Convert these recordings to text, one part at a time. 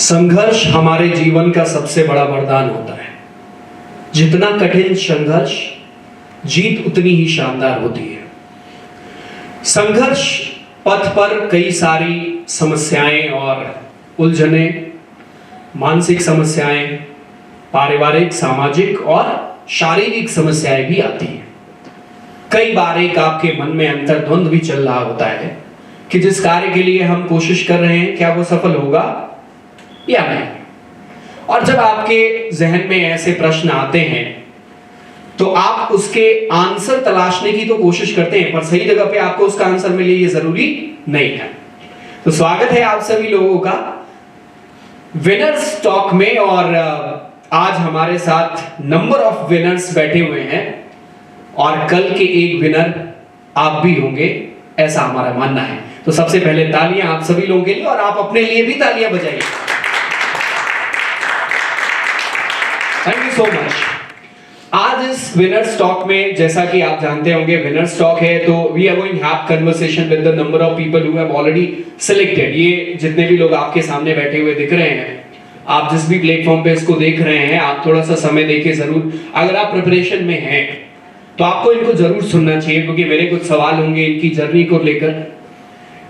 संघर्ष हमारे जीवन का सबसे बड़ा वरदान होता है। जितना कठिन संघर्ष, जीत उतनी ही शानदार होती है। संघर्ष पथ पर कई सारी समस्याएं और उलझने, मानसिक समस्याएं, पारिवारिक, सामाजिक और शारीरिक समस्याएं भी आती हैं। कई बार एक आपके मन में अंतर्द्वंद भी चल रहा होता है कि जिस कार्य के लिए हम कोशिश कर रहे हैं क्या वो सफल होगा या नहीं। और जब आपके जहन में ऐसे प्रश्न आते हैं तो आप उसके आंसर तलाशने की तो कोशिश करते हैं, पर सही जगह पे आपको उसका आंसर मिले ये जरूरी नहीं है। तो स्वागत है आप सभी लोगों का विनर्स टॉक में। और आज हमारे साथ नंबर ऑफ विनर्स बैठे हुए हैं और कल के एक विनर आप भी होंगे, ऐसा हमारा मानना है। तो सबसे पहले तालियां आप सभी लोगों के लिए और आप अपने लिए भी तालियां बजाइए। Thank you so much. आज इस विनर्स टॉक में, जैसा कि आप जानते होंगे विनर्स टॉक है, तो we are going have conversation with the number of people who have already selected. ये जितने भी लोग आपके सामने बैठे हुए दिख रहे हैं, आप जिस भी प्लेटफॉर्म पे इसको देख रहे हैं, आप थोड़ा सा समय देके जरूर, अगर आप प्रिपरेशन में हैं तो आपको इनको जरूर सुनना चाहिए, क्योंकि मेरे कुछ सवाल होंगे इनकी जर्नी को लेकर,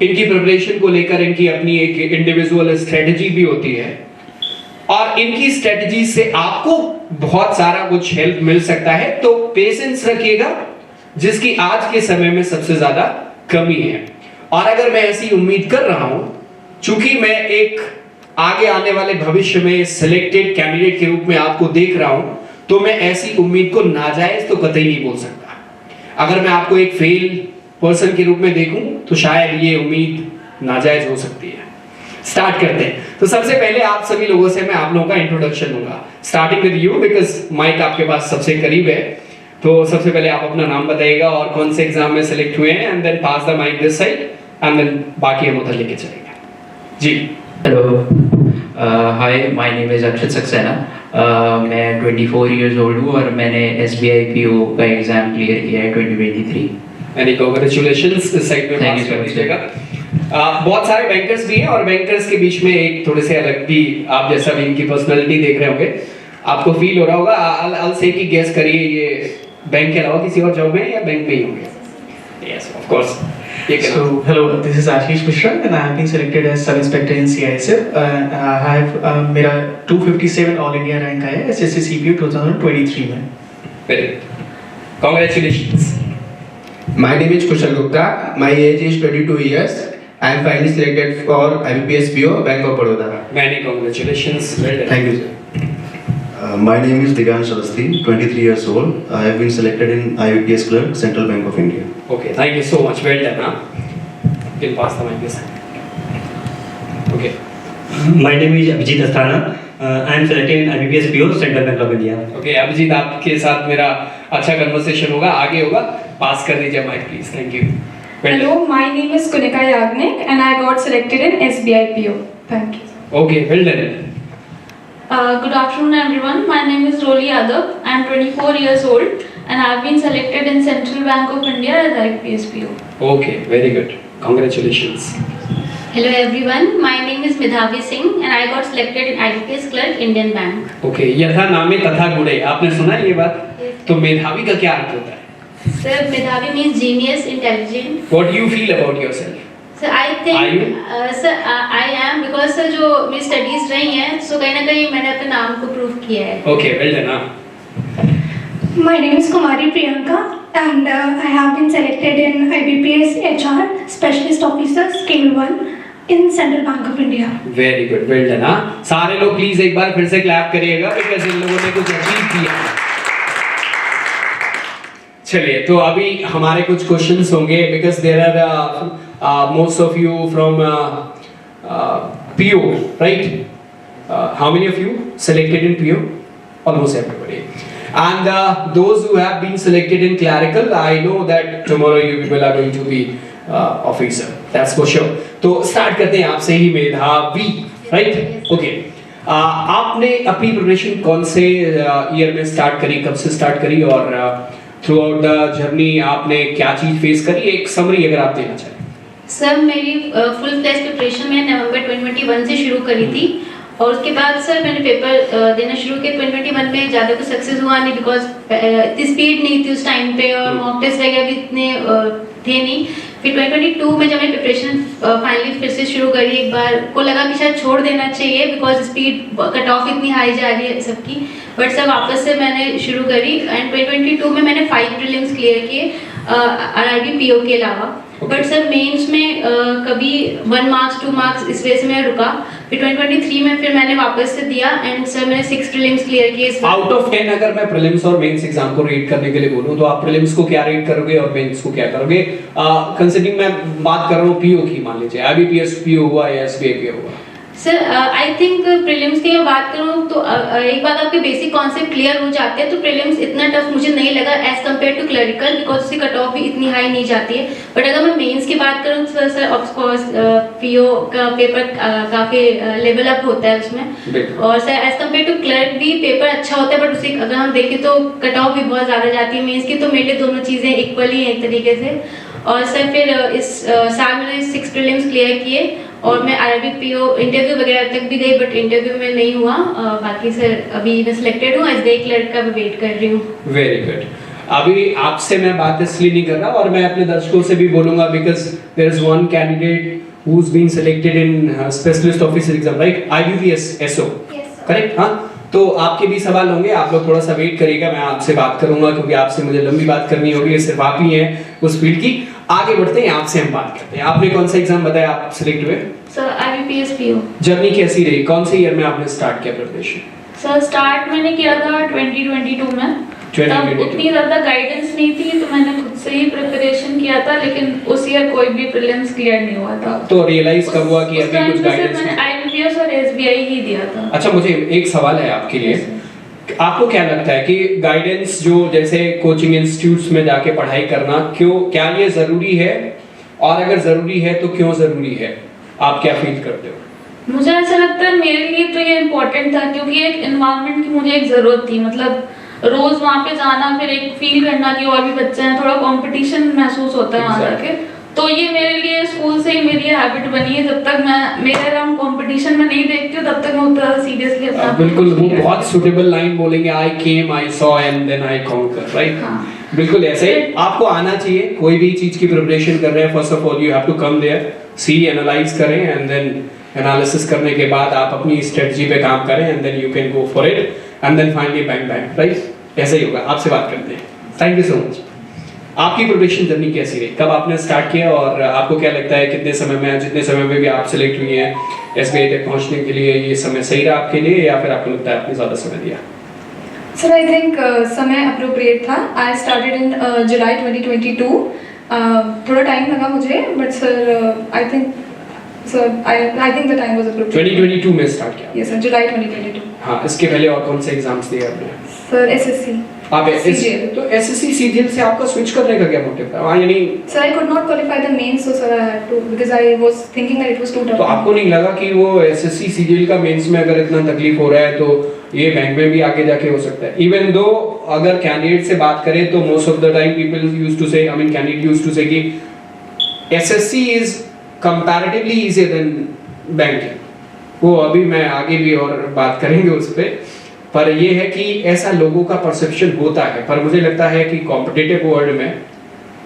इनकी प्रिपरेशन को लेकर। इनकी अपनी एक इंडिविजुअल स्ट्रेटजी भी होती है और इनकी स्ट्रेटजी से आपको बहुत सारा कुछ हेल्प मिल सकता है। तो पेशेंस रखिएगा, जिसकी आज के समय में सबसे ज्यादा कमी है। और अगर मैं ऐसी उम्मीद कर रहा हूं, चूंकि मैं एक आगे आने वाले भविष्य में सिलेक्टेड कैंडिडेट के रूप में आपको देख रहा हूं, तो मैं ऐसी उम्मीद को नाजायज तो कतई नहीं बोल सकता। अगर मैं आपको एक फेल पर्सन के रूप में देखूं तो शायद ये उम्मीद नाजायज हो सकती है। स्टार्ट करते हैं। तो सबसे पहले आप सभी लोगों से मैं आप लोगों का इंट्रोडक्शन लूंगा, starting with you, because mic आपके पास सबसे करीब है। तो सबसे पहले आप अपना नाम बताइएगा और कौन से एग्जाम में सिलेक्ट हुए हैं, and then pass the mic this side, and then बाकी हम उधर लेके चलेंगे। जी। Hello, hi, my name is Akshat Saxena. मैं 24 इयर्स ओल्ड हूँ और मैंने SBI PO का एग्जाम क्लियर किया है 2023। Any congratulations. इस साइड में पास कर दीजिएगा। बहुत सारे बैंकर्स भी हैं और बैंकर्स के बीच में एक थोड़े से अलग भी, आप जैसा भी इनकी पर्सनालिटी देख रहे होंगे, आपको फील हो रहा होगा। अल से कि गेस करिए, ये बैंक के अलावा किसी और जॉब में या बैंक में ही होंगे? Yes, of course. So, hello, this is Ashish Mishra and I have been selected as sub inspector in CISF. I have मेरा 257 ऑल इंडिया रैंक आया है SSC CPO 2023 में। Very good, congratulations. My name is Kushal Gupta. My age is 22 years. I am finally selected for IBPS PO, Bank of Baroda. Many congratulations. Well done. Thank you, sir. My name is Digansh Awasthi, 23 years old. I have been selected in IBPS clerk, Central Bank of India. Okay, thank you so much. Well done. You can pass the mic this side. Okay. My name is Abhijit Asthana. I am selected in IBPS PO, Central Bank of India. Okay, Abhijit, आपके साथ मेरा अच्छा conversation होगा, आगे होगा। पास कर दीजिए mic please. Thank you. Hello, my name is Kunika Yagnik and I got selected in SBI PO. Thank you. Okay, well done. Good afternoon everyone. My name is Roli Yadav. I am 24 years old and I have been selected in Central Bank of India as IBPS PO. Okay, very good. Congratulations. Hello everyone, my name is Medhavi Singh and I got selected in IBPS clerk Indian Bank. Okay, यथा नामे तथा गुणे, आपने सुना ये बात? तो मेधावी का क्या अर्थ होता है? Sir, Medhavi means genius, intelligent. What do you feel about yourself? Sir, I think, Are you? sir, I am because sir जो मेरी studies रही हैं, so कहीं ना कहीं मैंने अपने नाम को prove किया है. Okay, well done. My name is Kumari Priyanka and I have been selected in IBPS HR Specialist Officer Scale 1 in Central Bank of India. Very good, well done. सारे लोग प्लीज एक बार फिर से क्लैप करिएगा, because in लोगों ने कुछ achieve किया। चलिए, तो अभी हमारे कुछ क्वेश्चंस होंगे, because there are most of you from PO, right? How many of you selected in PO? Almost everybody. And those who have been selected in clerical, I know that tomorrow you people are going to be officer. That's for sure. तो start करते हैं आपसे ही, मेधावी, right? Okay, आपने अपनी preparation कौन से year में स्टार्ट करी, कब से स्टार्ट करी, और थ्रू आउट द जर्नी आपने क्या चीज फेस करी? एक समरी अगर आप देना चाहें। सर, मेरी फुल फ्लैश प्रिपरेशन में नवंबर 2021 से शुरू करी थी और उसके बाद सर मैंने पेपर देना शुरू किया 2021 में। ज़्यादा कुछ सक्सेस हुआ नहीं बिकॉज इतनी स्पीड नहीं थी उस टाइम पे और मॉक टेस्ट वगैरह भी इतने थे नहीं। फिर 2022 में जब मैंने प्रिपरेशन फाइनली फिर से शुरू करी, एक बार को लगा कि शायद छोड़ देना चाहिए बिकॉज स्पीड कट ऑफ इतनी हाई जा रही है सबकी, बट सर वापस से मैंने शुरू करी एंड 2022 में मैंने 5 प्रीलिम्स क्लियर किए RIB PO के अलावा। बट सर मेंस में कभी 1 मार्क्स 2 मार्क्स इस वजह से मैं रुका। फिर 2023 में फिर मैंने वापस से दिया एंड सर मैंने 6 प्रीलिम्स क्लियर किए इस बार। आउट ऑफ 10 अगर मैं प्रीलिम्स और मेंस एग्जाम को रेट करने के लिए बोलूं तो आप प्रीलिम्स को क्या रेट करोगे और मेंस को क्या करोगे? कंसीडरिंग मैं बात कर रहा हूं पीओ की, मान लीजिए IBPS PO हुआ या SBI PO हुआ। सर आई थिंक प्रीलिम्स की मैं बात करूँ तो एक बात आपके बेसिक कॉन्सेप्ट क्लियर हो जाते हैं तो प्रीलिम्स इतना टफ मुझे नहीं लगा as compare to clerical because उसकी कट ऑफ भी इतनी हाई नहीं जाती है। बट अगर मैं मेंस की बात करूँ तो सर ऑफकोर्स PO का पेपर काफ़ी लेवल अप होता है उसमें, और sir as compare to clerk भी पेपर अच्छा होता है बट उसे अगर हम देखें तो कट ऑफ भी बहुत ज़्यादा जाती है मेंस की। तो मेरे लिए दोनों चीज़ें इक्वली हैं एक तरीके से। और सर फिर इस साल मैंने 6 प्रीलिम्स क्लियर किए और मैं RIB PO इंटरव्यू वगैरह तक भी गई बट इंटरव्यू में नहीं हुआ। बाकी सर अभी मैं सिलेक्टेड हूँ, SBI क्लर्क का भी वेट कर रही हूँ। Very good. अभी आपसे मैं बात इसलिए नहीं कर रहा और मैं अपने दर्शकों से भी बोलूंगा because there is one candidate who is being selected in specialist officer exam right, IBPS SO, correct? हाँ, तो आपके भी सवाल होंगे, आप लोग थोड़ा सा वेट करिएगा, मैं आपसे बात करूंगा क्योंकि आपसे मुझे लंबी बात करनी होगी, सिर्फ आप ही हैं उस फील्ड की। आगे बढ़ते हैं, आपसे हम बात करते हैं। आपने कौन सा एग्जाम बताया आप सिलेक्ट हुए? Sir IBPS PO। जर्नी कैसी रही, कौन से ईयर में आपने स्टार्ट किया प्रिपरेशन? सर स्टार्ट मैंने किया था 2022 में। तब उतनी ज़्यादा गाइडेंस नहीं थी तो मैंने खुद से ही प्रिपरेशन किया था, लेकिन उस ईयर कोई भी प्रीलिम्स क्लियर नहीं हुआ था। तो रियलाइज कब हुआ कि अभी कुछ गाइडेंस मैंने IBPS और SBI ही दिया था। अच्छा, मुझे एक सवाल है आपके लिए, आपको क्या लगता है कि गाइडेंस जो जैसे कोचिंग इंस्टीट्यूट्स में जाके पढ़ाई करना क्यों, क्या ये जरूरी है, और अगर जरूरी है तो क्यों जरूरी है? आप क्या फील करते हो? मुझे ऐसा लगता है मेरे लिए तो ये इम्पोर्टेंट था क्योंकि एक एनवायरनमेंट की मुझे एक ज़रूरत थी, मतलब रोज वहाँ पे जाना, फिर एक फील करना कि और भी बच्चे हैं, थोड़ा कंपटीशन महसूस होता है वहाँ जाके। तो ये मेरे लिए स्कूल से ही मेरी हैबिट बनी है, जब तक मैं मेरे अराउंड कंपटीशन में नहीं देखती हूँ तब तक मैं उतना सीरियसली अपना बिल्कुल वो बहुत सुटेबल लाइन बोलेंगे, I came I saw and then I conquer, right? बिल्कुल ऐसे ही आपको आना चाहिए। कोई भी चीज की प्रिपरेशन कर रहे हैं, first of all you have to come there, see analyse करें एंड देन एनालिसिस करने के बाद आप अपनी स्ट्रेटजी पे काम करें and then you can go for it and then finally bang bang, right? ऐसे ही होगा। आपसे बात करते हैं। Thank you so much. आपकी प्रिपरेशन जर्नी कैसी रही, कब आपने स्टार्ट किया और आपको क्या लगता है कितने समय में, जितने समय में भी आप सिलेक्ट हुई हैं SBI तक पहुंचने के लिए, ये समय सही रहा आपके लिए या फिर आपको लगता है आपने ज़्यादा समय दिया? Sir, I think समय appropriate था। I started in July 2022. थोड़ा टाइम लगा मुझे, but sir, I think the time was appropriate. 2022 में स्टार्ट किया? Yes sir, July 2022. हाँ, इसके पहले और कौन से एग्जाम्स दिए आपने? Sir, SSC. आप CGL. तो SSC CGL से आपका स्विच करने का क्या मोटिव था? यानी Sir, I could not qualify the mains, so sir I had to, because I was thinking that it was too tough. तो आपको नहीं लगा कि वो SSC CGL का मेंस में अगर इतना तकलीफ हो रहा है तो ये बैंक में भी आगे जाके हो सकता है? इवन दो अगर कैंडिडेट से बात करें तो most of the time people used to say, I mean candidate used to say कि SSC is comparatively easier than banking. वो अभी मैं आगे भी और बात करेंगे उस पर ये है कि ऐसा लोगों का परसेप्शन होता है, पर मुझे लगता है कि कॉम्पिटिटिव वर्ल्ड में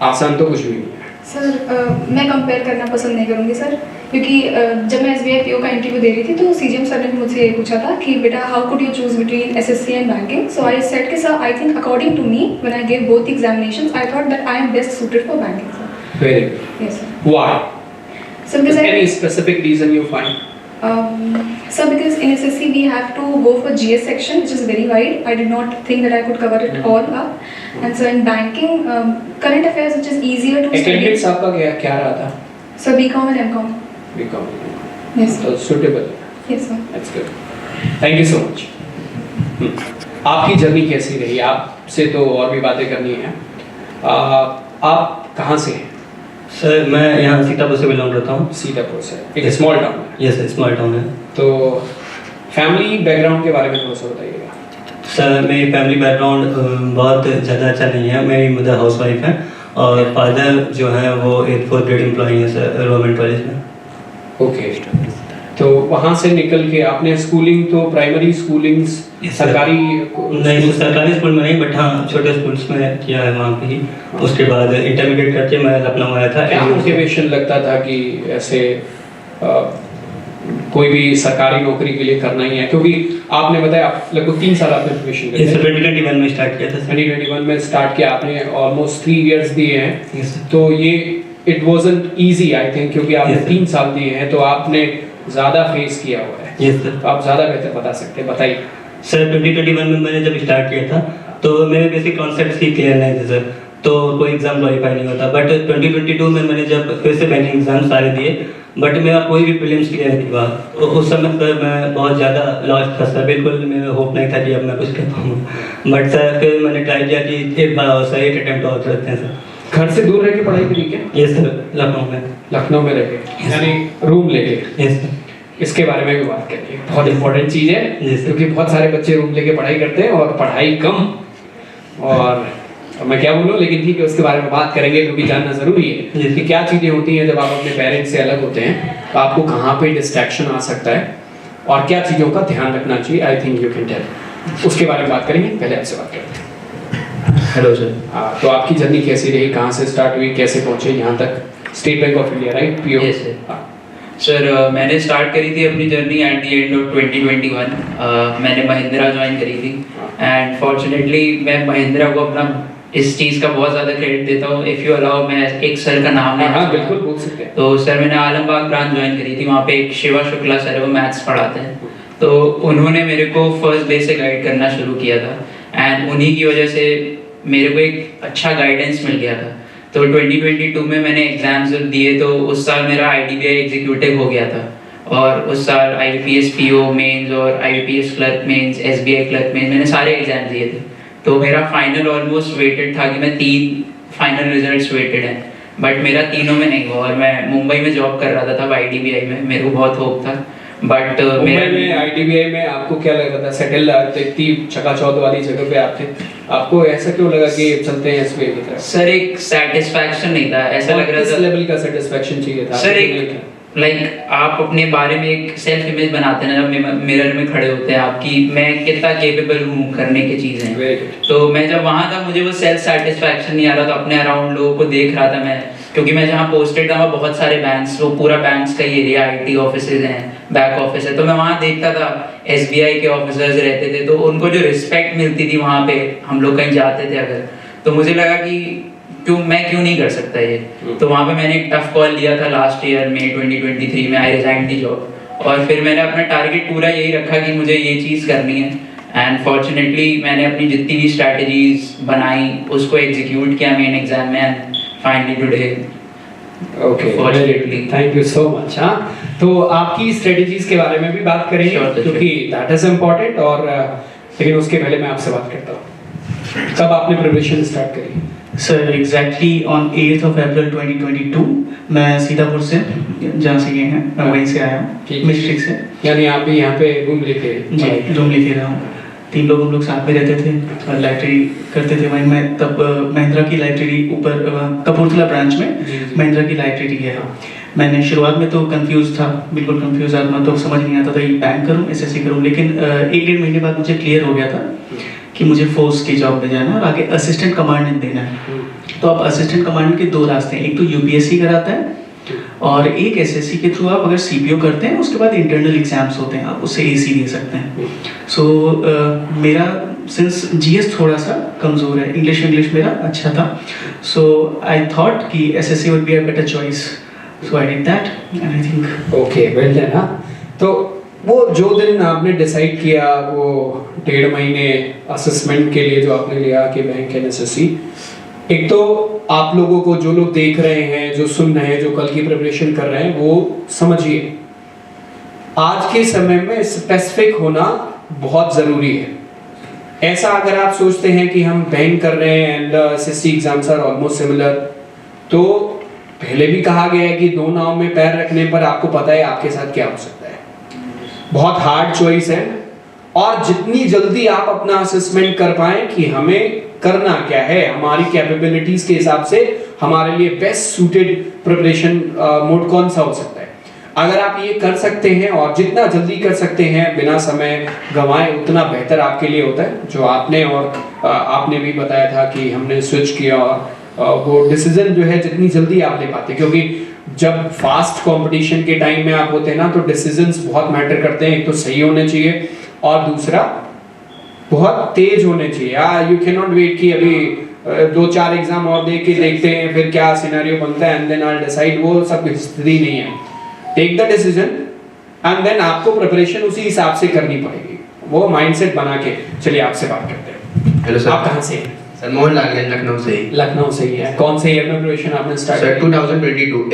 आसान तो कुछ भी नहीं है। सर मैं कंपेयर करना पसंद नहीं करूँगी सर, क्योंकि जब मैं SBI PO का इंटरव्यू दे रही थी तो CGM सर ने मुझसे ये पूछा था कि बेटा how could you choose between SSC and banking. So I said कि sir I think according to me when I gave both examinations I thought that I am best suited for banking sir. Very good. Yes sir. Why? Sir because any specific reason you find? Sir, because in SSC we have to go for GS section, which is very wide. I did not think that I could cover it all up. And so in banking, current affairs, which is easier to study. Academics आपका क्या रहा था? Sir, BCom and MCom. BCom. Yes sir. So suitable. Yes sir. That's good. Thank you so much. आपकी journey कैसी रही? आपसे तो और भी बातें करनी है। आप कहाँ से हैं? सर मैं यहाँ सीतापुर से बिलोंग करता हूँ। सीतापुर से, एक स्मॉल टाउन है। यस, स्मॉल टाउन है। तो फैमिली बैकग्राउंड के बारे में थोड़ा सा बताइएगा। सर मेरी फैमिली बैकग्राउंड बहुत ज़्यादा अच्छा नहीं है। मेरी मदर हाउसवाइफ है और फादर जो है वो एक 4th ग्रेड एम्प्लॉई है सर गवर्नमेंट कॉलेज में। ओके। तो वहाँ से निकल के आपने स्कूलिंग तो प्राइमरी स्कूलिंग सरकारी नहीं, सरकारी स्कूल में नहीं, बट हाँ छोटे स्कूल्स में किया है वहाँ पे ही। उसके बाद इंटरमीडिएट करके मैं लखनऊ आया था। क्या मोटिवेशन लगता था कि ऐसे कोई भी सरकारी नौकरी के लिए करना ही है, क्योंकि आपने बताया आप लगभग 3 साल आपने प्रिपरेशन करी इस 2021 में स्टार्ट किया था। 2021 में स्टार्ट किया आपने, ऑलमोस्ट 3 इयर्स दिए हैं। Yes, तो ये it wasn't easy I think, क्योंकि आपने Yes, sir. 3 साल दिए हैं तो आपने ज़्यादा फेस किया हुआ है। Yes sir. तो आप ज़्यादा बेहतर बता सकते हैं, बताइए। सर 2021 में मैंने जब स्टार्ट किया था तो मेरे बेसिक कॉन्सेप्ट्स ही क्लियर नहीं थे सर, तो कोई एग्जाम क्वालिफाई नहीं होता। बट 2022 में मैंने जब फिर से बैंकिंग एग्जाम सारे दिए, बट मेरा कोई भी प्रीलिम्स क्लियर नहीं हुआ। उस समय सर मैं बहुत ज़्यादा लॉस्ट था सर, बिल्कुल मेरा होप नहीं था कि अब मैं कुछ कर पाऊँगा। बट सर फिर मैंने ट्राई किया कि एक बार और सर एक अटैम्प्ट और करते हैं सर। घर से दूर रह के पढ़ाई करी क्या? यस सर, लखनऊ में। लखनऊ में रह के, यानी रूम लेके? Yes sir. इसके बारे में भी बात करिए, बहुत इंपॉर्टेंट चीज़ है, Yes, sir. क्योंकि बहुत सारे बच्चे रूम लेके पढ़ाई करते हैं और पढ़ाई कम, और मैं क्या बोलूँ, लेकिन ठीक है उसके बारे में बात करेंगे क्योंकि जानना ज़रूरी है Yes. कि क्या चीज़ें होती हैं जब आप अपने पेरेंट्स से अलग होते हैं, तो आपको कहाँ पे डिस्ट्रैक्शन आ सकता है और क्या चीज़ों का ध्यान रखना चाहिए। I think you can tell, उसके बारे में बात करेंगे। पहले आपसे बात करते हैं। Hello sir. हाँ, तो आपकी जर्नी कैसी रही, कहाँ से स्टार्ट हुई, कैसे पहुँचे यहाँ तक? State bank of India, right? PO. Yes, sir. Sir मैंने स्टार्ट करी थी अपनी journey at the end of 2021। मैंने महिंद्रा ज्वाइन करी थी एंड फॉर्चुनेटली मैं महिंद्रा को अपना इस चीज़ का बहुत ज़्यादा क्रेडिट देता हूँ। इफ़ यू अलाउ मैं एक सर का नाम लेना हाँ चाहूँगा। बिल्कुल बोल सकते हैं। तो सर मैंने आलमबाग ब्रांच ज्वाइन करी थी, वहाँ पे एक शिवा शुक्ला सर है, वो मैथ्स पढ़ाते हैं। तो उन्होंने मेरे को फर्स्ट डे से गाइड करना शुरू किया था एंड उन्हीं की वजह से मेरे को एक अच्छा गाइडेंस मिल गया था। तो 2022 में मैंने एग्जाम्स दिए, तो उस साल मेरा IDBI एग्जीक्यूटिव हो गया था और उस साल IBPS PO मेंस और IBPS clerk mains, SBI clerk mains, मैंने सारे एग्जाम दिए थे। तो मेरा फाइनल ऑलमोस्ट वेटेड था कि मैं 3 फाइनल रिजल्ट्स वेटेड हैं, बट मेरा तीनों में नहीं हुआ और मैं मुंबई में जॉब कर रहा था तब IDBI में, मेरे को बहुत होप था। बट मुंबई में IDBI में आपको क्या लग रहा था, सेटल इतनी चकाचौंध वाली जगह पे आप थे, आपको ऐसा क्यों लगा कि चलते हैं SBI की तरफ? सर एक सेटिस्फैक्शन नहीं था, ऐसा लग रहा था। किस लेवल का सेटिस्फैक्शन चाहिए था? सर एक लाइक आप अपने बारे में एक सेल्फ इमेज बनाते हैं ना, जब मिरर में खड़े होते हैं आपकी, मैं कितना केपेबल हूँ करने की चीज़ें। Very good. तो मैं जब वहाँ था मुझे वो सेल्फ सेटिस्फैक्शन नहीं आ रहा था, अपने अराउंड लोगों को देख रहा था मैं, क्योंकि मैं जहाँ पोस्टेड था वहाँ बहुत सारे बैंक्स, वो पूरा बैंक्स का ही एरिया, IT ऑफिसेज हैं, बैक ऑफिस है, तो मैं वहाँ देखता था SBI के ऑफिसर्स रहते थे, तो उनको जो रिस्पेक्ट मिलती थी वहाँ पे, हम लोग कहीं जाते थे अगर, तो मुझे लगा कि मैं क्यों नहीं कर सकता ये। तो वहाँ पे मैंने एक टफ कॉल लिया था लास्ट ईयर में 2023 में, आई रिजाइन दी जॉब और फिर मैंने अपना टारगेट पूरा यही रखा कि मुझे ये चीज़ करनी है एंड फॉर्चुनेटली मैंने अपनी जितनी भी स्ट्रैटेजीज बनाई उसको एग्जीक्यूट किया मेन एग्जाम में and finally today okay, thank you so much. हाँ, तो आपकी स्ट्रेटजीज के बारे में भी बात करेंगे क्योंकि दैट इज इम्पोर्टेंट, और लेकिन उसके पहले मैं आपसे बात करता हूँ, कब आपने प्रिपरेशन स्टार्ट करी? Sir exactly on 8th of April 2022 मैं सीतापुर से, जहाँ से ये हैं, मैं वहीं से आया हूँ, मिस्ट्रिक से। यानी आप भी यहाँ पे रूम लेके? जी, रूम लेके रहा हूँ। 3 लोग हम लोग साथ में रहते थे और लाइब्रेरी करते थे वहीं। मैं तब महिंद्रा की लाइब्रेरी ऊपर कपूरथला ब्रांच में महिंद्रा की लाइब्रेरी है। मैंने शुरुआत में तो कंफ्यूज था, बिल्कुल कंफ्यूज आदमी, तो समझ नहीं आता था ये बैंक करूँ SSC करूँ, लेकिन 1-1.5 महीने बाद मुझे क्लियर हो गया था कि मुझे फोर्स की जॉब में जाना है और आगे असिस्टेंट कमांडेंट देना है। तो अब असिस्टेंट कमांडेंट के 2 रास्ते हैं, एक तो UPSC कराता है और एक SSC के थ्रू आप अगर CPO करते हैं उसके बाद इंटरनल एग्जाम्स होते हैं, आप उससे AC दे सकते हैं। सो मेरा सिंस GS थोड़ा सा कमज़ोर है, इंग्लिश मेरा अच्छा था, सो आई थॉट कि SSC would be a better choice, so I did that and I think okay, well done. हाँ, तो वो जो दिन आपने डिसाइड किया, वो 1.5 महीने असेसमेंट के लिए जो आपने लिया कि बैंक SSC, एक तो आप लोगों को, जो लोग देख रहे हैं, जो सुन रहे हैं, जो कल की प्रिपरेशन कर रहे हैं, वो समझिए आज के समय में स्पेसिफिक होना बहुत ज़रूरी है। ऐसा अगर आप सोचते हैं कि हम बैंक कर रहे हैं and SSC exams are almost similar, तो पहले भी कहा गया है कि 2 नाव में पैर रखने पर आपको पता है आपके साथ क्या हो सकता है। बहुत हार्ड चॉइस है और जितनी जल्दी आप अपना असेसमेंट कर पाएं कि हमें करना क्या है, हमारी कैपेबिलिटीज के हिसाब से हमारे लिए बेस्ट सूटेड प्रिपरेशन मोड कौन सा हो सकता है। अगर आप ये कर सकते हैं और जितना जल्दी कर सकते हैं बिना समय गंवाए उतना बेहतर आपके लिए होता है। जो आपने और आपने भी बताया था कि हमने स्विच किया और वो डिसीजन जो है जितनी जल्दी आप ले पाते, क्योंकि जब फास्ट कंपटीशन के टाइम में आप होते हैं ना तो डिसीजंस बहुत मैटर करते हैं। एक तो सही होने चाहिए और दूसरा बहुत तेज होने चाहिए। यू कैन नॉट वेट कि अभी 2-4 एग्जाम और दे के देखते हैं फिर क्या सिनेरियो बनता है एंड देन आई डिसाइड, वो सब स्थिति नहीं है। Take the decision and then आपको प्रिपरेशन उसी हिसाब से करनी पड़ेगी, वो माइंडसेट बना के। चलिए आपसे बात करते हैं। हेलो सर, आप कहाँ से हैं? सर मोहन लालगंज लखनऊ से ही। लखनऊ से ही है। कौन से ईयर में प्रिपरेशन आपने स्टार्ट सर 2022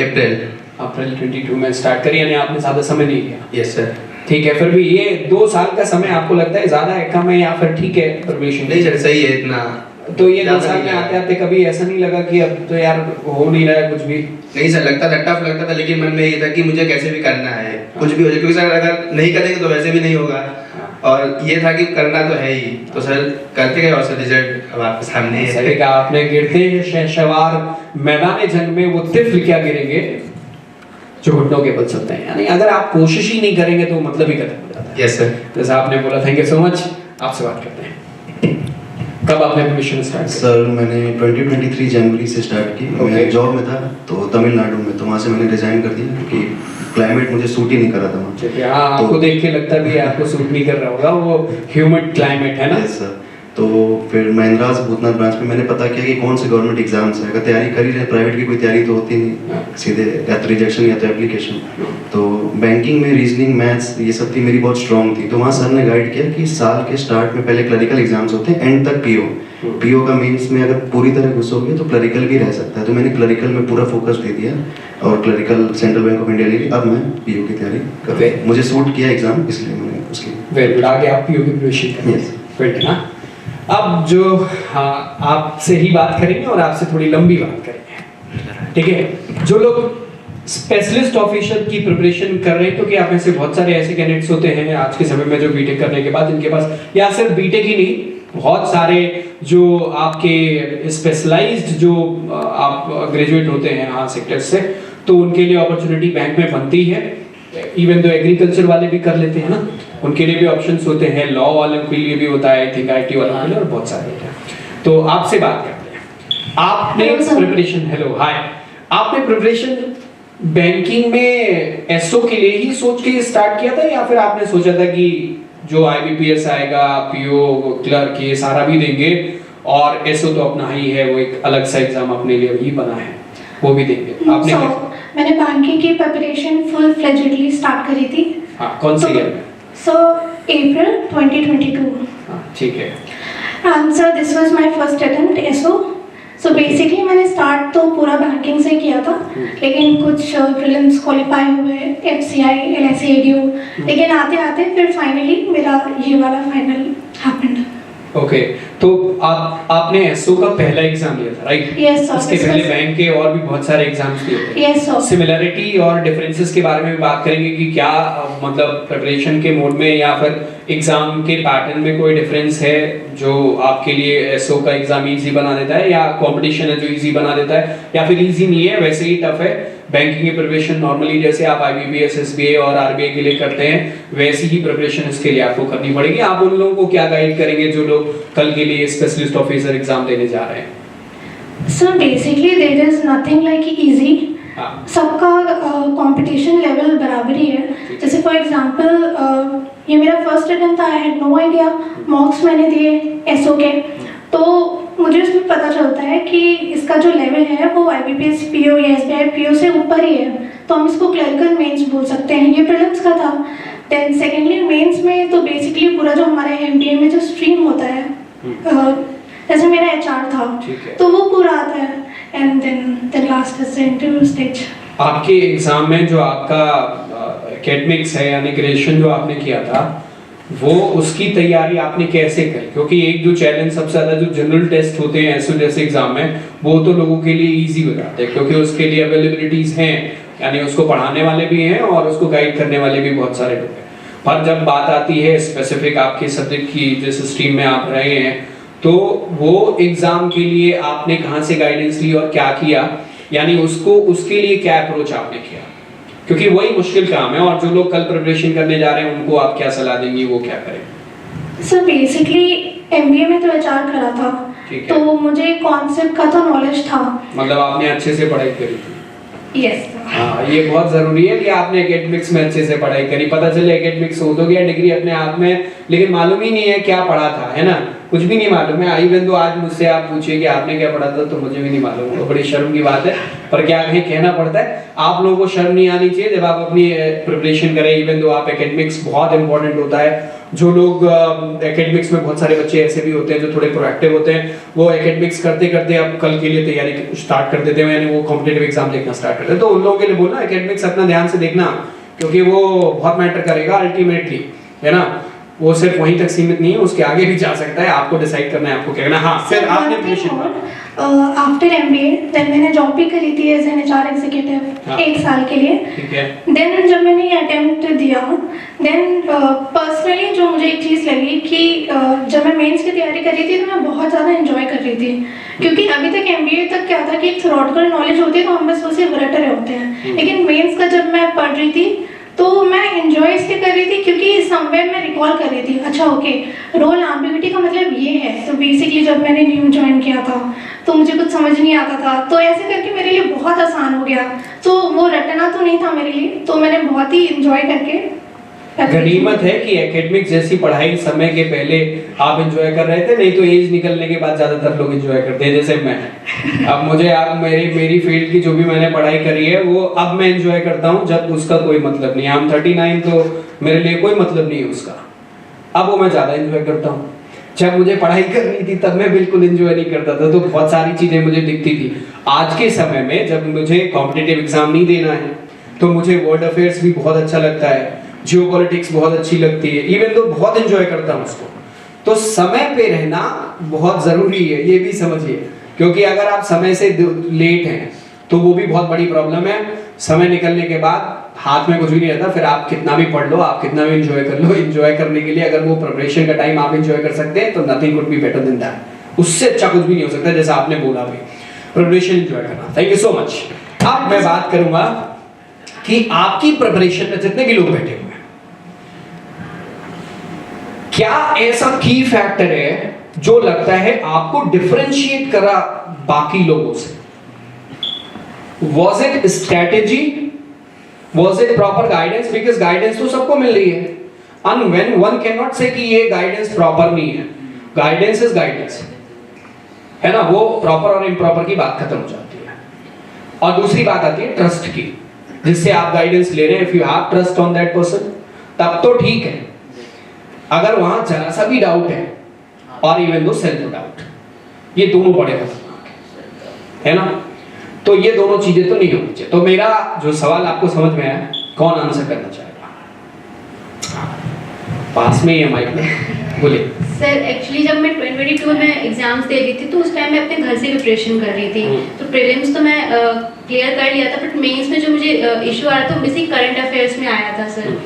अप्रैल 22 में स्टार्ट करी, यानी आपने ज़्यादा समय नहीं लिया। Yes sir. ठीक है, फिर भी ये 2 साल का समय आपको लगता है ज़्यादा है, कम है, या फिर ठीक है प्रिपरेशन? नहीं सर सही है इतना। तो ये 2 साल में आते आते कभी ऐसा नहीं लगा कि अब तो यार हो नहीं रहा है कुछ भी? नहीं सर, लगता था, टफ लगता था, लेकिन मन में ये था कि मुझे कैसे भी करना है, कुछ भी हो जाए, क्योंकि सर अगर नहीं करेंगे तो वैसे भी नहीं होगा, और ये था कि करना तो है ही। तो सर करते गए और सर रिजल्ट अब आपके सामने है। सही कहा आपने, गिरते शहसवार मैदान जंग में वो तिफल क्या गिरेंगे जो घुटनों के बल चलते हैं। यानी अगर आप कोशिश ही नहीं करेंगे तो मतलब ही खत्म हो जाता है। Yes sir. जैसा आपने बोला, थैंक यू सो मच। आपसे बात करते हैं, कब आपने प्रिपरेशन स्टार्ट किया? सर मैंने 2023 जनवरी से स्टार्ट की। मैं जॉब में था तो तमिलनाडु में, तो वहाँ से मैंने रिजाइन कर दिया क्योंकि क्लाइमेट मुझे सूट ही नहीं कर रहा था वहाँ। हाँ, आपको देख के लगता भी आपको सूट नहीं कर रहा होगा, वो ह्यूमिड क्लाइमेट है ना। Yes sir. तो फिर महिंद्रा भूतनाथ ब्रांच में मैंने पता किया कि कौन से गवर्नमेंट एग्जाम्स है। अगर तैयारी करी रहे, प्राइवेट की कोई तैयारी तो होती नहीं, सीधे या तो रिजेक्शन या तो एप्लीकेशन। तो बैंकिंग में रीजनिंग, मैथ्स, ये सब थी मेरी बहुत स्ट्रॉन्ग थी। तो वहाँ सर ने गाइड किया कि साल के स्टार्ट में पहले क्लरिकल एग्जाम्स होते हैं, एंड तक पीओ का मेंस में अगर पूरी तरह घुसोगे तो क्लरिकल भी रह सकता है। तो मैंने क्लरिकल में पूरा फोकस दे दिया और clerical Central Bank of India ली। अब मैं पीओ की तैयारी कर रहा हूँ, मुझे सूट किया एग्जाम, इसलिए मैंने उसकी वेरी गुड। आगे आप पीओ की प्रिपरेशन करेंगे ना। अब जो आपसे ही बात करेंगे और आपसे थोड़ी लंबी बात करेंगे, ठीक है। जो लोग स्पेशलिस्ट ऑफिसर की प्रिपरेशन कर रहे हैं, क्योंकि आप में से बहुत सारे ऐसे कैंडिडेट्स होते हैं आज के समय में जो बीटेक करने के बाद इनके पास, या सिर्फ बीटेक ही नहीं, बहुत सारे जो आपके स्पेशलाइज्ड जो आप ग्रेजुएट होते हैं हाँ सेक्टर से, तो उनके लिए अपॉर्चुनिटी बैंक में बनती है। इवन तो एग्रीकल्चर वाले भी कर लेते हैं ना, उनके लिए भी ऑप्शंस होते हैं, लॉ वालों के लिए भी होता है, आई थिंक आईटी वालों के लिए, और बहुत सारे होते हैं। तो आपसे बात करते हैं। आपने प्रिपरेशन, हेलो हाय, आपने प्रिपरेशन बैंकिंग में एसओ के लिए ही सोच के स्टार्ट किया था, या फिर आपने सोचा था कि जो आईबीपीएस आएगा, पीओ, क्लर्क, ये सारा भी देंगे और एसओ तो अपना ही है, वो एक अलग सा एग्जाम अपने लिए भी बना है, वो भी देंगे? आपने मैंने बैंकिंग की प्रिपरेशन फुल फ्लेजेडली स्टार्ट करी थी। हाँ, कौन से ईयर में? सो अप्रैल 2022। हाँ, ठीक है। And sir this was my first attempt SO. So basically मैंने स्टार्ट तो पूरा बैंकिंग से किया था, लेकिन कुछ प्रीलिम्स क्वालिफाई हुए, एफसीआई, एलआईसी, एडीओ, लेकिन आते आते फिर फाइनली मेरा ये वाला फाइनल हैपेंड। ओके, तो आपने एसओ का पहला एग्जाम लिया था, राइट? Yes sir. उसके पहले बैंक के और भी बहुत सारे एग्जाम्स दिए थे। Yes sir. सिमिलरिटी और डिफरेंसेस के बारे में भी बात करेंगे कि क्या मतलब प्रिपरेशन के मोड में या फिर एग्जाम के पैटर्न में कोई डिफरेंस है जो आपके लिए एसओ का एग्जाम इजी बना देता है, या कंपटीशन है जो इजी बना देता है, या फिर इजी नहीं है वैसे ही टफ है? बैंकिंग की प्रिपरेशन नॉर्मली जैसे आप आईबीपीएस, एसबीआई और आरबीआई के लिए करते हैं, वैसी ही प्रिपरेशन इसके लिए आपको करनी पड़ेगी। आप उन लोगों को क्या गाइड करेंगे जो लोग कल के लिए स्पेशलिस्ट ऑफिसर एग्जाम देने जा रहे हैं? Sir basically there is nothing like easy. सबका कंपटीशन लेवल बराबर ही है। जैसे फॉर एग्जांपल ये मेरा फर्स्ट अटेम्प्ट था, I had no idea, mocks मैंने दिए एसओ के, तो मुझे उसमें पता चलता है कि इसका जो लेवल है वो आईबीपीएस पीओ या एसबीआई पीओ से ऊपर ही है, तो हम इसको क्लरिकल मेंस बोल सकते हैं। ये प्रीलिम्स का था। देन सेकेंडली मेंस में तो बेसिकली पूरा जो हमारे एमबीए में जो स्ट्रीम होता है, जैसे मेरा एचआर था, तो वो पूरा आता है, and then last is the interview stage. आपके एग्जाम में जो आपका एकेडमिक्स है यानी ग्रेजुएशन जो आपने किया था, वो उसकी तैयारी आपने कैसे करी? क्योंकि एक जो चैलेंज सबसे ज्यादा जो जनरल टेस्ट होते हैं एसओ जैसे एग्जाम में, वो तो लोगों के लिए इजी हो जाते हैं क्योंकि उसके लिए अवेलेबिलिटीज हैं, यानी उसको पढ़ाने वाले भी हैं और उसको गाइड करने वाले भी बहुत सारे लोग हैं। पर जब बात आती है स्पेसिफिक आपके सब्जेक्ट की, जिस स्ट्रीम में आप रहे हैं, तो वो एग्जाम के लिए आपने कहाँ से गाइडेंस ली और क्या किया, यानी उसको उसके लिए क्या अप्रोच आपने किया? क्योंकि वही मुश्किल काम है। और जो लोग कल प्रिपरेशन करने जा रहे हैं उनको आप क्या सलाह देंगी, वो क्या करें? सर बेसिकली एमबीए में तो एचआर करा था, ठीक है। तो मुझे कॉन्सेप्ट का तो नॉलेज था। मतलब आपने अच्छे से पढ़ाई करी थी? यस। हाँ, ये बहुत जरूरी है कि आपने एकेडमिक्स में अच्छे से पढ़ाई करी। पता चले एकेडमिक्स हो तो गया डिग्री अपने आप में, लेकिन मालूम ही नहीं है क्या पढ़ा था, है ना, कुछ भी नहीं मालूम है। इवन तो आज मुझसे आप पूछिए कि आपने क्या पढ़ा था तो मुझे भी नहीं मालूम, तो बड़ी शर्म की बात है, पर क्या कहीं कहना पड़ता है। आप लोगों को शर्म नहीं आनी चाहिए जब आप अपनी प्रिपरेशन करें। इवन तो आप एकेडमिक्स बहुत इंपॉर्टेंट होता है। जो लोग एकेडमिक्स में, बहुत सारे बच्चे ऐसे भी होते हैं जो थोड़े प्रोएक्टिव होते हैं, वो एकेडमिक्स करते करते अब कल के लिए तैयारी स्टार्ट कर देते हैं, यानी वो कॉम्पिटिटिव एग्जाम देखना स्टार्ट करते हैं। तो उन लोगों के लिए बोलना एकेडमिक्स अपना ध्यान से देखना, क्योंकि वो बहुत मैटर करेगा अल्टीमेटली, है ना। वो सिर्फ वहीं तक सीमित नहीं है, उसके आगे भी जा सकता है। आपको डिसाइड करना है आपको क्या करना। हाँ, फिर आपने आफ्टर एमबीए देन मैंने जॉब भी करी थी एज एन एचआर एग्जीक्यूटिव 1 साल के लिए। ठीक है। देन जब मैंने ये अटेम्प्ट दिया, देन पर्सनली जो मुझे एक चीज़ लगी कि जब मैं मेंस की तैयारी कर रही थी तो मैं बहुत ज़्यादा एंजॉय कर रही थी, क्योंकि अभी तक एमबीए तक क्या था कि एक थ्योरेटिकल नॉलेज होती है तो हम बस उसे रट रहे होते हैं, लेकिन मेंस का जब मैं पढ़ रही थी तो मैं एंजॉय इसलिए कर रही थी क्योंकि समवेयर मैं रिकॉल कर रही थी, अच्छा ओके रोल एम्बिग्यूटी का मतलब ये है। तो बेसिकली जब मैंने न्यू ज्वाइन किया था तो मुझे कुछ समझ नहीं आता था, तो ऐसे करके मेरे लिए बहुत आसान हो गया। तो वो रटना तो नहीं था मेरे लिए, तो मैंने बहुत ही एंजॉय करके गनीमत है कि एकेडमिक जैसी पढ़ाई समय के पहले आप एंजॉय कर रहे थे, नहीं तो एज निकलने के बाद ज्यादातर लोग एंजॉय करते हैं, जैसे मैं। अब मुझे आप मेरी फील्ड की जो भी मैंने पढ़ाई करी है वो अब मैं एंजॉय करता हूँ, जब उसका कोई मतलब नहीं है। I'm 39 तो मेरे लिए कोई मतलब नहीं है उसका, अब वो मैं ज्यादा एंजॉय करता हूँ। जब मुझे पढ़ाई करनी थी तब मैं बिल्कुल एंजॉय नहीं करता था, तो बहुत सारी चीजें मुझे दिखती थी। आज के समय में जब मुझे कॉम्पिटिटिव एग्जाम नहीं देना है तो मुझे वर्ल्ड अफेयर्स भी बहुत अच्छा लगता है, जियोपॉलिटिक्स बहुत अच्छी लगती है, इवन तो बहुत एंजॉय करता हूँ उसको। तो समय पे रहना बहुत जरूरी है, ये भी समझिए, क्योंकि अगर आप समय से लेट हैं तो वो भी बहुत बड़ी प्रॉब्लम है। समय निकलने के बाद हाथ में कुछ भी नहीं रहता, फिर आप कितना भी पढ़ लो, आप कितना भी एंजॉय कर लो। एंजॉय करने के लिए अगर वो प्रिपरेशन का टाइम आप एंजॉय कर सकते हैं तो nothing could be better than that. उससे अच्छा कुछ भी नहीं हो सकता, जैसा आपने बोला भी, प्रिपरेशन एंजॉय करना। Thank you so much. अब मैं बात करूंगा कि आपकी प्रिपरेशन में जितने भी लोग बैठे हुए हैं, क्या ऐसा की फैक्टर है जो लगता है आपको डिफरेंशिएट करा बाकी लोगों से? Was it strategy? Was it proper guidance? Because guidance तो सबको मिल रही है, and when one cannot say कि ये guidance proper नहीं है, guidance is guidance, है ना, वो proper और improper की बात खत्म हो जाती है। और दूसरी बात आती है ट्रस्ट की, जिससे आप गाइडेंस ले रहे हैं, if you have trust on that person, तब तो ठीक है। अगर वहां जरा सा भी डाउट है, और इवन दो सेल्फ डाउट, ये दोनों बड़े है ना, तो ये दोनों चीजें तो नहीं होनी चाहिए। तो मेरा जो सवाल आपको समझ में आया, कौन आंसर करना चाहेगा? पास में ही है माइक में, बोलिए। सर एक्चुअली जब मैं 2022 में एग्जाम्स दे रही थी तो उस टाइम मैं अपने घर से प्रिपरेशन कर रही थी, तो प्रीलिम्स तो मैं क्लियर कर लिया था, बट मेंस में जो मुझे इशू आ रहा था वो बेसिक करंट अफेयर्स में आया था सर।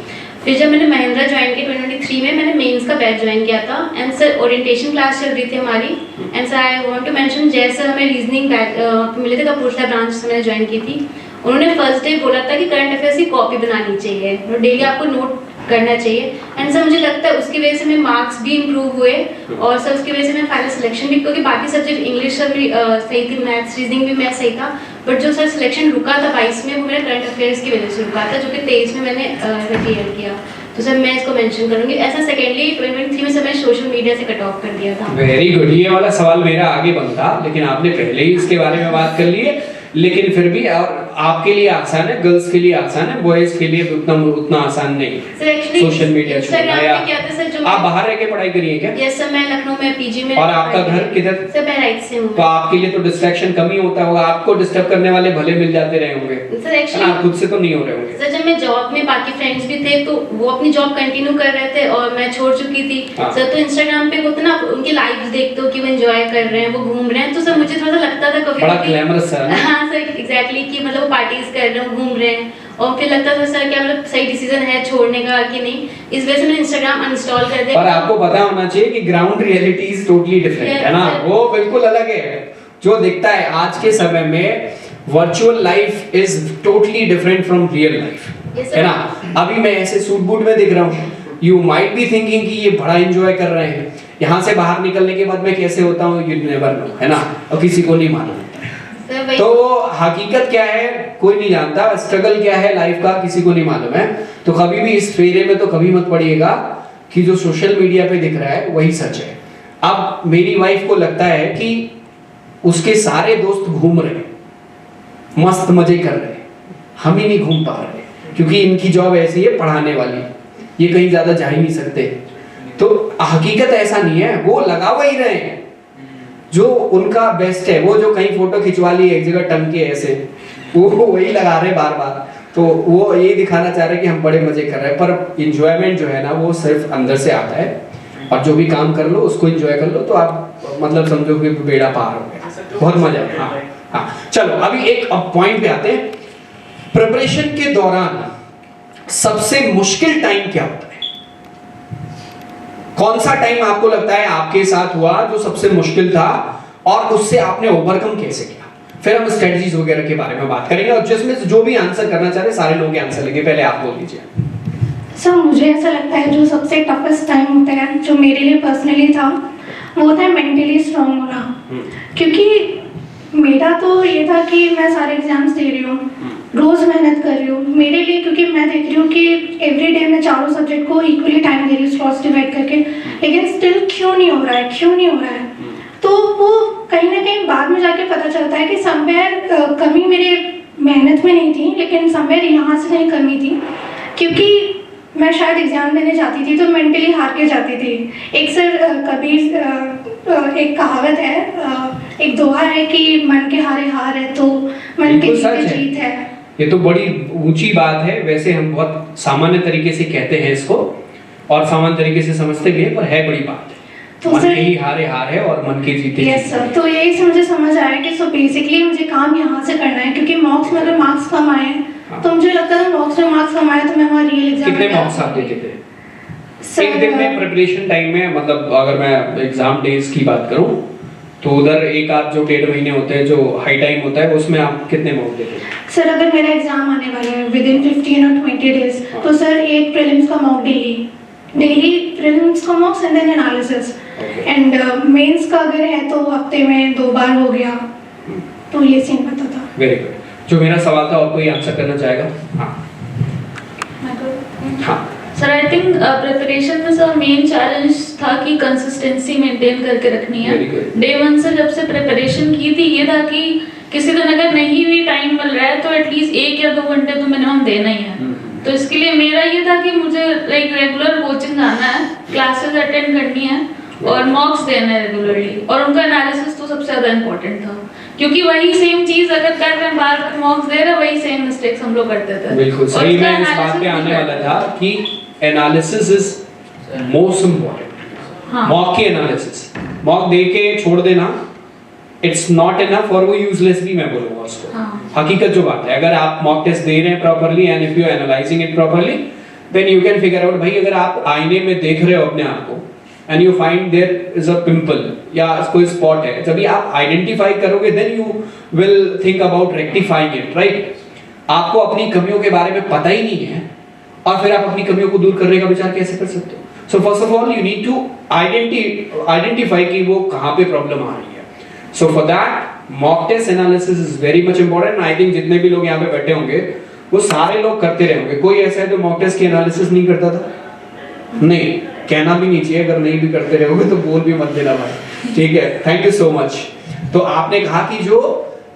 फिर जब मैंने महिंद्रा ज्वाइन किया 2023 में, मैंने मेंस का बैच ज्वाइन किया था, एंड सर ओरिएंटेशन क्लास चल रही थी हमारी, and sir I want to mention जैसे हमें रीजनिंग बैच मिले थे कपूरथला ब्रांच से मैंने ज्वाइन की थी। उन्होंने फर्स्ट डे बोला था कि करंट अफेयर्स की कॉपी बनानी चाहिए और डेली आपको नोट करना चाहिए, एंड सर मुझे लगता है उसकी वजह से मेरे मार्क्स भी इम्प्रूव हुए, और सर उसकी वजह से मैं फाइनल सिलेक्शन भी, क्योंकि बाकी सब्जेक्ट इंग्लिश सर भी सही थी, मैथ्स रीजनिंग भी मैथ सही था, बट जो सर सिलेक्शन रुका था 22 में वो मेरा करंट अफेयर्स की वजह से रुका था, जो कि 23 में मैंने क्लियर किया। तो सर मैं इसको मेंशन करूंगी। ऐसा सेकेंडली 2023 में सर मैं सोशल मीडिया से कट ऑफ कर दिया था। Very good. ये वाला सवाल मेरा आगे बनता, लेकिन आपने पहले ही इसके बारे में बात कर ली है, लेकिन फिर भी और आपके लिए आसान है, गर्ल्स के लिए आसान है, बॉयज के लिए उतना आसान नहीं है सोशल मीडिया छोड़ना। या आप बाहर रह के पढ़ाई करिए क्या? यस सर, मैं लखनऊ में पीजी में। और आपका घर किधर? सर मैं राइट से हूं। तो आपके लिए तो डिस्ट्रैक्शन कम ही होता होगा, आपको डिस्टर्ब करने वाले भले मिल जाते रहे होंगे सर। एक्चुअली आप खुद से तो नहीं हो रहे होंगे। सर जब मैं जॉब में, बाकी फ्रेंड्स भी थे तो वो अपनी जॉब कंटिन्यू कर रहे थे और मैं छोड़ चुकी थी सर, तो इंस्टाग्राम पे होता ना उनकी लाइव्स देखते हो कि वो एंजॉय कर रहे हैं, वो घूम रहे हैं, तो सर मुझे थोड़ा सा लगता था कभी बड़ा ग्लैमरस है। हाँ सर एग्जैक्टली, कि मतलब पार्टीज कर रहे हैं, घूम रहे हैं, और फिर लगता था सर क्या मतलब सही डिसीजन है छोड़ने का कि नहीं, इस वजह से मैंने इंस्टाग्राम अनइंस्टॉल कर दिया। और आपको पता होना चाहिए कि ground reality is totally different, है ना, वो बिल्कुल अलग है। जो दिखता है आज के समय में virtual life is totally different from real life, Yes, sir. है ना। अभी मैं ऐसे सूट बूट में दिख रहा हूँ, यू माइट बी थिंकिंग कि ये बड़ा एंजॉय कर रहे हैं, यहाँ से बाहर निकलने के बाद मैं कैसे होता हूँ यू नेवर नो, है ना, और किसी को नहीं मालूम। सर वही तो हकीकत क्या है कोई नहीं जानता, स्ट्रगल क्या है लाइफ का किसी को नहीं मालूम है। तो कभी भी इस फेरे में तो कभी मत पड़िएगा कि जो सोशल मीडिया पे दिख रहा है वही सच है। अब मेरी वाइफ को लगता है कि उसके सारे दोस्त घूम रहे हैं, मस्त मजे कर रहे हैं, हम ही नहीं घूम पा रहे क्योंकि इनकी जॉब ऐसी है पढ़ाने वाली, ये कहीं ज्यादा जा ही नहीं सकते। तो हकीकत ऐसा नहीं है, वो लगा वही रहे हैं जो उनका बेस्ट है, वो जो कहीं फोटो खिंचवा ली एक जगह टंग के ऐसे, वो वही लगा रहे बार बार। तो वो ये दिखाना चाह रहे हैं कि हम बड़े मजे कर रहे हैं, पर इंजॉयमेंट जो है ना वो सिर्फ अंदर से आता है। और जो भी काम कर लो उसको एंजॉय कर लो तो आप मतलब समझो कि बेड़ा पार हो गया, बहुत मजा है। हाँ हाँ, चलो अभी एक पॉइंट पे आते हैं। प्रिपरेशन के दौरान सबसे मुश्किल टाइम क्या होता है? कौन सा टाइम आपको लगता है आपके साथ हुआ जो सबसे मुश्किल था और उससे आपने ओवरकम कैसे किया? फिर हम स्ट्रेटजीज वगैरह के बारे में बात करेंगे और जिसमें जो भी आंसर करना चाह रहे सारे लोग आंसर लेंगे। पहले आप बोल दीजिए। सर मुझे ऐसा लगता है जो सबसे टफेस्ट टाइम होता है जो मेरे लिए पर्सनली था वो होता है मेंटली स्ट्रांग होना। क्योंकि मेरा तो ये था कि मैं सारे एग्जाम्स दे रही हूँ, रोज मेहनत कर रही हूँ मेरे लिए, क्योंकि मैं देख रही हूँ कि एवरी डे मैं चारों सब्जेक्ट को इक्वली टाइम दे रही हूँ स्लॉट्स डिवाइड करके, लेकिन स्टिल क्यों नहीं हो रहा है। तो वो कहीं ना कहीं बाद में जाके पता चलता है कि समवेयर कमी मेरे मेहनत में नहीं थी, लेकिन समवेयर यहाँ से नहीं कमी थी, क्योंकि मैं शायद एग्जाम देने जाती थी तो मेंटली हार के जाती थी। एक सर कबीर एक कहावत है, एक दोहा है कि मन के हारे हार है तो मन के जीते जीत है। ये तो बड़ी ऊंची बात है, वैसे हम बहुत सामान्य तरीके से कहते हैं इसको और सामान्य तरीके से समझते भी हैं, पर है बड़ी बात है। तो मन के ही हारे हार है और मन के जीते यस सर, तो यही से मुझे समझ आया कि सो बेसिकली मुझे काम यहाँ से करना है, क्योंकि मॉक्स में अगर मार्क्स कम आए हैं तो मुझे लगता है मॉक्स में मार्क्स कम आए तो मैं वहाँ रियल एग्जाम कितने मार्क्स आप देते थे एक दिन में प्रिपरेशन टाइम में? मतलब अगर मैं एग्जाम डेज की बात करूं तो उधर एक आध जो 1.5 महीने होते हैं जो हाई टाइम होता है उसमें आप कितने मार्क्स देते हैं? सर अगर मेरा एग्जाम आने वाला है विद इन 15 और 20 डेज तो सर एक प्रीलिम्स का मॉक डेली प्रीलिम्स का mocks and then analysis and mains का अगर है तो हफ्ते में 2 बार हो गया। तो ये सीन पता था। Very good. जो मेरा सवाल था और कोई आंसर करना चाहेगा? हाँ सर आई थिंक प्रिपरेशन में सर मेन चैलेंज था कि कंसिस्टेंसी मेंटेन करके रखनी है। डे 1 से जब से प्रिपरेशन की थी ये था कि किसी दिन अगर नहीं भी टाइम मिल रहा है तो एटलीस्ट 1 या 2 घंटे तो मिनिमम देना ही है। तो इसके लिए मेरा ये था कि मुझे लाइक रेगुलर कोचिंग जाना है, क्लासेस अटेंड करनी है और मॉक्स देना है रेगुलरली, और उनका एनालिसिस तो सबसे ज्यादा इंपॉर्टेंट था क्योंकि वही सेम चीज अगर कर रहे हैं बार बार मॉक्स दे रहे वही सेम मिस्टेक्स हम लोग करते थे। बिल्कुल सही, मैं इस बात पे आने वाला था कि analysis is most important. Mock की एनालिसिस, मॉक दे के छोड़ देना इट्स नॉट इनफ और वो यूजलेस भी मैं बोलूंगा उसको। हकीकत जो बात है, अगर आप मॉक टेस्ट दे रहे हैं properly and if you analysing it properly then you can figure out. भाई अगर आप आईने में देख रहे हो अपने आप को and you find there is a pimple या कोई स्पॉट है, जब भी आप आइडेंटिफाई करोगे then you will think about rectifying it, right? आपको अपनी कमियों के बारे में पता ही नहीं है और फिर आप अपनी कमियों को दूर करने का विचार कैसे कर सकते हो? So first of all you need to identify कि वो कहाँ पे प्रॉब्लम आ रही है। So for that mock test analysis is very much important. I think जितने भी लोग यहाँ पे बैठे होंगे वो सारे लोग करते रहे होंगे। कोई ऐसा है जो मॉक टेस्ट की एनालिसिस नहीं करता था? नहीं, कहना भी नहीं चाहिए, अगर नहीं भी करते रहोगे तो बोल भी मत देना भाई, ठीक है? Thank you so much. तो आपने कहा कि जो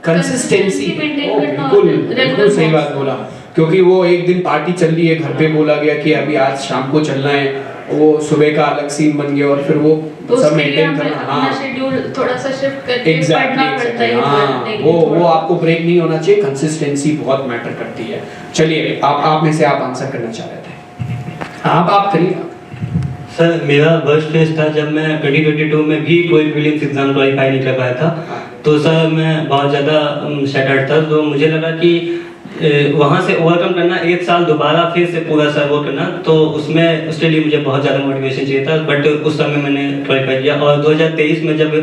कंसिस्टेंसी, बिल्कुल सही बात बोला, क्योंकि वो एक दिन पार्टी चल रही है, घर पे बोला गया कि अभी आज शाम को चलना है, वो सुबह का अलग सीन बन गया और फिर वो तो सब मेंटेन करना, हाँ शेड्यूल थोड़ा सा शिफ्ट करके पढ़ना पड़ता है। हाँ, वो आपको ब्रेक नहीं होना चाहिए, कंसिस्टेंसी बहुत मैटर करती है। चलिए आप में से आप आंसर करना चाह रहे थे, आप करिए। सर मेरा वर्स्ट फेज था जब मैं 2022 में भी कोई प्रीलिम्स एग्जाम क्वालिफाई नहीं कर पाया था। तो सर मैं बहुत ज़्यादा शैटर्ड था, तो मुझे लगा कि वहाँ से ओवरकम करना, 1 साल दोबारा फिर से पूरा सर वो करना, तो उसमें उसके लिए मुझे बहुत ज़्यादा मोटिवेशन चाहिए था। बट उस समय मैंने क्वालिफाई किया और 2023 में जब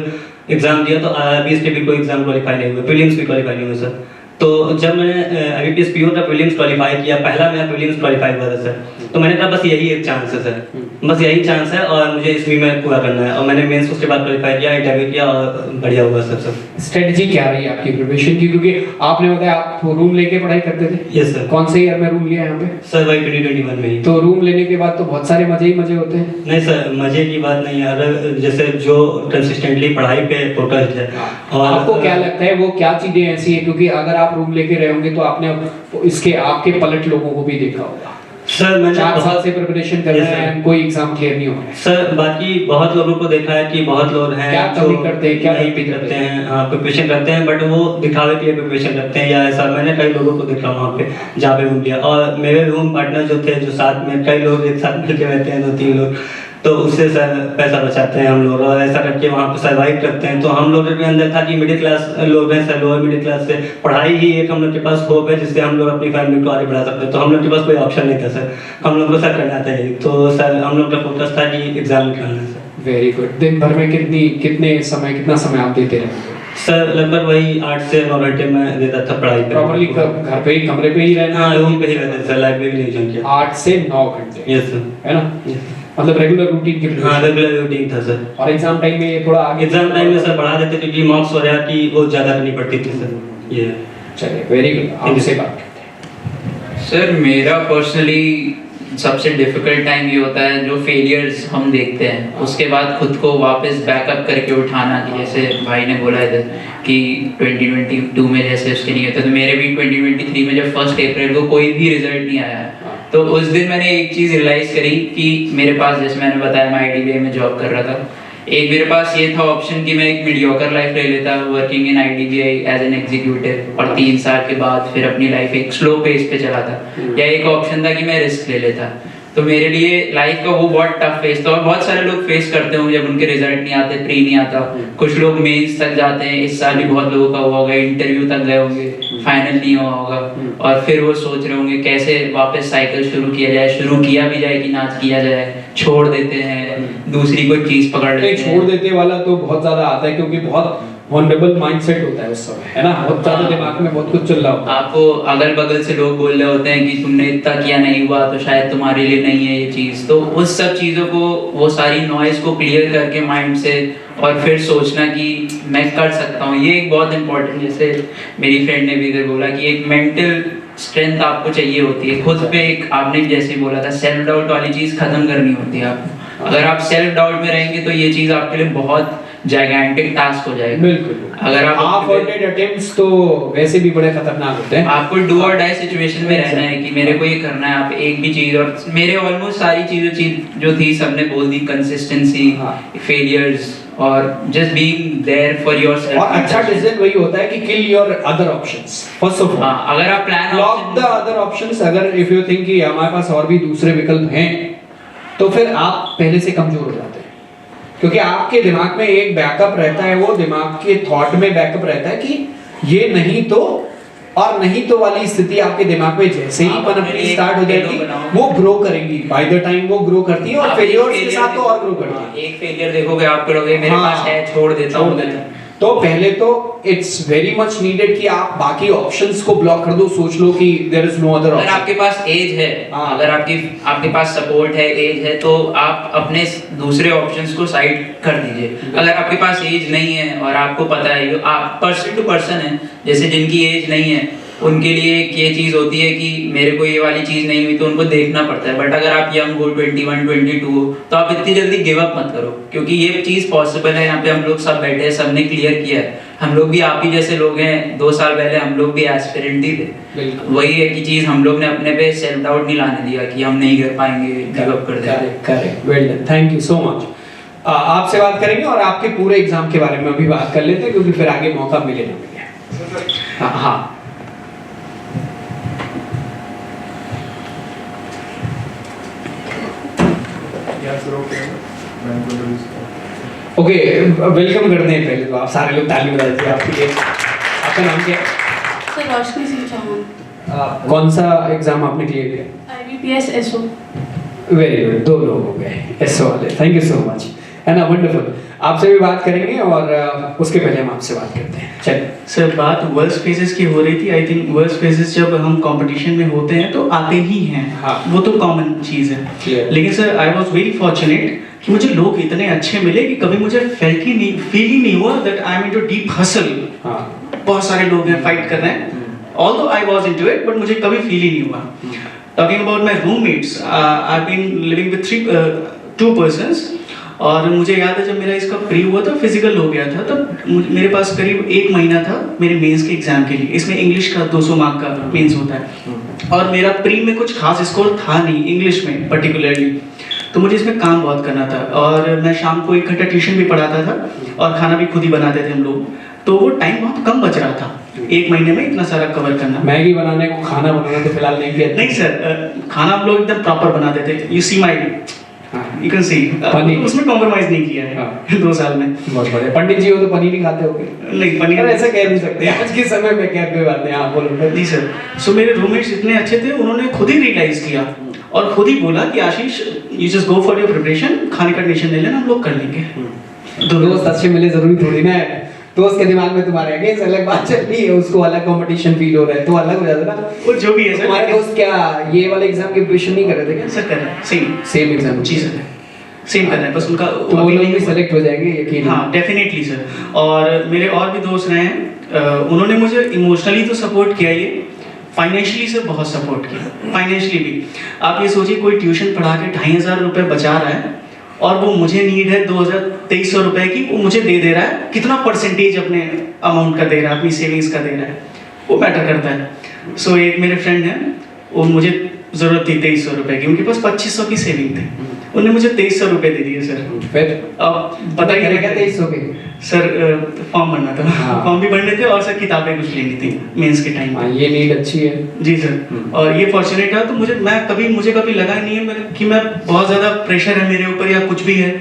एग्ज़ाम दिया तो RRBs के भी कोई एग्ज़ाम क्वालिफाई नहीं हुए, प्रीलिम्स भी क्वालिफाई नहीं हुए सर। तो जब मैंने IBPS PO का प्रीलिम्स क्वालिफाई किया, पहला मेरा प्रीलिम्स क्वालिफाई हुआ था सर, तो मैंने कहा बस यही एक चांस है सर, बस यही चांस है और मुझे इसमें में पूरा करना है। और मैंने मेंस उसके बाद क्वालिफाई किया, इंटरव्यू किया और बढ़िया हुआ सर। स्ट्रेटजी क्या रही आपकी प्रिपरेशन की, क्योंकि आपने बताया आप रूम लेके पढ़ाई करते थे? Yes sir. कौन से ईयर में रूम लिया यहाँ पे? सर वही 2021 में ही। तो रूम लेने के बाद तो बहुत सारे मजे ही मजे होते हैं। नहीं सर, मजे की बात नहीं है, अगर जैसे जो कंसिस्टेंटली पढ़ाई पे फोकस्ड है। और आपको क्या लगता है वो क्या चीजें ऐसी है, क्योंकि अगर आप रूम लेके रहे होंगे तो आपने इसके आपके पलट लोगों को भी देखा होगा। सर मैंने 4 साल से प्रिपरेशन कर रहे हैं, कोई एग्जाम क्लियर नहीं हो रहा है। सर बाकी बहुत लोगों को देखा है कि बहुत लोग हैं क्या कमी करते हैं, क्या गलती करते हैं, हाँ प्रिपरेशन करते हैं बट वो दिखावे के लिए प्रिपरेशन करते हैं, या ऐसा मैंने कई लोगों को देखा वहाँ पे जहाँ पे रूम लिया। और मेरे रूम पार्टनर जो थे, जो साथ में कई लोग एक साथ मिलकर रहते हैं, 2-3 लोग, तो उससे सर पैसा बचाते हैं हम लोग और ऐसा करके वहाँ पे सर्वाइव करते हैं। तो हम लोग के अंदर था कि मिडिल क्लास लोग हैं सर, लोअर मिडिल क्लास से पढ़ाई ही एक हम लोग के पास होप है जिससे हम लोग अपनी फैमिली को आगे बढ़ा सकते हैं। तो हम लोग के पास कोई ऑप्शन नहीं था सर, हम लोग को सर करना था यही। तो सर हम लोग का फोकस था कि एग्जाम निकालना है सर। Very good. दिन भर में कितना समय आप देते रहे? सर लगभग वही 8 से 9 घंटे में देता था पढ़ाई पे। प्रॉपर्ली घर पे ही, कमरे पे ही रहना? हाँ रूम पे ही रहते थे सर, लाइब्रेरी नहीं ज्वाइन किया। 8 से 9 घंटे? Yes sir. है ना? मतलब रेगुलर रूटीन के? हाँ रेगुलर रूटीन था सर। और एग्जाम टाइम में ये थोड़ा आगे? एग्जाम टाइम में सर बढ़ा देते क्योंकि मार्क्स वगैरह की वो ज़्यादा करनी पड़ती थी सर। ये चलिए वेरी गुड। आपसे बात करते हैं। सर मेरा पर्सनली सबसे डिफिकल्ट टाइम ये होता है जो फेलियर्स हम देखते हैं उसके बाद खुद को वापस बैकअप करके उठाना, कि जैसे भाई ने बोला इधर कि 2022 में जैसे उसके नहीं होता, तो मेरे भी 2023 में जब 1 अप्रैल को कोई भी रिजल्ट नहीं आया तो उस दिन मैंने एक चीज़ रियलाइज़ करी कि मेरे पास, जैसे मैंने बताया मैं IDBI में जॉब कर रहा था, एक मेरे पास ये था ऑप्शन कि मैं एक मीडियोकर लाइफ ले लेता working in IDBI as an executive और 3 साल के बाद फिर अपनी लाइफ एक स्लो पेस पे चलाता, या एक ऑप्शन था कि मैं रिस्क ले लेता। तो मेरे लिए लाइफ का वो बहुत टफ फेस था और बहुत सारे लोग फेस करते होंगे जब उनके रिजल्ट नहीं आते, प्री नहीं आता, कुछ लोग मेंस तक जाते हैं, इस साल भी बहुत लोगों का हुआ होगा, इंटरव्यू तक गए होंगे, फाइनल नहीं हुआ होगा और फिर वो सोच रहे होंगे कैसे वापस साइकिल शुरू किया जाए, शुरू किया भी जाए कि ना किया जाए, छोड़ देते हैं, दूसरी कोई चीज पकड़ लेते हैं। छोड़ देते वाला तो बहुत ज्यादा आता है क्योंकि बहुत वल्नरेबल माइंडसेट होता है उस समय, है ना, बहुत ज्यादा दिमाग में बहुत कुछ चल रहा होता है। आपको अगल बगल से लोग बोल रहे होते हैं कि तुमने इतना किया नहीं हुआ तो शायद तुम्हारे लिए नहीं है ये चीज, तो उस सब चीजों को, वो सारी नॉइज को क्लियर करके माइंड से और फिर सोचना कि मैं कर सकता हूँ, ये एक बहुत इंपॉर्टेंट, जैसे मेरी फ्रेंड ने भी इधर बोला कि एक मेंटल स्ट्रेंथ आपको चाहिए होती है खुद पे। एक आपने जैसे बोला था सेल्फ डाउट वाली चीज खत्म करनी होती है आपको। अगर आप सेल्फ डाउट में रहेंगे तो ये चीज आपके लिए बहुत जायगेंटिक टास्क हो जाएगा। बिल्कुल। अगर आप हाफ-हार्टेड अटेम्प्ट्स तो वैसे भी बड़े खतरनाक होते हैं। आपको डू और डाई सिचुएशन में रहना है कि मेरे को ये करना है, आप एक भी चीज, और मेरे ऑलमोस्ट सारी चीज जो थी सबने बोल दी, कंसिस्टेंसी, फेलियर्स और just being there for yourself. और अच्छा डिसीजन वही होता है कि kill your other options first of all. अगर आप plan lock the other options, अगर इफ यू थिंक कि हमारे पास और भी दूसरे विकल्प हैं तो फिर आप पहले से कमजोर हो जाते हैं, क्योंकि आपके दिमाग में एक बैकअप रहता है, वो दिमाग के थॉट में बैकअप रहता है कि ये नहीं तो और नहीं तो वाली स्थिति आपके दिमाग में जैसे ही पनपनी स्टार्ट हो जाएगी वो ग्रो करेंगी, बाय द टाइम वो ग्रो करती है और फेलियर्स के साथ तो और ग्रो करती है। एक फेलियर देखोगे आप करोगे मेरे पास है, छोड़ देता हूं। तो पहले तो इट्स वेरी मच नीडेड कि आप बाकी ऑप्शंस को ब्लॉक कर दो, सोच लो कि there is no other option. अगर आपके पास एज है, अगर आपके पास सपोर्ट है, एज है, तो आप अपने दूसरे ऑप्शंस को साइड कर दीजिए। अगर आपके पास एज नहीं है और आपको पता है, आप पर्सन टू पर्सन है, जैसे जिनकी एज नहीं है उनके लिए ये चीज होती है कि मेरे को ये वाली चीज नहीं हुई तो उनको देखना पड़ता है, बट अगर आप यंग हो 21, 22 हो तो आप इतनी जल्दी गिव अप मत करो, क्योंकि ये चीज पॉसिबल है। यहाँ पे हम लोग सब बैठे हैं, सबने क्लियर किया है, हम लोग भी आप ही जैसे लोग हैं, 2 साल पहले हम लोग भी एस्पिरेंट ही थे। वही है कि चीज हम लोग ने अपने पे सेल्फ डाउट नहीं लाने दिया कि हम नहीं कर पाएंगे, गिव अप कर देंगे। Correct, well done, thank you so much. आपसे बात करेंगे और आपके पूरे एग्जाम के बारे में भी बात कर लेते हैं क्योंकि फिर आगे मौका मिले ना मिले। हाँ ओके, वेलकम करते हैं पहले तो आप सारे लोग, ताली बजा दीजिए आपके लिए। आपका नाम क्या है? सर रोशनी सिंह चौहान। कौन सा एग्जाम आपने क्लियर किया? IBPS SO। वेरी गुड, 2 लोग हो गए एसओ वाले, थैंक यू सो मच, है ना, वंडरफुल। आपसे भी बात करेंगे और उसके पहले हम आपसे बात करते हैं। चलिए सर, बात वर्स्ट फेजेस की हो रही थी। आई थिंक वर्स्ट फेजेस जब हम कंपटीशन में होते हैं तो आते ही हैं। हाँ। वो तो कॉमन चीज़ है। लेकिन sir I was very fortunate कि मुझे लोग इतने अच्छे मिले कि कभी मुझे फील ही नहीं हुआ that I am into deep hustle. बहुत सारे लोग हैं, फाइट कर रहे हैं, although I was into it, but मुझे कभी फील ही नहीं हुआ। Talking about my roommates, I have been living with 2 persons. और मुझे याद है जब मेरा इसका प्री हुआ था, फिजिकल हो गया था, तब मेरे पास करीब 1 महीना था मेरे मेंस के एग्जाम के लिए। इसमें इंग्लिश का 200 मार्क का मेंस होता है और मेरा प्री में कुछ खास स्कोर था नहीं इंग्लिश में पर्टिकुलरली, तो मुझे इसमें काम बहुत करना था। और मैं शाम को 1 घंटा ट्यूशन भी पढ़ाता था और खाना भी खुद ही बनाते थे हम लोग, तो वो टाइम बहुत कम बच रहा था 1 महीने में इतना सारा कवर करना। मैगी बनाने को खाना बनाना तो फिलहाल नहीं किया। नहीं सर, खाना हम लोग एकदम प्रॉपर बनाते थे। You see my, you can see, उसमें कॉम्प्रोमाइज नहीं किया है 2 साल में। बहुत बढ़िया। पंडित जी हो तो पनीर ही खाते होगे? नहीं, पनीर ऐसा कह नहीं सकते आज के समय में, क्या कोई बात नहीं, आप बोलो। नहीं सर, सो मेरे रूममेट्स इतने अच्छे थे, उन्होंने खुद ही रियलाइज किया और खुद ही बोला कि Ashish you just go for your preparation, खाने का टेंशन ले लेना, हम लोग कर लेंगे। दोस्त अच्छे मिले जरूरी थोड़ी ना है, दोस्त के दिमाग में तुम्हारे अगेंस्ट अलग बात चल रही है, उसको अलग कंपटीशन फील हो रहा है तो अलग हो जाता है ना। वो जो भी है सर। तुम्हारे दोस्त क्या ये वाले एग्जाम की प्रिपरेशन नहीं कर रहे थे क्या? सर कर रहे हैं, सेम एग्जाम। जी सर, सेम कर रहे हैं, बस उनका तो वो लोग भी सेलेक्ट हो जाएंगे यकीन। हाँ डेफिनेटली सर। और मेरे और भी दोस्त रहे हैं, उन्होंने मुझे इमोशनली तो सपोर्ट किया, ये फाइनेंशियली से बहुत सपोर्ट किया, फाइनेंशियली भी। आप ये सोचिए कोई ट्यूशन पढ़ा के 2500 रुपये बचा रहा है और वो मुझे नीड है 2300 रुपये की, वो मुझे दे रहा है, कितना परसेंटेज अपने अमाउंट का दे रहा है, अपनी सेविंग्स का दे रहा है, वो मैटर करता है। सो एक मेरे फ्रेंड है, वो मुझे ज़रूरत थी 2300 रुपये की, उनके पास 2500 की सेविंग थी, उन्होंने मुझे 2300 रुपये दे दिए सर। फिर अब बताइए क्या 2300 के? सर फॉर्म भरना था। हाँ। फॉर्म भी भरने थे और सर किताबें कुछ लेनी थी मेंस के टाइम पे। ये नीड अच्छी है जी सर। और ये फॉर्चुनेट है, तो मुझे कभी लगा नहीं है कि मैं बहुत ज़्यादा प्रेशर है मेरे ऊपर या कुछ भी है।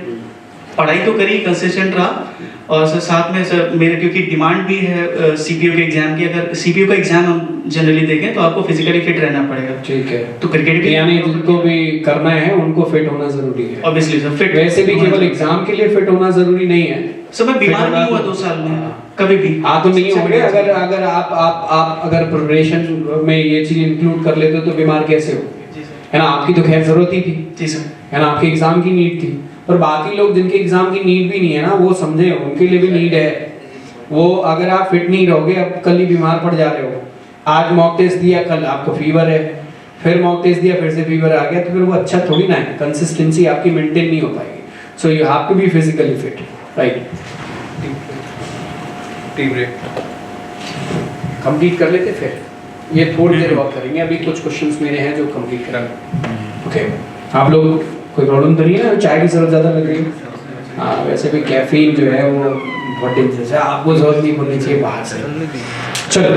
पढ़ाई तो करी, कंसिस्टेंट रहा, और सर साथ में सर मेरे क्योंकि डिमांड भी है सीपीयू के एग्जाम की। अगर सीपीयू का एग्जाम हम जनरली देखें तो आपको फिजिकली फिट रहना पड़ेगा। ठीक है। तो क्रिकेट भी यानी जिनको भी करना है उनको फिट होना जरूरी है। ऑब्वियसली सर, फिट वैसे भी केवल एग्जाम के लिए फिट होना जरूरी नहीं है। सर मैं बीमार नहीं हुआ 2 साल में कभी भी। हाँ तो नहीं होंगे, अगर आप अगर प्रिपरेशन में ये चीज इंक्लूड कर लेते तो बीमार कैसे होंगे, है ना? आपकी तो खैर जरूरत ही थी, जी सर, है ना? आपके एग्जाम की नीड थी, पर बाकी लोग जिनके एग्जाम की नीड भी नहीं है ना, वो समझे उनके लिए भी नीड है। वो अगर आप फिट नहीं रहोगे, अब कल ही बीमार पड़ जा रहे हो, आज मॉक टेस्ट दिया, कल आपको फीवर है, फिर मॉक टेस्ट दिया, फिर से फीवर आ गया, तो फिर वो अच्छा थोड़ी ना है, कंसिस्टेंसी आपकी मेंटेन नहीं हो पाएगी। So you have to be physically fit, right? Tea break complete कर लेते, फिर ये थोड़ी देर वक्त करेंगे। अभी कुछ क्वेश्चंस मेरे हैं जो कंप्लीट करेंगे। ओके, आप लोग कोई प्रॉब्लम तो नहीं है? चाय की जरूरत ज़्यादा लग रही है? हाँ, वैसे भी कैफीन जो है वो बहुत डेंजरस है, आपको जरूरत नहीं होनी चाहिए बाहर से। चलो,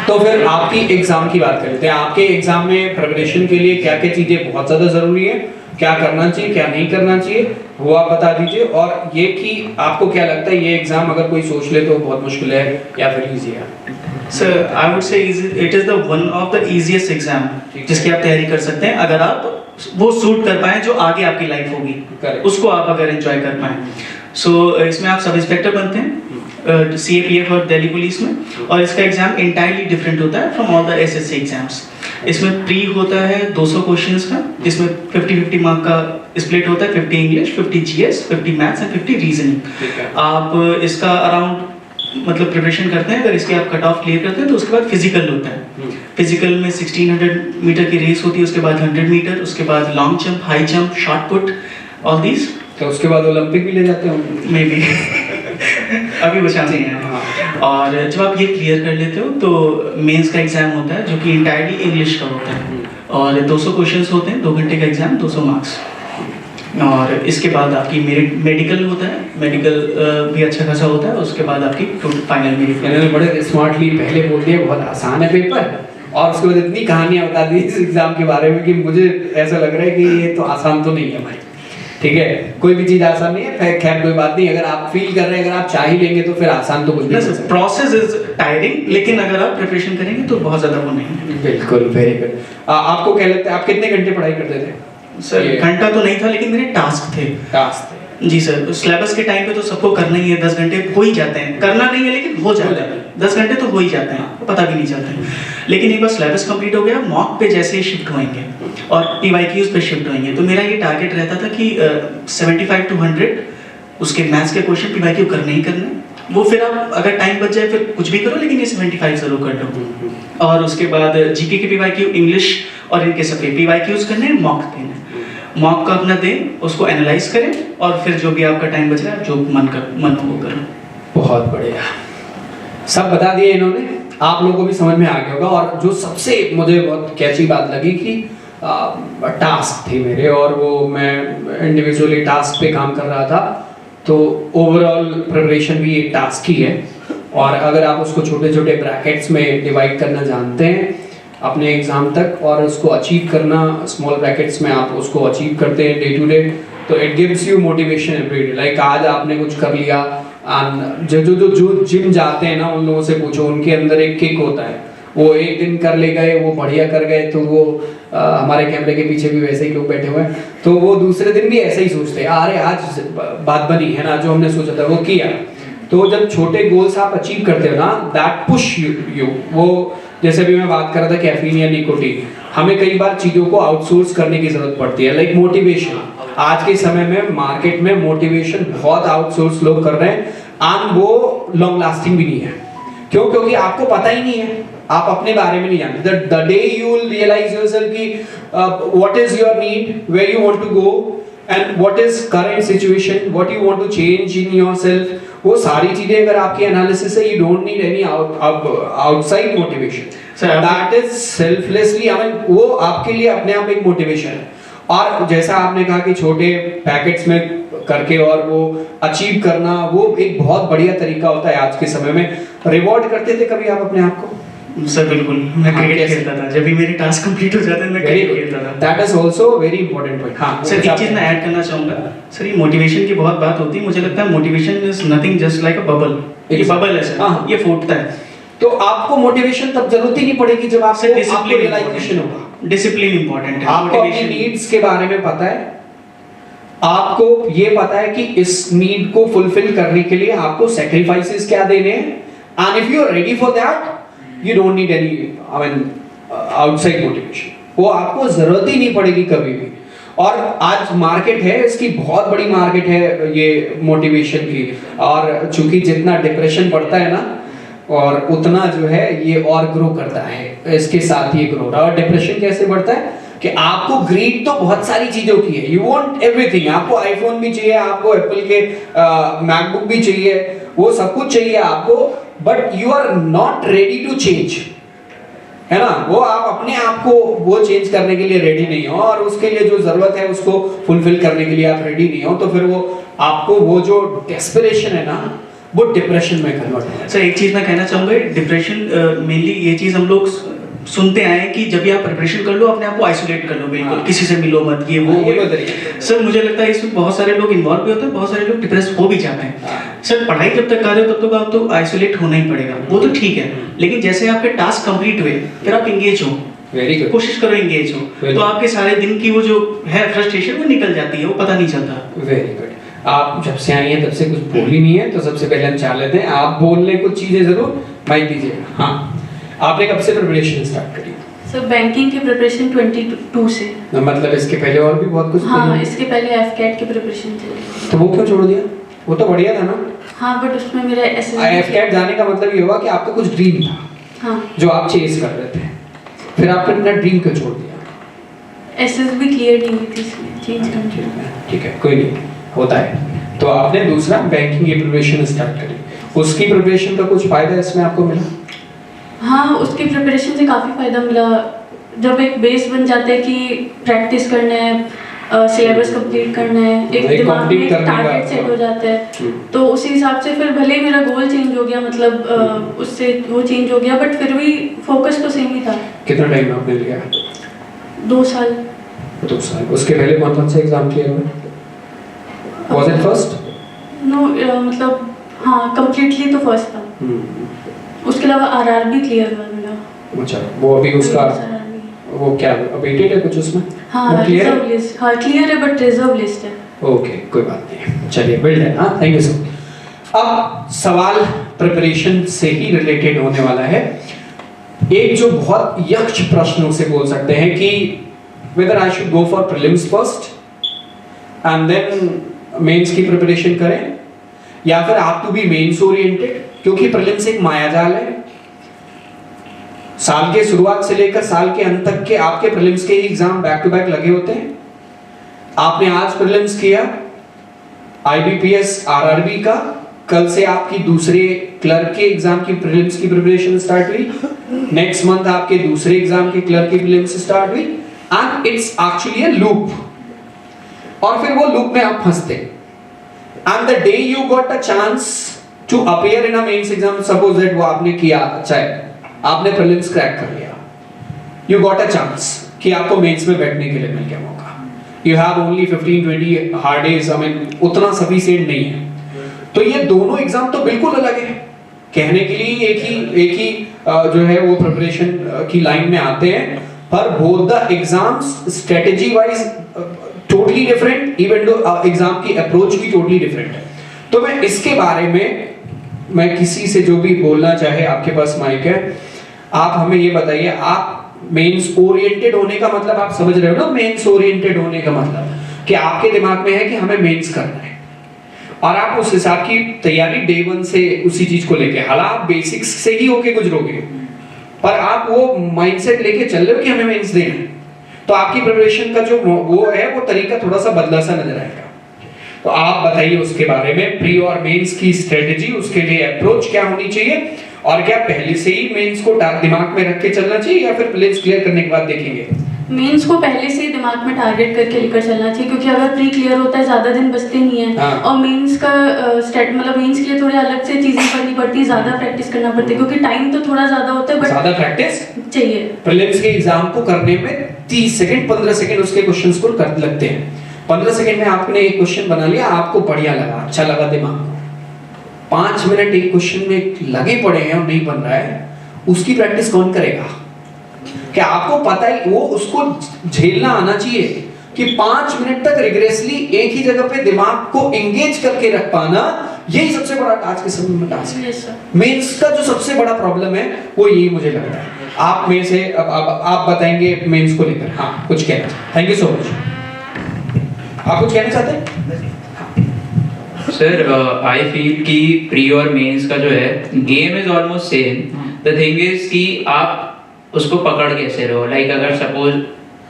तो फिर आपकी एग्जाम की बात कर लेते हैं। आपके एग्जाम में प्रिपरेशन के लिए क्या क्या चीज़ें बहुत ज़्यादा ज़रूरी है, क्या करना चाहिए, क्या नहीं करना चाहिए, वो आप बता दीजिए। और ये कि आपको क्या लगता है ये एग्जाम अगर कोई सोच ले तो बहुत मुश्किल है या फिर ईजी है? सर आई वुड से it is the one of the easiest exam जिसकी आप तैयारी कर सकते हैं, अगर आप वो सूट कर पाएं जो आगे आपकी लाइफ होगी, उसको आप अगर एंजॉय कर पाएं। सो इसमें आप सब इंस्पेक्टर बनते हैं CAPF और दिल्ली पुलिस में, और इसका एग्जाम इंटायरली डिफरेंट होता है from all the SSC exams. इसमें प्री होता है 200 क्वेश्चंस का, जिसमें 50-50 मार्क का स्प्लिट होता है, 50 English, 50 GS, 50 maths and 50 reasoning. आप इसका अराउंड मतलब प्रिपरेशन करते हैं, अगर इसके आप कट ऑफ क्लियर करते हैं तो उसके बाद फिजिकल होता है। फिजिकल में 1600 मीटर की रेस होती है, उसके बाद 100 मीटर, उसके बाद long jump, high jump, shot put, all these. तो उसके बाद ओलंपिक भी ले जाते हो? मे बी अभी वो चांस नहीं है। और जब आप ये क्लियर कर लेते हो तो मेंस का एग्जाम होता है जो कि इंटायरली इंग्लिश का होता है, और 200 क्वेश्चंस होते हैं, 2 घंटे का एग्जाम, 200 मार्क्स। और इसके बाद आपकी मेडिकल होता है, मेडिकल भी अच्छा खासा होता है, उसके बाद आपकी फाइनल मेडिकल। इन्होंने बड़े स्मार्टली पहले बोल दिया बहुत आसान है पेपर, और उसके बाद इतनी कहानियां बता दी इस एग्जाम के बारे में कि मुझे ऐसा लग रहा है कि ये तो आसान तो नहीं है भाई। ठीक है, कोई भी चीज आसान नहीं है, खैर कोई बात नहीं। अगर आप फील कर रहे हैं, अगर आप चाह ही लेंगे तो फिर आसान तो कुछ नहीं है। प्रोसेस इज टायरिंग, लेकिन अगर आप प्रिपरेशन करेंगे तो बहुत ज्यादा वो नहीं है। बिल्कुल, वेरी गुड। आपको क्या लगता है आप कितने घंटे पढ़ाई करते थे? सर घंटा तो नहीं था, लेकिन मेरे टास्क थे। जी सर, सिलेबस के टाइम पे तो सबको करना ही है, 10 घंटे हो ही जाते हैं, करना नहीं है लेकिन हो जाता है, 10 घंटे तो हो ही जाते हैं, पता भी नहीं चलता। लेकिन एक बार सिलेबस कंप्लीट हो गया, मॉक पे जैसे ही शिफ्ट होएंगे और PYQs पे शिफ्ट होएंगे, तो मेरा ये टारगेट रहता था कि 75 to 100 उसके मैथ्स के क्वेश्चन PYQ करने ही करने। वो फिर आप अगर टाइम बच जाए फिर कुछ भी करो, लेकिन ये 75 जरूर कर दो। और उसके बाद GK के PYQ, इंग्लिश और इनके सबके PYQs करने, मॉक देने, मॉक का अपना दें, उसको एनालाइज करें और फिर जो भी आपका टाइम बच रहा है जो मन हो वो करो। बहुत बढ़िया, सब बता दिए इन्होंने, आप लोगों को भी समझ में आ गया होगा। और जो सबसे मुझे बहुत कैची बात लगी कि टास्क थे मेरे और वो मैं इंडिविजुअली टास्क पे काम कर रहा था, तो ओवरऑल प्रिपरेशन भी एक टास्क ही है। और अगर आप उसको छोटे छोटे ब्रैकेट्स में डिवाइड करना जानते हैं अपने एग्जाम तक और उसको अचीव करना स्मॉल ब्रैकेट्स में आप उसको अचीव करते हैं डे टू डे, तो it gives you motivation every day. Like आज आपने कुछ कर लिया, जो जिम जाते हैं ना उन लोगों से पूछो, उनके अंदर एक किक होता है, वो एक दिन कर ले गए, वो बढ़िया कर गए, तो वो हमारे कैमरे के पीछे भी वैसे ही लोग बैठे हुए हैं, तो वो दूसरे दिन भी ऐसे ही सोचते हैं, अरे आज बात बनी है ना, जो हमने सोचा था वो किया। तो जब छोटे गोल्स आप अचीव करते हो ना, दैट पुश यू। वो जैसे भी मैं बात कर रहा था कैफीन या निकोटीन, हमें कई बार चीजों को आउटसोर्स करने की जरूरत पड़ती है। लाइक मोटिवेशन, आज के समय में मार्केट में मोटिवेशन बहुत आउटसोर्स लोग कर रहे हैं और वो लॉन्ग लास्टिंग भी नहीं है। क्यों? क्योंकि आपको पता ही नहीं है, आप अपने बारे में नहीं जानते। The day you will realise yourself कि what is your need, where you want to go and what is current situation, what you want to change in yourself, वो सारी चीजें अगर आपकी एनालिसिस है, you don't need any outside motivation. That is selflessly, I mean वो आपके लिए अपने आप एक मोटिवेशन है। और जैसा आपने कहा कि छोटे पैकेट्स में करके और वो अचीव करना, वो एक बहुत बढ़िया तरीका होता है आज के समय में। रिवॉर्ड करते थे कभी आप अपने आप को? सर बिल्कुल, मैं क्रिकेट खेलता था, जब भी मेरे टास्क कंप्लीट हो जाते हैं मैं क्रिकेट खेलता था। That is also very important point. हां सर, एक चीज मैं ऐड करना चाहूंगा सर, ये मोटिवेशन की बहुत बात होती है, मुझे लगता है motivation is nothing just like a bubble. ये बबल है सर, ये फूटता है। तो आपको मोटिवेशन तब जरूरत ही नहीं पड़ेगी जब आपको रियलाइजेशन होगा। डिसिप्लिन इंपॉर्टेंट है। आपको अपनी नीड्स के बारे में पता है, आपको ये पता है कि इस नीड को फुलफिल करने के लिए आपको सैक्रिफाइसेस क्या देने हैं, and if you are ready for that you don't need any I mean outside motivation. वो आपको जरूरत ही नहीं पड़ेगी कभी भी। और आज मार्केट है, इसकी बहुत बड़ी मार्केट है ये मोटिवेशन की। और चूंकि जितना डिप्रेशन बढ़ता है ना, और उतना जो है ये और ग्रो करता है, इसके साथ ये ग्रो। और डिप्रेशन कैसे बढ़ता है कि आपको ग्रीड तो बहुत सारी चीजों की है, यू वांट एवरीथिंग। आपको आईफोन भी चाहिए, आपको एप्पल के मैकबुक भी चाहिए, वो सब कुछ चाहिए आपको, but you are not ready to change, है ना। वो आप अपने आप को वो चेंज करने के लिए रेडी नहीं हो, और उसके लिए जो जरूरत है उसको फुलफिल करने के लिए आप रेडी नहीं हो, तो फिर वो आपको वो जो डेस्परेशन है ना, वो डिप्रेशन में कन्वर्ट हो जाता है। सर एक चीज मैं कहना चाहूंगा, डिप्रेशन मेनली ये चीज हम लोग सुनते आए हैं कि जब भी आप प्रिपरेशन कर लो अपने आप को आइसोलेट कर लो, बिल्कुल किसी से मिलो मत, ये वो तरीका। सर मुझे लगता है इसमें बहुत सारे लोग इन्वॉल्व भी होते हैं, बहुत सारे लोग डिप्रेस हो भी जाते हैं। सर पढ़ाई जब तक कर रहे हो तब तक आप तो आइसोलेट होना ही पड़ेगा, वो तो ठीक है, लेकिन जैसे आपके टास्क कंप्लीट हुए फिर आप एंगेज हो, वेरी गुड, कोशिश करो एंगेज हो, तो आपके सारे दिन की वो जो है फ्रस्ट्रेशन वो निकल जाती है, वो पता नहीं चलता। Very good. आप जब से आई हैं तब से कुछ बोली नहीं है, तो सबसे पहले हम चाह लेते हैं आप बोल लें कुछ चीजें जरूर, माइक दीजिएगा। हाँ, आपने कब से प्रिपरेशन स्टार्ट करी? सर बैंकिंग की प्रिपरेशन 22 से। मतलब इसके पहले और भी बहुत कुछ? हाँ, इसके पहले एफकेट की प्रिपरेशन थी। तो वो क्यों छोड़ दिया? वो तो बढ़िया था ना। हाँ, बट उसमें मेरा एफकेट जाने का मतलब ये हुआ कि आपका कुछ ड्रीम था, हाँ, जो आप चेज कर रहे थे, फिर आपने अपना ड्रीम क्यों छोड़ दिया? एसएसबी क्लियर नहीं हुई थी इसलिए चेंज कर दिया। ठीक है, कोई नहीं, होता है। तो आपने दूसरा बैंकिंग की प्रिपरेशन स्टार्ट करी, उसकी प्रिपरेशन का कुछ फायदा इसमें आपको मिला? हाँ, उसकी प्रिपरेशन से काफ़ी फ़ायदा मिला। जब एक बेस बन जाता है कि प्रैक्टिस करना है, सिलेबस कंप्लीट करना है, एक दिमाग में टारगेट सेट हो जाता है, तो उसी हिसाब से फिर भले ही मेरा गोल चेंज हो गया, मतलब उससे वो चेंज हो गया, बट फिर भी फोकस तो सेम ही था। कितना टाइम आपने लिया? 2 साल। 2 साल। उसके पहले कौन कौन से एग्जाम क्लियर हुए? Was it first? नो, मतलब हाँ, कंप्लीटली तो फर्स्ट था। उसके अलावा आरआरबी क्लियर हुआ मेरा। अच्छा, वो अभी उसका वो क्या अवेटेड है कुछ उसमें? हाँ, रिजर्व लिस्ट, हाँ क्लियर है बट रिजर्व लिस्ट है। ओके, कोई बात नहीं। चलिए बिल्ड है, हाँ, थैंक यू सर। अब सवाल प्रिपरेशन से ही रिलेटेड होने वाला है। एक जो बहुत यक्ष प्रश्न से बोल सकते हैं कि whether I should go for prelims first and then mains की प्रिपरेशन करें, या फिर आप टू बी मेंस ओरिएंटेड, क्योंकि प्रीलिम्स एक मायाजाल है। साल के शुरुआत से लेकर साल के अंत तक के आपके प्रीलिम्स के एग्जाम बैक टू बैक लगे होते हैं। आपने आज प्रीलिम्स किया आईबीपीएस आरआरबी का, कल से आपकी दूसरे क्लर्क के एग्जाम की प्रीलिम्स की प्रिपरेशन स्टार्ट हुई, नेक्स्ट मंथ आपके दूसरे एग्जाम के क्लर्क की प्रीलिम्स स्टार्ट हुई, and it's actually a loop. और फिर वो लूप में आप फंसते, and the day you got a chance to appear in a mains exam, suppose that वो आपने किया, चाहे आपने प्रीलिम्स क्रैक कर लिया, यू गॉट अ चांस कि आपको मेंस में बैठने के लिए मिल गया मौका, you have only 15-20 hard days, I mean उतना सफिशिएंट नहीं है। तो ये दोनों एग्जाम तो बिल्कुल अलग है, कहने के लिए एक ही जो है वो प्रिपरेशन की लाइन में आते हैं, पर both the exams strategy wise totally different, even though exam की अप्रोच भी टोटली डिफरेंट है। तो मैं इसके बारे में मैं किसी से जो भी बोलना चाहे, आपके पास माइक है, आप हमें ये बताइए, आप मेंस ओरिएंटेड होने का मतलब आप समझ रहे हो ना? मेंस ओरिएंटेड होने का मतलब कि आपके दिमाग में है कि हमें मेंस करना है और आप उस हिसाब की तैयारी डे 1 से उसी चीज को लेके, हालांकि आप बेसिक्स से ही होके गुजरोगे, पर आप वो माइंडसेट लेके चल रहे हो कि हमें मेंस देना है, तो आपकी प्रिपरेशन का जो वो है वो तरीका थोड़ा सा बदला सा नजर आएगा। तो आप बताइए उसके बारे में, प्री और मेंस की स्ट्रेटजी, उसके लिए अप्रोच क्या होनी चाहिए, और क्या पहले से ही मेंस को दिमाग में रख के चलना चाहिए या फिर प्रीलिम्स क्लियर करने के बाद देखेंगे? मेंस को पहले से ही दिमाग में टारगेट करके लेकर चलना चाहिए, क्योंकि अगर प्री क्लियर होता है ज्यादा दिन बचते नहीं है। हाँ। और मेंस का मतलब मेंस के लिए थोड़ी अलग से चीजें करनी पड़ती है, ज्यादा प्रैक्टिस करना पड़ता है, क्योंकि टाइम तो थोड़ा ज्यादा होता है, बट ज्यादा प्रैक्टिस चाहिए। प्रीलिम्स के एग्जाम को करने में 30 सेकंड 15 सेकंड उसके क्वेश्चंस को कर लगते हैं। 15 सेकंड में आपने एक क्वेश्चन बना लिया, आपको बढ़िया लगा, अच्छा लगा दिमाग को, 5 मिनट एक क्वेश्चन में लगे पड़े हैं और नहीं बन रहा है, उसकी प्रैक्टिस कौन करेगा? क्या आपको पता है वो उसको झेलना आना चाहिए कि 5 मिनट तक रिग्रेसली एक ही जगह पे दिमाग को एंगेज करके रख पाना, यही सबसे बड़ा आज के समय में टास्क है। मेंस का जो सबसे बड़ा प्रॉब्लम है वो यही मुझे लगता है। आप में से अब आप बताएंगे मेंस को लेकर। हाँ, कुछ कहना चाहते? Thank you so much. आप कुछ कहना चाहते हैं? सर, आई फील कि प्री और मेंस का जो है game is almost same. The thing is कि आप उसको पकड़ कैसे रहो। लाइक अगर सपोज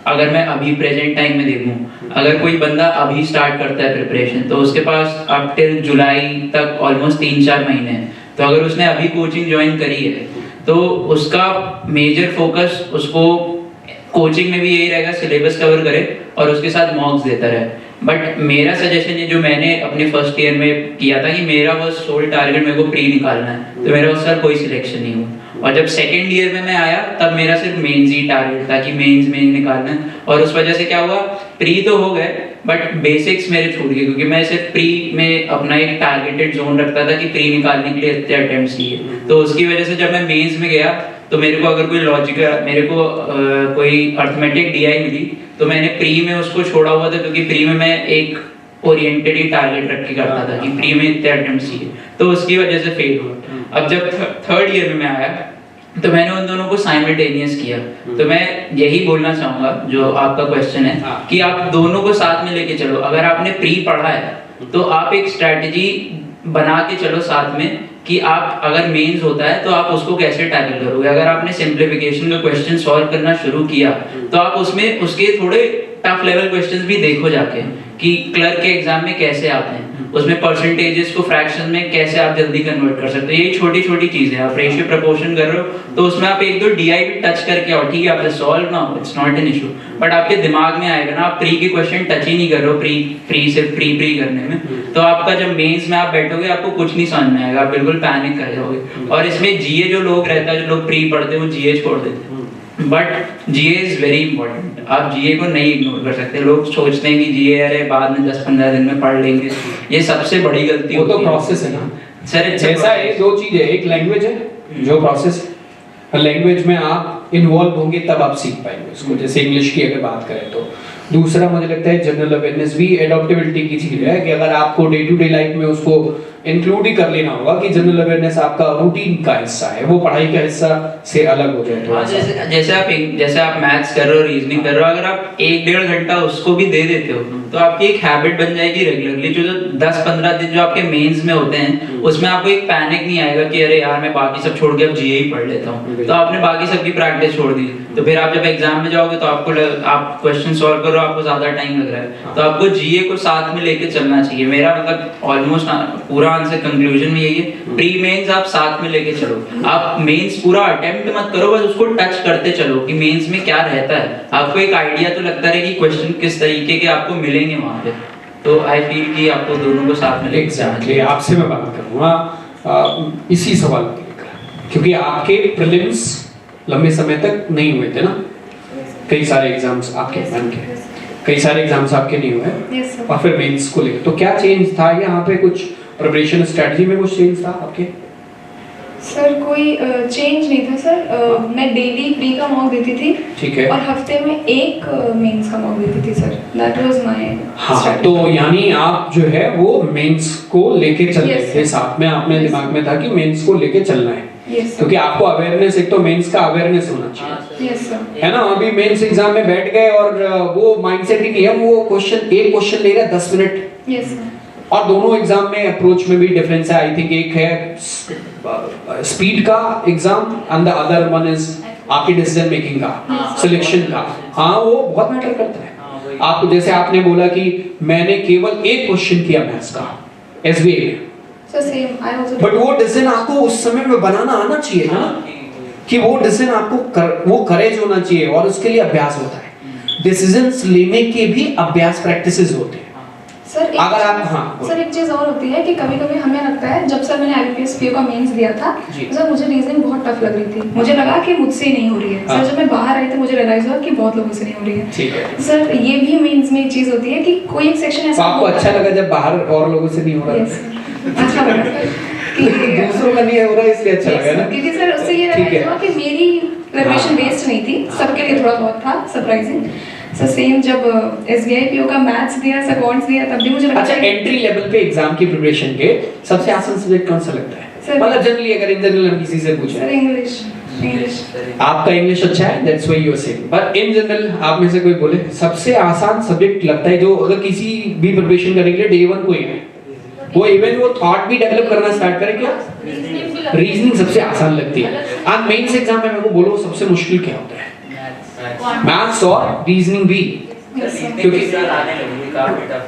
अगर मैं अभी प्रेजेंट टाइम में देखूं, अगर कोई बंदा अभी स्टार्ट करता है प्रिपरेशन, तो उसके पास अब टिल जुलाई तक ऑलमोस्ट 3-4 महीने हैं। तो अगर उसने अभी कोचिंग ज्वाइन करी है तो उसका मेजर फोकस उसको कोचिंग में भी यही रहेगा, सिलेबस कवर करे और उसके साथ मॉक्स देता रहे। बट मेरा सजेशन है जो मैंने अपने फर्स्ट ईयर में किया था कि मेरा बस सोल टारगेट मेरे को प्री निकालना है, तो मेरा उस साल कोई सिलेक्शन नहीं हुआ। और जब सेकेंड ईयर में मैं आया तब मेरा सिर्फ मेंस ही टारगेट था कि मेंस निकालना है, और उस वजह से क्या हुआ, प्री तो हो गए बट बेसिक्स मेरे छूट गए, क्योंकि मैं सिर्फ प्री में अपना एक टारगेटेड जोन रखता था कि प्री निकालने के लिए इतने अटेम्प्ट्स किए। तो उसकी वजह से जब मैं मेंस में गया तो मेरे को अगर कोई लॉजिकल कोई अर्थमेटिक डीआई मिली तो मैंने प्री में उसको छोड़ा हुआ था, क्योंकि प्री में मैं एक ओरिएंटेड ही टारगेट रख के करता था कि प्री में इतने अटेम्प्ट्स किए, तो उसकी वजह से फेल हुआ। अब जब थर्ड ईयर में मैं आया तो मैंने उन दोनों को साइमल्टेनियस किया। तो मैं यही बोलना चाहूंगा, जो आपका क्वेश्चन है, कि आप दोनों को साथ में लेके चलो। अगर आपने प्री पढ़ा है तो आप एक स्ट्रेटजी बना के चलो साथ में कि आप अगर मेंस होता है तो आप उसको कैसे टैकल करोगे। अगर आपने सिंप्लीफिकेशन का क्वेश्चन सॉल्व करना शुरू किया तो आप उसमें उसके थोड़े टफ लेवल क्वेश्चंस भी देखो जाके कि क्लर्क के एग्जाम में कैसे आते हैं, उसमें परसेंटेजेस को फ्रैक्शन में कैसे आप जल्दी कन्वर्ट कर सकते हो। ये छोटी छोटी चीजें, आप रेशियो प्रपोर्शन कर रहे हो तो उसमें आप 1-2 डीआई भी टच करके आओ, ठीक है, आपने सॉल्व ना हो, it's not an issue, but आपके दिमाग में आएगा ना, आप प्री के क्वेश्चन टच ही नहीं कर रहे हो प्री से प्री करने में, तो आपका जब मेंस में आप बैठोगे आपको कुछ नहीं समझ में आएगा, आप बिल्कुल पैनिक कर जाओगे। और इसमें जीए जो लोग रहता है, जो लोग प्री पढ़ते हैं वो जीए छोड़ देते हैं, but GA is very important. आप जीए को नहीं इग्नोर कर सकते। लोग सोचते हैं कि जीए अरे बाद में 10-15 दिन में पढ़ लेंगे, ये सबसे बड़ी गलती वो तो प्रोसेस है ना सर। जैसा है, 2 चीज है, एक लैंग्वेज है जो प्रोसेस, लैंग्वेज में आप इन्वॉल्व होंगे तब आप सीख पाएंगे उसको। जैसे इंग्लिश की अगर बात करें तो दूसरा मुझे लगता है जनरल अवेयरनेस भी एडॉप्टेबिलिटी की चीज है कि अगर आपको डे टू डे लाइफ में उसको इंक्लूड ही कर लेना होगा कि जनरल अवेयरनेस आपका रूटीन का हिस्सा है, वो पढ़ाई का हिस्सा से अलग हो जाए थोड़ा सा। जैसे आप मैथ्स कर रहे हो, रीजनिंग कर रहे हो, अगर आप 1-1.5 घंटा उसको भी दे देते हो तो आपकी एक हैबिट बन जाएगी रेगुलरली। जो 10-15 दिन जो आपके मेंस में होते हैं उसमें आपको एक पैनिक नहीं आएगा कि अरे यार मैं बाकी सब छोड़ के अब जीए ही पढ़ लेता हूँ, तो आपने बाकी सब की प्रैक्टिस छोड़ दी। तो फिर आप जब एग्जाम में जाओगे तो आप क्वेश्चन सॉल्व करो, आपको ज्यादा टाइम लग रहा है, तो आपको जीए को साथ में लेके चलना चाहिए। मेरा मतलब ऑलमोस्ट पूरा आंसर कंक्लूजन में यही है, प्री मेंस आप साथ में लेके चलो। आप मेंस पूरा अटेम्प्ट मत करो, बस उसको टच करते चलो कि मेंस में क्या रहता है, आपको एक आइडिया तो लगता रहे कि क्वेश्चन किस तरीके के आपको मिलेंगे वहां पे। तो आई फील कि आपको दोनों को साथ में लेके जाना चाहिए। आपसे मैं बात करूंगा इसी सवाल को लेकर, क्योंकि आपके प्रीलिम्स लंबे समय तक नहीं हुए थे ना, कई सारे एग्जाम्स आपके बन के, कई सारे एग्जाम्स आपके नहीं हुए, और फिर मेंस को लेकर तो क्या चेंज था यहाँ पे? कुछ प्रिपरेशन स्ट्रेटजी में कुछ चेंज था आपके? सर कोई चेंज नहीं था सर। मैं डेली प्री का मॉक देती थी, ठीक है, और हफ्ते में एक मेंस का मॉक देती थी सर। That was my. हाँ, तो यानी आप जो है वो मेंस को लेके चल रहे थे साथ में, आपने दिमाग में था कि मेंस को लेके चलना है, क्योंकि आपको अवेयरनेस, एक तो मेंस का अवेयरनेस होना चाहिए, यस सर, है ना। अभी मेंस एग्जाम में बैठ गए और वो माइंडसेट ही नहीं है, वो एक क्वेश्चन ले रहा है 10 मिनट, यस सर। और दोनों एग्जाम में अप्रोच में भी डिफरेंस है। आई थिंक एक है स्पीड का exam and the other one is आपकी डिसीजन मेकिंग का, सिलेक्शन का। हाँ, वो बहुत मैटर करता है। आपको जैसे आपने बोला कि मैंने केवल एक क्वेश्चन किया मैथ्स का एसबीआई में, sir same I also, but वो डिसीजन आपको उस समय में बनाना आना चाहिए ना, कि वो डिसीजन आपको वो करेज होना चाहिए, और उसके लिए अभ्यास होता है। डिसीजंस लेने के भी अभ्यास प्रैक्टिसेस होते हैं सर। अगर आप, हाँ सर एक चीज और होती है कि कभी-कभी हमें लगता है, जब सर मैंने आईबीपीएस पीओ का मेंस दिया था तो सर मुझे रीजनिंग बहुत टफ लग रही थी, मुझे लगा कि मुझसे नहीं हो रही है। सर जब मैं बाहर आई तो मुझे रियलाइज हुआ कि बहुत लोगों से नहीं हो रही है। ठीक है सर, ये भी मेंस में एक चीज होती है कि कोई एक सेक्शन ऐसा आपको अच्छा लगा जब बाहर और लोगों से नहीं हो रहा? यस, अच्छा लगा कि दूसरों का नहीं हो रहा, इसलिए अच्छा लगा ना, क्योंकि सर उससे ये रियलाइज हुआ कि मेरी प्रिपरेशन वेस्ट नहीं थी, सबके लिए थोड़ा बहुत था सरप्राइजिंग। सर सेम जब एसबीआई पीओ का मैथ्स दिया, अकाउंट्स दिया, तब भी मुझे लगा। अच्छा, एंट्री लेवल पे एग्जाम की प्रिपरेशन के सबसे आसान सब्जेक्ट कौन सा लगता है? मतलब जनरली अगर इन जनरल हम किसी से पूछें। Sir English. आपका इंग्लिश अच्छा है, that's why you are saying, but in general आप में से कोई बोले सबसे आसान सब्जेक्ट लगता है जो अगर किसी भी प्रिपरेशन करने के लिए डे 1 कोई है, वो इवन वो थॉट भी डेवलप करना स्टार्ट करे, क्या रीजनिंग सबसे आसान लगती है। आज मेंस एग्जाम में मेरे को बोलो सबसे मुश्किल क्या होता है? मैथ्स और रीजनिंग भी, क्योंकि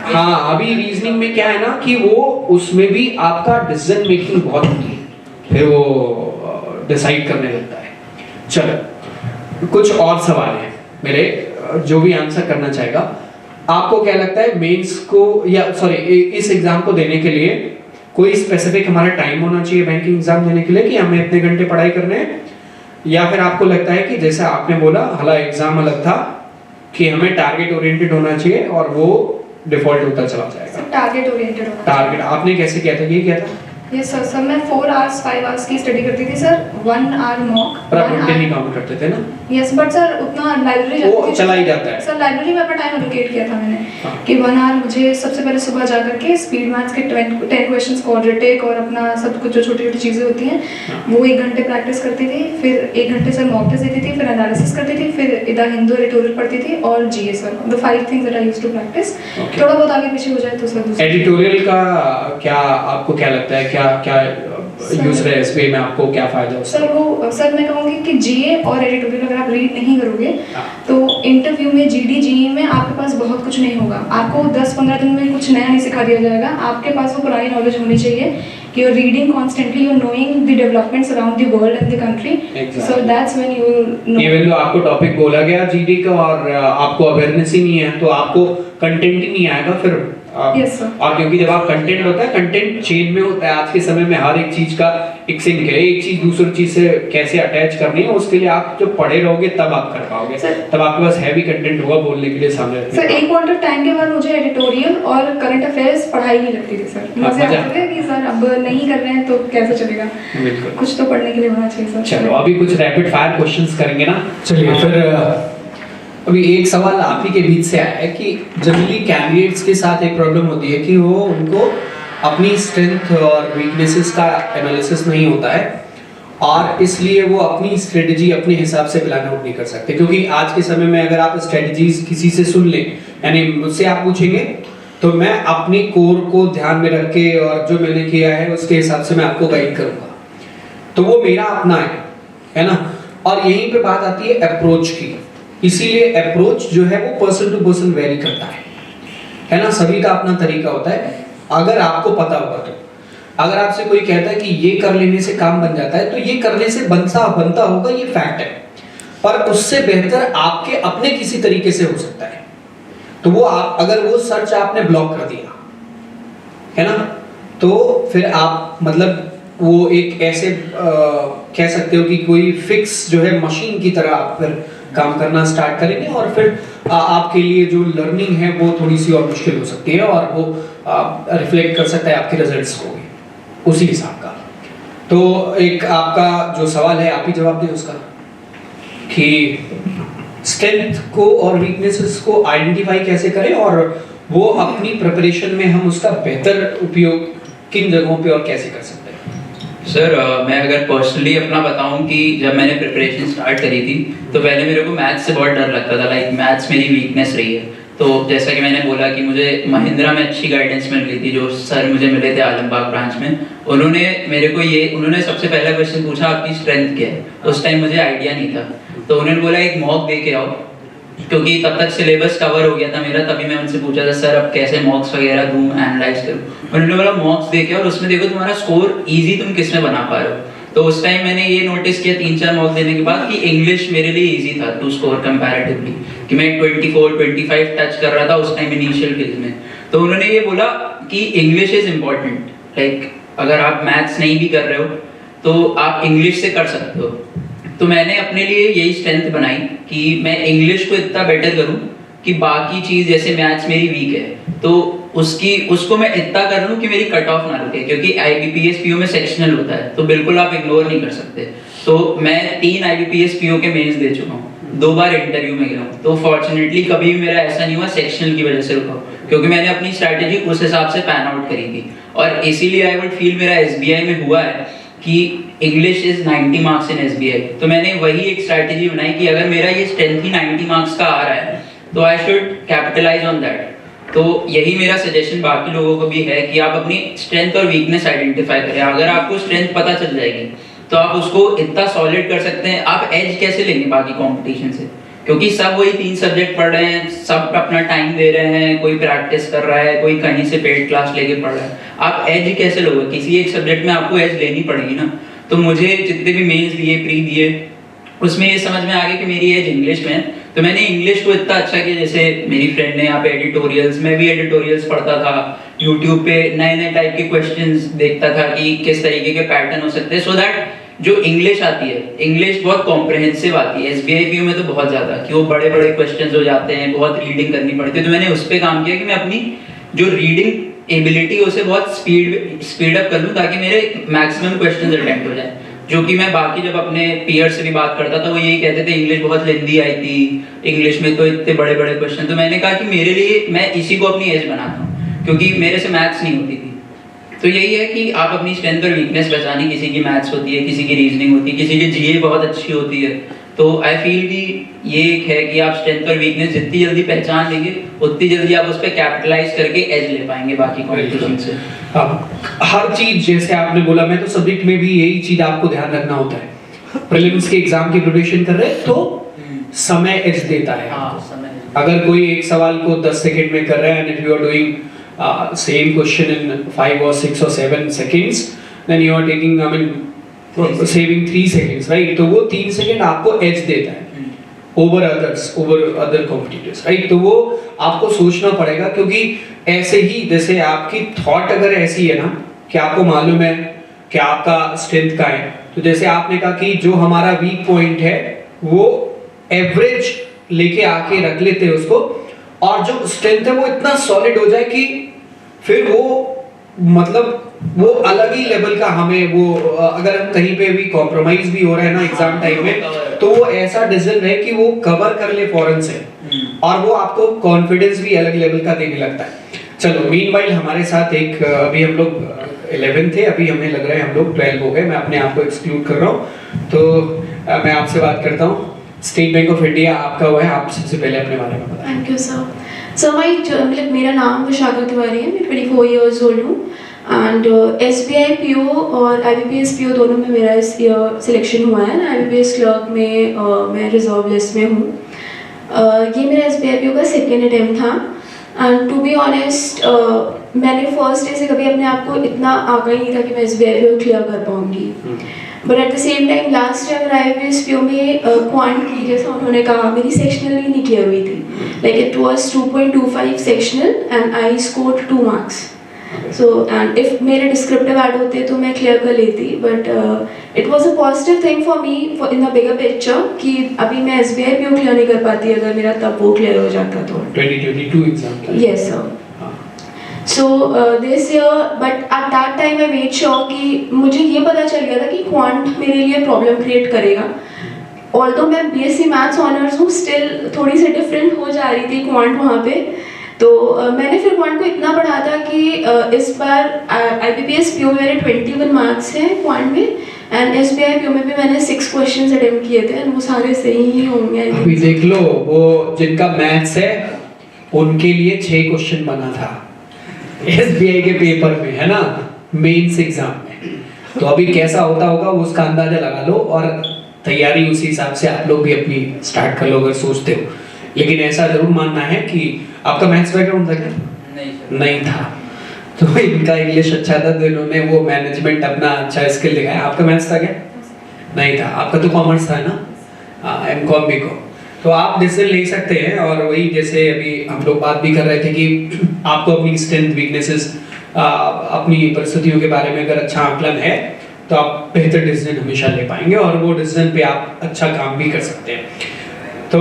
हाँ अभी रीजनिंग में क्या है ना कि वो उसमें भी आपका डिसीजन मेकिंग बहुत होती है, फिर वो डिसाइड करने लगता है। चलो कुछ और सवाल है मेरे, जो भी आंसर करना चाहेगा। आपको क्या लगता है मेंस को, या सॉरी इस एग्जाम को देने के लिए कोई स्पेसिफिक हमारा टाइम होना चाहिए बैंकिंग एग्जाम देने के लिए कि हमें इतने घंटे पढ़ाई करने हैं, या फिर आपको लगता है कि जैसे आपने बोला हालां एग्जाम अलग था कि हमें टारगेट ओरिएंटेड होना चाहिए और वो डिफॉल्ट होता चला जाएगा? टारगेट ओरिएंटेड होना। टारगेट आपने कैसे किया था? ये क्या था? यस सर, सर मैं 4 आवर्स 5 आवर्स की स्टडी करती थी सर, 1 आवर मॉक, पर आप घंटे नहीं काउंट करते थे ना? यस, बट सर उतना लाइब्रेरी वो चला ही जाता है सर। लाइब्रेरी में अपना टाइम एलोकेट किया था मैंने, हाँ। कि 1 आवर मुझे सबसे पहले सुबह जा करके स्पीड मैथ्स के 10 क्वेश्चंस क्वाड्रेटिक और अपना सब कुछ जो छोटी-छोटी चीजें होती हैं वो 1 घंटे प्रैक्टिस करती थी, फिर 1 घंटे सर मॉक टेस्ट देती थी, फिर एनालिसिस करती थी, फिर इधर हिंदू एडिटोरियल पढ़ती थी और GA sir, the 5 things that I used to practise. थोड़ा बहुत आगे पीछे हो जाए तो सर एडिटोरियल का क्या आपको क्या लगता है, क्या क्या यूज रहे एसबीआई में, आपको क्या फायदा होता है? सर वो सर मैं कहूँगी कि जीए और एडिटोरियल अगर आप रीड नहीं करोगे तो इंटरव्यू में जीडी जीई में आपके पास बहुत कुछ नहीं होगा, आपको 10-15 दिन में कुछ नया नहीं सिखा दिया जाएगा। आपके पास वो पुरानी नॉलेज होनी चाहिए कि you're reading constantly, you're knowing the developments around the world and the country. Exactly. So that's when you know. Even though आपको टॉपिक बोला गया जीडी का और आपको अवेयरनेस ही नहीं है तो आपको कंटेंट ही नहीं आएगा फिर। Yes, sir. और क्योंकि जब आप कंटेंट होता है, कंटेंट चेन में होता है, आज के समय में हर एक चीज का एक सिंक है, एक चीज दूसरी चीज से कैसे अटैच करनी है, उसके लिए आप जब पढ़े रहोगे तब आप कर पाओगे, तब आपके पास हैवी कंटेंट होगा बोलने के लिए सामने। सर एक पॉइंट ऑफ टाइम के बाद मुझे एडिटोरियल और करंट अफेयर्स पढ़ाई नहीं लगती थी सर, मजे आते थे कि सर अब नहीं कर रहे हैं तो कैसे चलेगा, बिल्कुल कुछ तो पढ़ने के लिए होना चाहिए सर। चलो अभी कुछ रैपिड फायर क्वेश्चंस करेंगे ना। चलिए फिर अभी एक सवाल आप ही के बीच से आया है कि जनरली कैंडिडेट्स के साथ एक प्रॉब्लम होती है कि वो उनको अपनी स्ट्रेंथ और वीकनेसेस का एनालिसिस नहीं होता है और इसलिए वो अपनी स्ट्रेटजी अपने हिसाब से प्लान आउट नहीं कर सकते, क्योंकि आज के समय में अगर आप स्ट्रेटजीज किसी से सुन लें, यानी मुझसे आप पूछेंगे तो मैं अपनी कोर को ध्यान में रख के और जो मैंने किया है उसके हिसाब से मैं आपको गाइड करूंगा, तो वो मेरा अपना है ना। और यहीं पे बात आती है अप्रोच की, इसीलिए अप्रोच जो है वो पर्सन टू पर्सन वेरी करता है ना, सभी का अपना तरीका होता है। अगर आपको पता होगा तो अगर आपसे कोई कहता है कि ये कर लेने से काम बन जाता है, तो ये करने से बनता होगा, ये फैक्ट है, पर उससे बेहतर आपके अपने किसी तरीके से हो सकता है। तो वो आप अगर वो सर्च आपने ब्लॉक कर दिया है ना, तो फिर आप मतलब वो एक ऐसे कह सकते हो कि कोई फिक्स जो है मशीन की तरह आप फिर काम करना स्टार्ट करेंगे और फिर आपके लिए जो लर्निंग है वो थोड़ी सी और मुश्किल हो सकती है और वो रिफ्लेक्ट कर सकता है आपके रिजल्ट्स को भी उसी हिसाब का। तो एक आपका जो सवाल है आप ही जवाब दें उसका, कि स्ट्रेंथ को और वीकनेसेस को आइडेंटिफाई कैसे करें और वो अपनी प्रिपरेशन में हम उसका बेहतर उपयोग किन जगहों पे और कैसे कर सकते हैं। सर मैं अगर पर्सनली अपना बताऊं कि जब मैंने प्रिपरेशन स्टार्ट करी थी तो पहले मेरे को मैथ्स से बहुत डर लगता था, लाइक मैथ्स मेरी वीकनेस रही है। तो जैसा कि मैंने बोला कि मुझे महिंद्रा में अच्छी गाइडेंस मिल गई थी, जो सर मुझे मिले थे आलमबाग ब्रांच में, उन्होंने सबसे पहला क्वेश्चन पूछा आपकी स्ट्रेंथ क्या है। उस टाइम मुझे आइडिया नहीं था, तो उन्होंने बोला एक मॉक दे के आओ, क्योंकि तब तक सिलेबस कवर हो गया था मेरा। तभी मैं उनसे पूछा था सर अब कैसे मॉक्स वगैरह दूं, एनालाइज करूं। उन्होंने बोला मॉक्स देके और उसमें देखो तुम्हारा स्कोर इजी तुम किस में बना पा रहे हो। तो उस टाइम मैंने ये नोटिस किया 3-4 मॉक देने के बाद कि इंग्लिश मेरे लिए इजी था टू स्कोर कंपैरेटिवली, कि मैं 24-25 टच कर रहा था उस टाइम इनिशियल फेज में। तो उन्होंने ये बोला कि इंग्लिश इज इम्पोर्टेंट, लाइक अगर आप मैथ्स नहीं भी कर रहे हो तो आप इंग्लिश से कर सकते हो। तो मैंने अपने लिए यही स्ट्रेंथ बनाई कि मैं इंग्लिश को इतना बेटर करूं कि बाकी चीज जैसे मैथ्स मेरी वीक है तो उसको मैं इतना कर लूं कि मेरी कट ऑफ ना रुके, क्योंकि IBPS PO में सेक्शनल होता है तो बिल्कुल आप इग्नोर नहीं कर सकते। तो मैं 3 IBPS PO के मेंस दे चुका हूं, 2 बार इंटरव्यू में गया हूं। तो फॉर्चुनेटली कभी भी मेरा ऐसा नहीं हुआ सेक्शनल की वजह से रुका, क्योंकि मैंने अपनी स्ट्रैटेजी उस हिसाब से पैन आउट करी थी। और इसीलिए आई वुड फील मेरा SBI में हुआ है कि English is 90 marks in SBI। तो मैंने वही एक स्ट्रैटेजी बनाई कि अगर मेरा ये स्ट्रेंथ ही 90 मार्क्स का आ रहा है तो I should capitalize on that. तो यही मेरा सजेशन बाकी लोगों को भी है कि आप अपनी स्ट्रेंथ और वीकनेस आइडेंटिफाई करें। अगर आपको स्ट्रेंथ पता चल जाएगी तो आप उसको इतना सॉलिड कर सकते हैं। आप एज कैसे लेंगे बाकी कंपटीशन से, क्योंकि सब वही 3 सब्जेक्ट पढ़ रहे हैं, सब अपना टाइम दे रहे हैं, कोई प्रैक्टिस कर रहा है, कोई कहीं से पेड क्लास लेके पढ़ रहा है। आप एज कैसे लोगे? किसी एक सब्जेक्ट में आपको एज लेनी पड़ेगी ना। तो मुझे जितने भी मेंस दिए, प्री दिए, उसमें ये समझ में आ गया कि मेरी एज इंग्लिश में है। तो मैंने इंग्लिश को इतना अच्छा किया, जैसे मेरी फ्रेंड ने यहाँ पे एडिटोरियल्स, मैं भी एडिटोरियल्स पढ़ता था, यूट्यूब पे नए टाइप के क्वेश्चंस देखता था कि किस तरीके के पैटर्न हो सकते हैं, सो दैट जो इंग्लिश आती है, इंग्लिश बहुत कॉम्प्रिहेंसिव आती है। SBI PO में तो बहुत ज्यादा कि वो बड़े क्वेश्चंस हो जाते हैं, बहुत रीडिंग करनी पड़ती है। तो मैंने उस पर काम किया कि मैं अपनी जो रीडिंग एबिलिटी उसे बहुत स्पीड अप कर लूँ ताकि मेरे मैक्सिमम क्वेश्चंस अटेम्प्ट हो जाए। जो कि मैं बाकी जब अपने पीयर से भी बात करता था वो यही कहते थे इंग्लिश बहुत लेंदी आई थी, इंग्लिश में तो इतने बड़े क्वेश्चन। तो मैंने कहा कि मेरे लिए मैं इसी को अपनी एज बनाता हूँ, क्योंकि मेरे से मैथ्स नहीं होती थी। तो यही है कि आप अपनी स्ट्रेंथ और वीकनेस पहचानिए। किसी की मैथ्स होती है, किसी की रीजनिंग होती है, किसी की GA बहुत अच्छी होती है। तो आई फील कि ये एक है कि आप स्ट्रेंथ और वीकनेस जितनी जल्दी पहचान लेंगे उतनी जल्दी आप उस पर कैपिटलाइज करके एज ले पाएंगे बाकी कॉम्पिटिशन से। हर चीज जैसे आपने बोला, मैं तो सब्जेक्ट में भी यही चीज आपको ध्यान रखना होता है। प्रीलिम्स के एग्जाम की प्रिपरेशन कर रहे हैं तो समय एज देता है। अगर कोई एक सवाल को 10 सेकंड में कर रहा है, and if you are doing same question in 5 or 6 or 7 seconds, then you are taking, I mean, saving 3 seconds, right? तो वो 3 सेकंड आपको एज देता है over other competitors, right? तो वो आपको सोचना पड़ेगा, क्योंकि ऐसे ही जैसे आपकी थॉट अगर ऐसी है ना कि आपको मालूम है कि आपका स्ट्रेंथ का है, तो जैसे आपने कहा कि जो हमारा वीक पॉइंट है वो एवरेज लेके आके रख लेते हैं उसको, और जो स्ट्रेंथ है वो इतना सॉलिड हो जाए कि फिर वो मतलब वो अलग ही लेवल का हमें वो अगर हम कहीं पे भी कॉम्प्रोमाइज भी हो रहे हैं ना एग्जाम टाइम में, तो वो ऐसा डिसीजन है कि वो कवर कर ले फौरन से, और वो आपको कॉन्फिडेंस भी अलग लेवल का देने लगता है। चलो मीनवाइल हमारे साथ एक अभी हम लोग 11 थे, अभी हमें लग रहा है हम लोग 12 हो गए, मैं अपने आप को एक्सक्लूड कर रहा हूँ, तो मैं आपसे बात करता हूँ। स्टेट बैंक ऑफ इंडिया आपका हुआ है, आप सबसे पहले अपने बारे में बताएं। Thank you sir. सर मतलब मेरा नाम विशाखा तिवारी है, मैं 24 ईयर्स ओल्ड हूँ एंड SBI PO और IBPS PO दोनों में मेरा इस ईयर सिलेक्शन हुआ है। IBPS क्लर्क में मैं रिजर्व लिस्ट में हूँ। ये मेरा SBI PO का सेकेंड अटेम्प्ट था एंड टू बी ऑनेस्ट मैंने फर्स्ट डे से कभी अपने आप को इतना आका ही नहीं था कि मैं SBI PO क्लियर कर पाऊँगी, but at the same time last year IBPS PO में क्वांट की, जैसा उन्होंने कहा, मेरी सेक्शनल ही नहीं क्लियर हुई थी, like it was 2.25 sectional and I scored 2 marks. So and if मेरे डिस्क्रिप्टिव ऐड होते तो मैं क्लियर कर लेती, but it was a positive thing for me in the bigger picture कि अभी मैं SBI PO क्लियर नहीं कर पाती अगर मेरा तब वो क्लियर हो जाता तो। 2022 exam. Yes sir. So this year, but at that time I made sure कि मुझे ये पता चल गया था कि क्वांट मेरे लिए प्रॉब्लम क्रिएट करेगा। Although मैं BSc मैथ्स ऑनर्स हूँ, स्टिल थोड़ी सी डिफरेंट हो जा रही थी क्वांट वहाँ पे, तो मैंने फिर क्वांट को इतना पढ़ा था कि इस बार IBPS PO में मेरे 21 मार्क्स हैं क्वांट में एंड SBI PO में भी मैंने 6 क्वेश्चंस अटेम्प्ट किए थे, वो सारे सही ही होंगे। अभी देख लो, वो जिनका मैथ्स है उनके लिए 6 क्वेश्चन बना था SBI के पेपर में, है ना, मेंस एग्जाम में। तो अभी कैसा होता होगा वो उसका अंदाजा लगा लो और तैयारी उसी हिसाब से आप लोग भी अपनी स्टार्ट कर लो अगर सोचते हो। लेकिन ऐसा जरूर मानना है कि आपका मैथ्स बैकग्राउंड था क्या? नहीं था, तो इनका इंग्लिश अच्छा था तो इन्होंने वो मैनेजमेंट अपना अच्छा स्किल दिखाया। आपका मैथ्स था क्या? नहीं था। आपका तो कॉमर्स था ना, MCOM BCom। तो आप डिसीजन ले सकते हैं, और वही जैसे अभी हम लोग बात भी कर रहे थे कि आपको अपनी स्ट्रेंथ वीकनेसेस अपनी परिस्थितियों के बारे में अगर अच्छा आकलन है तो आप बेहतर डिसीजन हमेशा ले पाएंगे और वो डिसीजन पे आप अच्छा काम भी कर सकते हैं। तो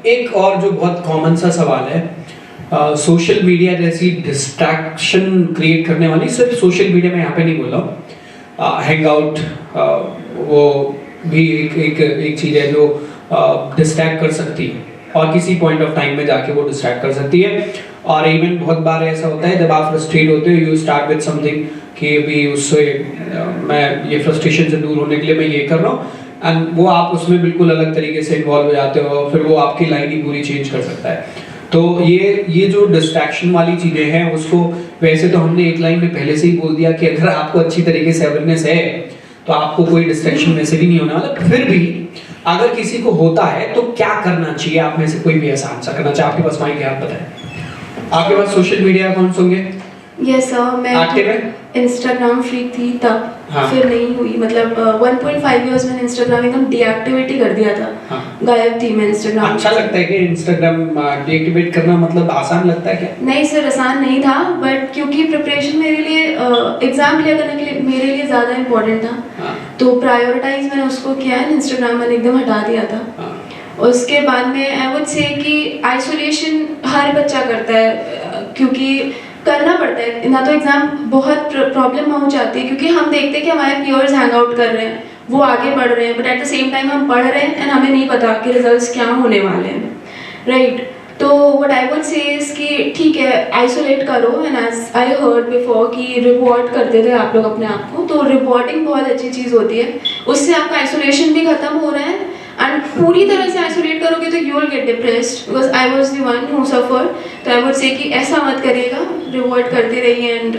एक और जो बहुत कॉमन सा सवाल है, सोशल मीडिया जैसी डिस्ट्रैक्शन क्रिएट करने वाली, सिर्फ सोशल मीडिया में यहाँ पे नहीं बोल रहा हूँ, हैंग आउट वो भी एक चीज़ है जो डिस्ट्रैक्ट कर सकती है और किसी पॉइंट ऑफ टाइम में जाके वो डिस्ट्रैक्ट कर सकती है। और इवन बहुत बार ऐसा होता है जब आप फ्रस्ट्रेट होते हो, यू स्टार्ट विद समथिंग कि अभी उससे मैं ये फ्रस्ट्रेशन से दूर होने के लिए मैं ये कर रहा हूँ, एंड वो आप उसमें बिल्कुल अलग तरीके से इन्वॉल्व हो जाते हो, फिर वो आपकी लाइन ही पूरी चेंज कर सकता है। तो ये जो डिस्ट्रैक्शन वाली चीज़ें हैं उसको वैसे तो हमने एक लाइन में पहले से ही बोल दिया कि अगर आपको अच्छी तरीके से अवेयरनेस है तो आपको कोई डिस्ट्रैक्शन में से भी नहीं होने वाला। फिर भी अगर किसी को होता है तो क्या करना चाहिए, आप में से कोई भी ऐसा आंसर करना चाहे, आपके पास माइक है, आप बताएं। आपके पास सोशल मीडिया अकाउंट्स होंगे? यस सर, मैं एक्टिव है? इंस्टाग्राम फ्रीक थी तब, हाँ। फिर नहीं हुई, मतलब 1.5 इयर्स मैंने इंस्टाग्राम एकदम डीएक्टिवेट ही कर दिया था। हाँ। गायब थी मैं इंस्टाग्राम। अच्छा लगता है कि इंस्टाग्राम डीएक्टिवेट करना, मतलब आसान लगता है क्या? नहीं सर, आसान नहीं था, बट क्योंकि प्रिपरेशन मेरे लिए एग्जाम क्लियर करने के लिए मेरे लिए ज़्यादा इम्पोर्टेंट था, हाँ। तो प्रायोरिटाइज मैंने उसको किया है। इंस्टाग्राम मैंने एकदम हटा दिया था। हाँ। उसके बाद में आई वुड से कि आइसोलेशन हर बच्चा करता है, क्योंकि करना पड़ता है, ना तो एग्जाम बहुत प्रॉब्लम हो जाती है, क्योंकि हम देखते हैं कि हमारे पीयर्स हैंग आउट कर रहे हैं, वो आगे बढ़ रहे हैं, but at the same time हम पढ़ रहे हैं एंड हमें नहीं पता कि रिजल्ट्स क्या होने वाले हैं, राइट। तो what I would say is कि ठीक है, आइसोलेट करो, and as I heard before कि रिवॉर्ड करते थे आप लोग अपने आप को, तो रिवॉर्डिंग बहुत अच्छी चीज़ होती है, उससे आपका आइसोलेशन भी खत्म हो रहा है। एंड पूरी तरह से आइसोलेट करोगे तो you will get depressed, because I was the one who suffer. तो आई वुड से कि ऐसा मत करिएगा, रिवॉर्ड करते रहिए, and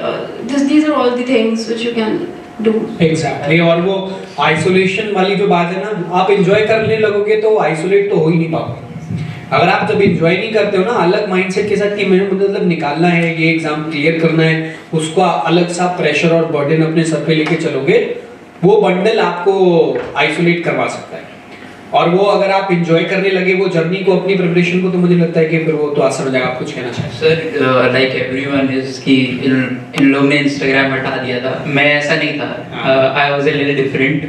these are all the things which you can do. Exactly. और वो आइसोलेशन वाली जो बात है ना, आप एंजॉय करने लगोगे तो आइसोलेट तो हो ही नहीं पाओगे। अगर आप जब एंजॉय नहीं करते हो ना, अलग माइंडसेट के साथ कि मुझे मतलब निकालना है, ये एग्जाम क्लियर करना है, उसको अलग सा प्रेशर और बर्डन अपने सर पे लेके चलोगे, वो बंडल आपको आइसोलेट करवा सकता है। और वो अगर आप एंजॉय करने लगे वो जर्नी को, अपनी प्रिपरेशन को, तो मुझे लगता है कि फिर वो तो आसान हो जाएगा। आप कुछ कहना चाहें? सर लाइक एवरीवन इज कि इन लोग ने इंस्टाग्राम हटा दिया था, मैं ऐसा नहीं था। I was a little different.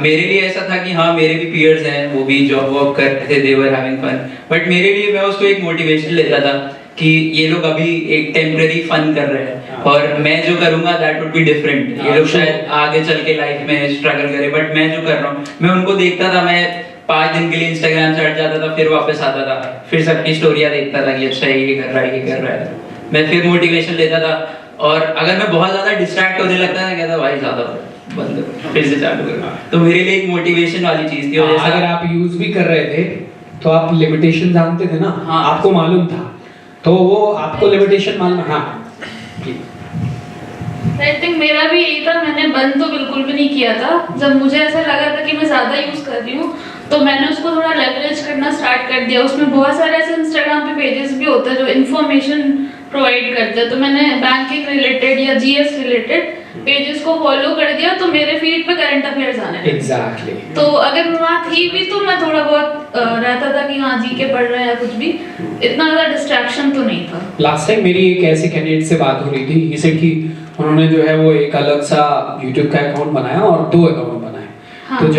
मेरे लिए ऐसा था कि हाँ, मेरे भी पीयर्स हैं, वो भी जॉब वॉब कर रहे थे, दे वर हैविंग फन, बट मेरे लिए मैं उसको एक मोटिवेशन लेता था कि ये लोग अभी एक टेम्परेरी फन कर रहे हैं और मैं जो करूंगा दैट वुड बी डिफरेंट। ये लोग शायद आगे चल के लाइफ में स्ट्रगल करें, बट मैं जो कर रहा हूँ, मैं उनको देखता था, मैं 5 दिन के लिए इंस्टाग्राम से हट जाता था, फिर वापस आता था, फिर सबकी स्टोरियाँ देखता था कि अच्छा ये कर रहा है, ये कर रहा है, मैं फिर मोटिवेशन लेता था। और अगर मैं बहुत ज्यादा डिस्ट्रैक्ट होने लगता था, कहता भाई ज्यादा बंद करो, फिर से चालू करो। तो मेरे लिए एक मोटिवेशन वाली चीज थी। अगर आप यूज भी कर रहे थे तो आप लिमिटेशन जानते थे ना, हाँ। आपको मालूम था, तो वो आपको लिमिटेशन मालूम। हाँ आई थिंक मेरा भी यही था, मैंने बंद तो बिल्कुल भी नहीं किया था। जब मुझे ऐसा लगा था कि मैं ज़्यादा यूज़ कर रही हूँ तो मैंने उसको थोड़ा लेवरेज करना स्टार्ट कर दिया। उसमें बहुत सारे ऐसे इंस्टाग्राम पे पेजेस भी होते हैं जो इन्फॉर्मेशन प्रोवाइड करते हैं, तो मैंने बैंकिंग रिलेटेड या जीएस रिलेटेड पेजेस को फॉलो कर दिया, तो मेरे फीड पे करंट अफेयर्स आने लगे। एग्जैक्टली। तो अगर मैं वहाँ थी भी तो मैं थोड़ा बहुत रहता था कि हाँ जी के पढ़ रहे हैं या कुछ भी, इतना ज़्यादा डिस्ट्रैक्शन तो नहीं था। लास्ट टाइम मेरी एक ऐसे कैंडिडेट से बात हो रही थी, ही सेड कि उन्होंने जो है वो एक अलग सा YouTube का अकाउंट बनाया और 2 अकाउंट बनाए। हाँ। तो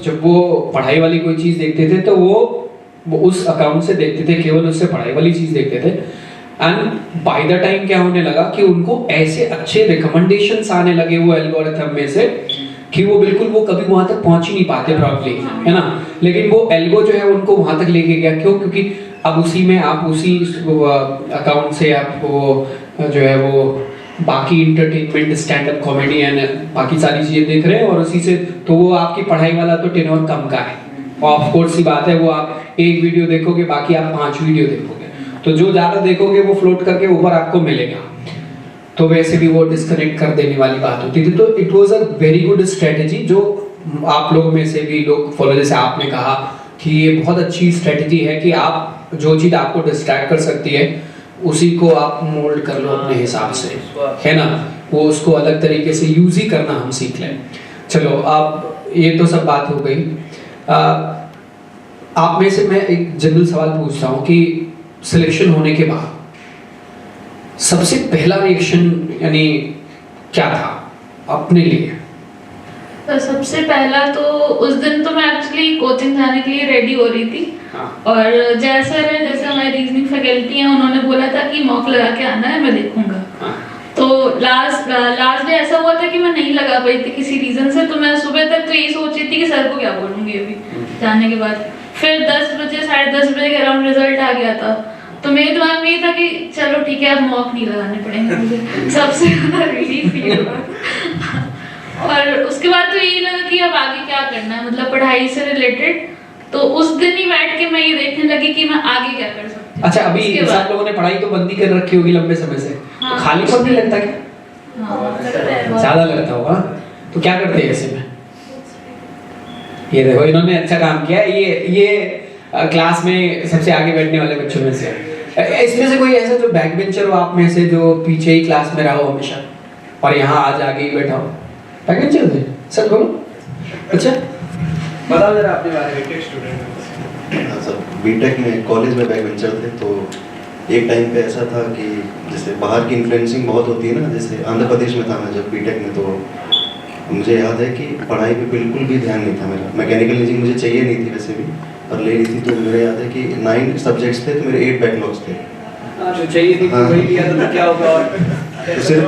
जब वो पढ़ाई वाली कोई चीज देखते थे तो वो उस अकाउंट से देखते थे, केवल उससे पढ़ाई वाली चीज देखते थे। एंड बाय द टाइम क्या होने लगा कि उनको ऐसे अच्छे रिकमेंडेशंस आने लगे वो एल्गोरिथम में से कि वो बिल्कुल वो कभी वहां तक पहुंच ही नहीं पाते प्रॉपर्ली, है ना। लेकिन वो एल्गो जो है उनको वहां तक लेके गया। क्यों? क्योंकि अब उसी में आप उसी अकाउंट से आप वो जो है वो बाकी entertainment, stand up comedy and बाकी सारी चीजें देख रहे हैं और उसी से तो वो आपकी पढ़ाई वाला तो टेनर कम का है। ऑफ कोर्स सी बात है, वो आप एक वीडियो देखोगे, बाकी आप 5 वीडियो देखोगे, तो जो ज्यादा देखोगे वो फ्लोट करके ऊपर आपको मिलेगा। तो वैसे भी वो डिस्कनेक्ट कर देने वाली बात होती थी। तो it was a very good strategy जो आप लोगों में से भी लोग फॉलो, जैसे आपने कहा कि ये बहुत अच्छी स्ट्रेटजी है कि आप जो चीज आपको डिस्ट्रैक्ट कर सकती है उसी को आप मोल्ड कर लो अपने हिसाब से, है ना। वो उसको अलग तरीके से यूज ही करना हम सीख लें। चलो, आप ये तो सब बात हो गई। आप में से मैं एक जनरल सवाल पूछता हूँ कि सिलेक्शन होने के बाद सबसे पहला रिएक्शन यानी क्या था अपने लिए? तो सबसे पहला तो उस दिन तो मैं एक्चुअली कोचिंग जाने के लिए रेडी हो रही थी। हाँ। और जैसे हमारी रीजनिंग फैकल्टी है, उन्होंने बोला था कि मॉक लगा के आना है, मैं देखूंगा। हाँ। तो लास्ट डे ऐसा हुआ था कि मैं नहीं लगा पाई थी किसी रीजन से, तो मैं सुबह तक तो यही सोच रही थी कि सर को क्या बोलूंगी अभी जाने के बाद। फिर 10 बजे 10:30 बजे के अराउंड रिजल्ट आ गया था, तो मेरे दिमाग में ये था कि चलो ठीक है, अब मॉक नहीं लगाने पड़ेंगे मुझे। सबसे ज़्यादा रिलीफ फील हुआ। और उसके बाद तो यही लगा कि अब आगे क्या करना है, मतलब पढ़ाई से रिलेटेड। तो उस दिन ही बैठ के मैं ये देखने लगी कि मैं आगे क्या कर सकती हूँ। अच्छा, अभी सब लोगों ने पढ़ाई तो बंदी कर रखी होगी लंबे समय से, हाँ। तो खाली पढ़ने लगता क्या? हाँ, लगता है बहुत। ज्यादा लगता होगा। तो क्या करते हैं ऐसे में? ये देखो, इन्होंने अच्छा काम किया। ये क्लास में सबसे आगे बैठने वाले बच्चों में से। इसमें से कोई ऐसा जो बैक बेंचर हो आप में से, जो पीछे ही क्लास में रहा हो हमेशा और यहाँ आज आगे ही बैठा हो? बैक बेंचर थे? सच बोलो। अच्छा, बताओ जरा अपने बारे में। हाँ सर, बीटेक में कॉलेज में बैक बेंचर थे। तो एक टाइम पे ऐसा था कि जैसे बाहर की इन्फ्लुएंसिंग बहुत होती है ना, जैसे आंध्र प्रदेश में था मैं जब बीटेक में, तो मुझे याद है कि पढ़ाई पे बिल्कुल भी ध्यान नहीं था मेरा। मैकेनिकल इंजीनियरिंग मुझे चाहिए नहीं थी वैसे भी, पर ले रही थी। तो मेरे याद है कि 9 सब्जेक्ट्स थे तो मेरे 8 बैकलॉग्स थे। जो चाहिए थी हाँ। वही लिया तो क्या होगा? और सिर्फ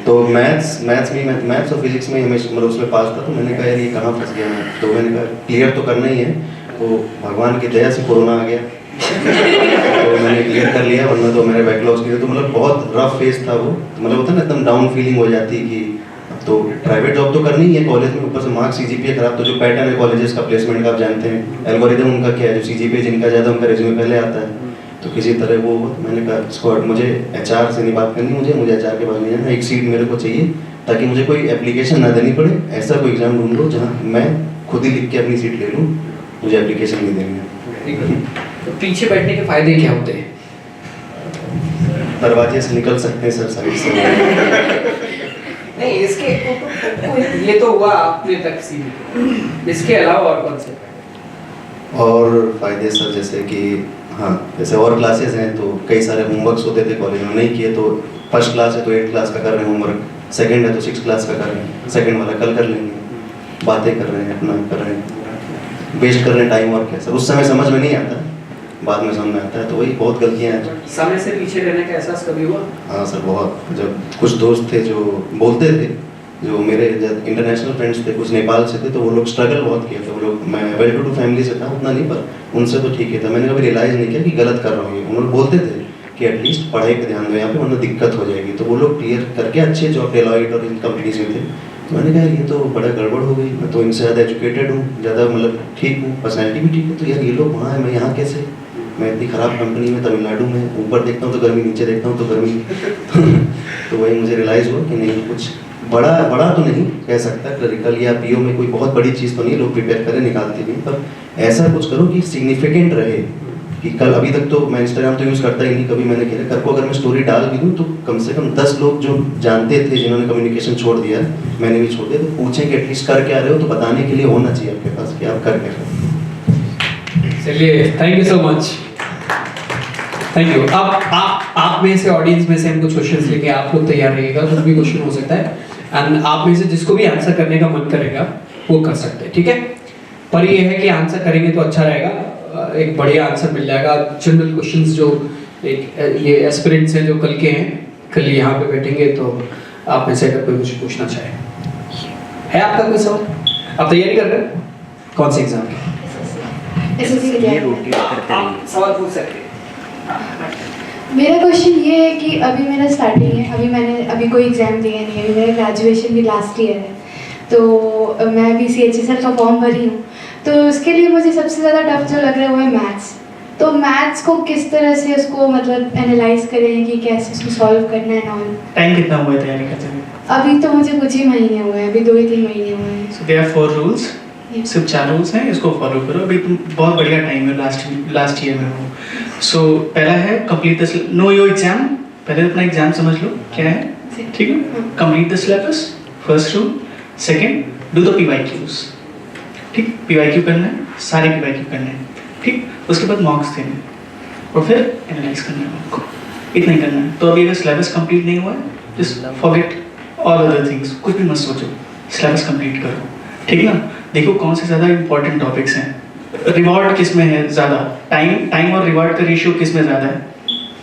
तो मैथ्स और फिजिक्स में हमेशा मतलब उसमें पास था। तो मैंने कहा यार ये कहाँ फंस गया मैं। तो मैंने कहा क्लियर तो करना ही है। तो भगवान की दया से कोरोना आ गया तो मैंने क्लियर कर लिया, वरना तो मेरे बैकलॉग्स क्लियर। तो मतलब बहुत रफ फेज था वो, मतलब होता है ना एकदम डाउन फीलिंग हो जाती कि अब तो प्राइवेट जॉब तो करनी ही है कॉलेज में, ऊपर से मार्क्स सीजीपीए खराब। तो जो पैटर्न है कॉलेजेस का प्लेसमेंट का आप जानते हैं, एल्गोरिदम उनका क्या है, जो सीजीपीए जिनका ज़्यादा उनका रिज्यूमे पहले आता है। तो किसी तरह वो मैंने कहा इसको मुझे एचआर से नहीं बात करनी, मुझे एचआर के पास नहीं जाना, एक सीट मेरे को चाहिए ताकि मुझे कोई एप्लीकेशन ना देनी पड़े। ऐसा कोई एग्जाम ढूंढ लो जहाँ मैं खुद ही लिख के अपनी सीट ले लूँ, मुझे एप्लीकेशन नहीं देनी है। तो पीछे बैठने के फायदे क्या होते हैं? दरवाजे से निकल सकते हैं सर, साइड से। नहीं, इसके ये तो हुआ अपने तक सीमित, इसके अलावा और कौन से? और फायदे सर जैसे कि हाँ, जैसे और क्लासेस हैं तो कई सारे होमवर्क्स होते थे कॉलेज में, नहीं किए तो फर्स्ट क्लास है तो 8th क्लास का कर रहे हैं होमवर्क, सेकंड है तो 6th क्लास का कर रहे हैं, सेकंड वाला कल कर लेंगे, बातें कर रहे हैं, अपना कर रहे हैं, वेस्ट कर रहे हैं टाइम। और क्या सर, उस समय समझ में नहीं आता, बाद में समझ में आता है, तो वही बहुत गलतियाँ हैं। समय से पीछे रहने का एहसास कभी हुआ? हाँ सर, बहुत। जब कुछ दोस्त थे जो बोलते थे, जो मेरे इंटरनेशनल फ्रेंड्स थे, कुछ नेपाल से थे, तो वो लोग स्ट्रगल बहुत किए थे। वो लोग, मैं वेल टू डू फैमिली से था, उतना नहीं, पर उनसे तो ठीक ही था। मैंने कभी रियलाइज़ नहीं किया कि गलत कर रहा हूँ ये। उन्होंने बोलते थे कि एटलीस्ट पढ़ाई पे ध्यान दो यहाँ पे, वरना दिक्कत हो जाएगी। तो वो लोग क्लियर करके अच्छे जॉब डेलॉइट और इन कंपनीज में थे। तो मैंने कहा ये तो बड़ा गड़बड़ हो गई, मैं तो इनसे ज़्यादा एजुकेटेड हूँ, ज़्यादा मतलब ठीक हूँ, पर्सनैलिटी भी ठीक है, तो यार ये लोग वहाँ है, मैं यहाँ कैसे? मैं इतनी ख़राब कंपनी में तमिलनाडु में, ऊपर देखता हूँ तो गर्मी, नीचे देखता हूँ तो गर्मी। तो वही मुझे रियलाइज़ हुआ कि नहीं, कुछ बड़ा तो नहीं कह सकता, क्लरिकल या पीओ में कोई बहुत बड़ी चीज़ तो नहीं, लोग प्रिपेयर करें निकालते नहीं, पर ऐसा कुछ करो कि सिग्निफिकेंट रहे। कि कल, अभी तक तो मैं इंस्टाग्राम तो यूज़ करता ही नहीं, कभी मैंने किया, कल को अगर मैं स्टोरी डाल भी दूँ तो कम से कम 10 लोग जो जानते थे, जिन्होंने कम्युनिकेशन छोड़ दिया, मैंने भी छोड़ दिया, तो पूछें कि एटलीस्ट कर क्या रहे हो, तो बताने के लिए होना चाहिए आपके पास कि आप कर क्या रहे हो। चलिए, thank you so much, thank you. अब आप में से, ऑडियंस में से हम कुछ क्वेश्चंस लेके आप लोग तैयार रहिएगा, कुछ भी क्वेश्चन हो सकता है, एंड आप में से जिसको भी आंसर करने का मन करेगा वो कर सकते हैं, ठीक है? पर ये है कि आंसर करेंगे तो अच्छा रहेगा, एक बढ़िया आंसर मिल जाएगा। जनरल क्वेश्चंस जो एक ये एस्पिरेंट्स हैं जो कल के हैं, कल यहाँ पे बैठेंगे, तो आप में से अगर कोई मुझे पूछना चाहे, है आपका कोई सवाल? आप तैयारी कर रहे हैं कौन से एग्जाम की? सवाल पूछ सकते हैं। मेरा क्वेश्चन ये है कि अभी मेरा स्टार्टिंग है, अभी मैंने कोई एग्ज़ाम दिया नहीं है, अभी मेरा ग्रेजुएशन भी लास्ट ईयर है, तो मैं अभी CHSL का फॉर्म भरी हूँ, तो उसके लिए मुझे सबसे ज़्यादा टफ जो लग रहा है वो है मैथ्स। तो मैथ्स को किस तरह से उसको मतलब एनालाइज करें कि कैसे उसको सॉल्व करना है ना। टाइम कितना हुआ है तैयारी करते हुए? अभी तो मुझे कुछ ही महीने हुए हैं, अभी 2-3 महीने हुए हैं। सो देयर आर 4 रूल्स, सिर्फ 4 रूल्स हैं, इसको फॉलो करो। अभी तुम बहुत बढ़िया टाइम है, लास्ट ईयर में हो। सो पहला है complete the know your exam, पहले अपना एग्जाम समझ लो क्या है, ठीक है? Complete the syllabus, first rule. Second, do the PYQs, ठीक? PYQ करना है, सारे PYQ करने हैं, ठीक? उसके बाद मॉक्स देने और फिर एनालाइज करना है आपको, इतना ही करना है। तो अभी अगर सिलेबस कंप्लीट नहीं हुआ है, just forget all other things, कुछ भी मत सोचो, सिलेबस कंप्लीट करो, ठीक ना? देखो कौन से ज़्यादा इंपॉर्टेंट टॉपिक्स हैं, रिवॉर्ड किस में है ज़्यादा, टाइम और रिवॉर्ड का रेशियो किस में ज़्यादा है,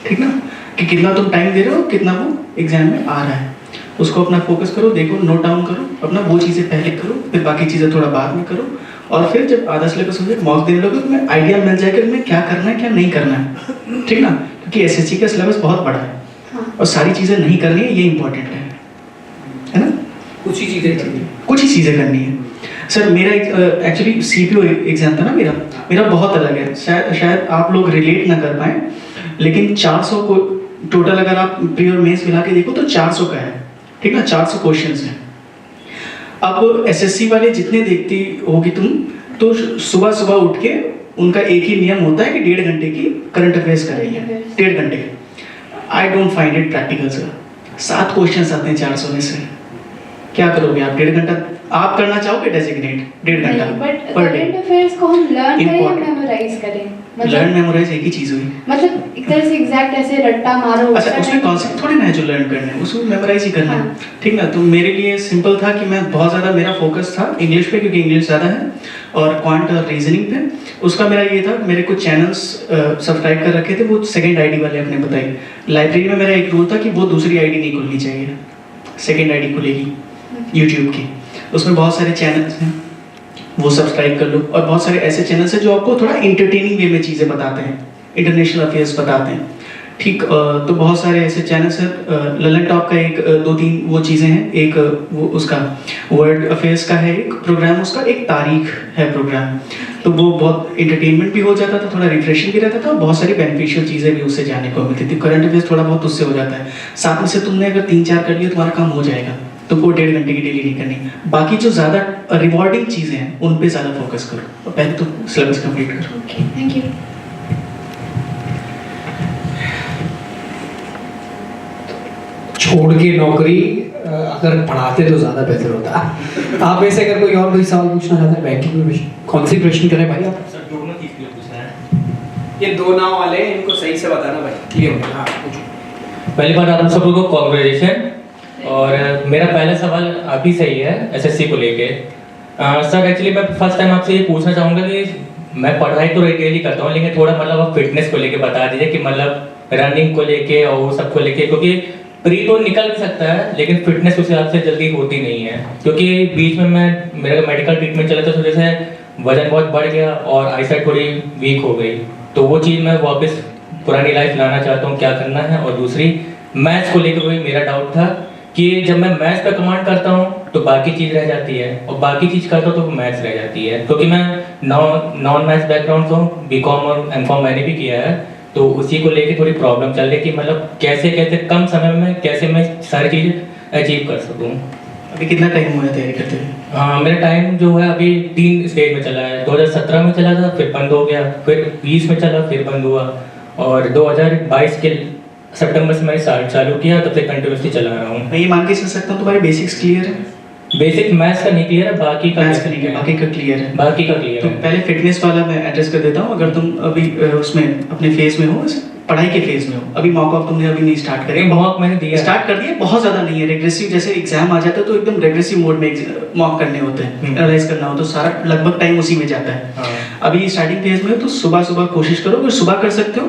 ठीक ना? कि कितना तुम टाइम दे रहे हो, कितना वो एग्जाम में आ रहा है, उसको अपना फोकस करो, देखो, नोट डाउन करो, अपना वो चीज़ें पहले करो, फिर बाकी चीज़ें थोड़ा बाद में करो, और फिर जब आधा सिलेबस हो जाए मॉक देने लगो, तुम्हें आइडिया मिल जाएगा कि तुम्हें क्या करना है क्या नहीं करना है, ठीक ना? क्योंकि SSC का सिलेबस बहुत बड़ा है और सारी चीज़ें नहीं करनी है, ये इंपॉर्टेंट है ना? कुछ ही चीज़ें करनी है। सर मेरा एक्चुअली CPO एग्जाम था ना, मेरा बहुत अलग है, शायद आप लोग रिलेट ना कर पाए, लेकिन 400 को टोटल अगर आप प्री और मेंस मिला के देखो तो 400 का है, ठीक ना? 400 क्वेश्चंस हैं। अब SSC वाले जितने देखती होगी तुम, तो सुबह सुबह उठ के उनका एक ही नियम होता है कि 1.5 घंटे की करंट अफेयर्स करेंगे, 1.5 घंटे। I don't find it practical sir. 7 questions आते हैं 400 में से, क्या करोगे आप? 1.5 घंटा आप करना चाहोगे डेजिग्नेट 1.5 घंटा but per day? Current affairs को हम लर्न करें या मेमोराइज करें? लर्न मेमोराइज एक ही चीज हुई, मतलब एक तरह से एग्जैक्ट ऐसे रट्टा मारो। अच्छा, उसमें कॉन्सेप्ट थोड़ी ना है जो लर्न करना है, उसको मेमोराइज ही करना है, ठीक ना? तो मेरे लिए सिंपल था कि मैं बहुत ज़्यादा, मेरा फोकस था इंग्लिश पे, क्योंकि इंग्लिश ज़्यादा है, और क्वांट और रीजनिंग पे। उसका मेरा ये था, मेरे कुछ चैनल्स सब्सक्राइब कर रखे थे, वो सेकंड आईडी वाले अपने बताई। लाइब्रेरी में मेरा एक रूल था कि वो दूसरी आईडी नहीं खुलनी चाहिए, सेकंड आईडी खुलेगी यूट्यूब की। उसमें बहुत सारे चैनल्स हैं, वो सब्सक्राइब कर लो, और बहुत सारे ऐसे चैनल्स हैं जो आपको थोड़ा इंटरटेनिंग वे में चीज़ें बताते हैं, इंटरनेशनल अफेयर्स बताते हैं, ठीक? तो बहुत सारे ऐसे चैनल्स हैं। ललन टॉप का एक 2-3 वो चीज़ें हैं, एक वो उसका वर्ल्ड अफेयर्स का है एक प्रोग्राम, उसका एक तारीख है प्रोग्राम, तो वो बहुत इंटरटेनमेंट भी हो जाता था, थोड़ा रिफ्रेशिंग भी रहता था, और बहुत सारी बेनिफिशियल चीज़ें भी उससे जाने को मिलती थी। करंट अफेयर्स थोड़ा बहुत उससे हो जाता है, साथ में से तुमने अगर 3-4 कर लिया तुम्हारा काम हो जाएगा, तो वो 1.5 घंटे की डेली नहीं करनी। बाकी जो ज़्यादा रिवॉर्डिंग चीज़ें हैं उन पे ज़्यादा फोकस करो, और पहले तो सिलेबस कंप्लीट करो। Okay, thank you. छोड़ के नौकरी अगर पढ़ाते तो ज़्यादा बेहतर होता। आप में से अगर कोई और सवाल पूछना चाहता है बैंकिंग में, कौन सी प्रश्न करें भाई आप? सर दोनों चीज़ के लिए पूछना है। ये 2 नाव वाले, इनको सही से बताना भाई, क्लियर हो गया? हाँ पूछो। पहली बात आप सबको कॉन्ग्रेचुलेशन, और मेरा पहला सवाल आप ही सही है SSC को लेके। सर एक्चुअली मैं फर्स्ट टाइम आपसे ये पूछना चाहूँगा कि मैं पढ़ाई तो डेली करता हूँ, लेकिन थोड़ा मतलब आप फिटनेस को लेके बता दीजिए कि मतलब रनिंग को लेके और वो सब को लेके, क्योंकि प्री तो निकल भी सकता है लेकिन फिटनेस उस हिसाब से जल्दी होती नहीं है, क्योंकि बीच में मेरा मेडिकल ट्रीटमेंट चला था, तो जैसे वजन बहुत बढ़ गया और आईसाइट थोड़ी वीक हो गई, तो वो चीज़ मैं वापस पुरानी लाइफ लाना चाहता हूँ, क्या करना है। और दूसरी मैथ्स को लेकर कोई मेरा डाउट था कि जब मैं मैथ्स पे कमांड करता हूँ तो बाकी चीज़ रह जाती है, और बाकी चीज़ करता हूँ तो मैथ्स रह जाती है, क्योंकि मैं नॉन मैथ्स बैकग्राउंड से हूँ, बीकॉम और एमकॉम मैंने भी किया है, तो उसी को लेके थोड़ी प्रॉब्लम चल रही है कि मतलब कैसे कैसे कम समय में कैसे मैं सारी चीज़ अचीव कर सकूँ। अभी कितना टाइम हुआ है तैयारी करते हुए? हाँ, मेरा टाइम जो है अभी 3 स्टेज में चला है। 2017 में चला था, फिर बंद हो गया, फिर 20 में चला, फिर बंद हुआ, और 2022 के सितंबर से मैंने चालू किया, तब से कंटिन्यूसली चला रहा हूँ। मैं ये मान के चल सकता हूँ तुम्हारे बेसिक्स क्लियर है? बेसिक मैथ्स का नहीं क्लियर है, बाकी का मैथ्स का नहीं है, बाकी का क्लियर है। बाकी का क्लियर तो है। पहले फिटनेस वाला मैं एड्रेस कर देता हूँ। अगर तुम अभी उसमें अपने फेज में हो, पढ़ाई के फेज में हो, अभी मॉक ऑफ तुमने अभी नहीं स्टार्ट करें। मॉक मैंने दिया, स्टार्ट कर दिया, बहुत ज्यादा नहीं है। रेग्रेसिव जैसे एग्जाम आ जाता है तो एकदम रेग्रेसिव मोड में मॉक करने होते हैं, एनालाइज करना हो, तो सारा लगभग टाइम उसी में जाता है। अभी स्टार्टिंग फेज में हो तो सुबह सुबह कोशिश करो, अगर सुबह कर सकते हो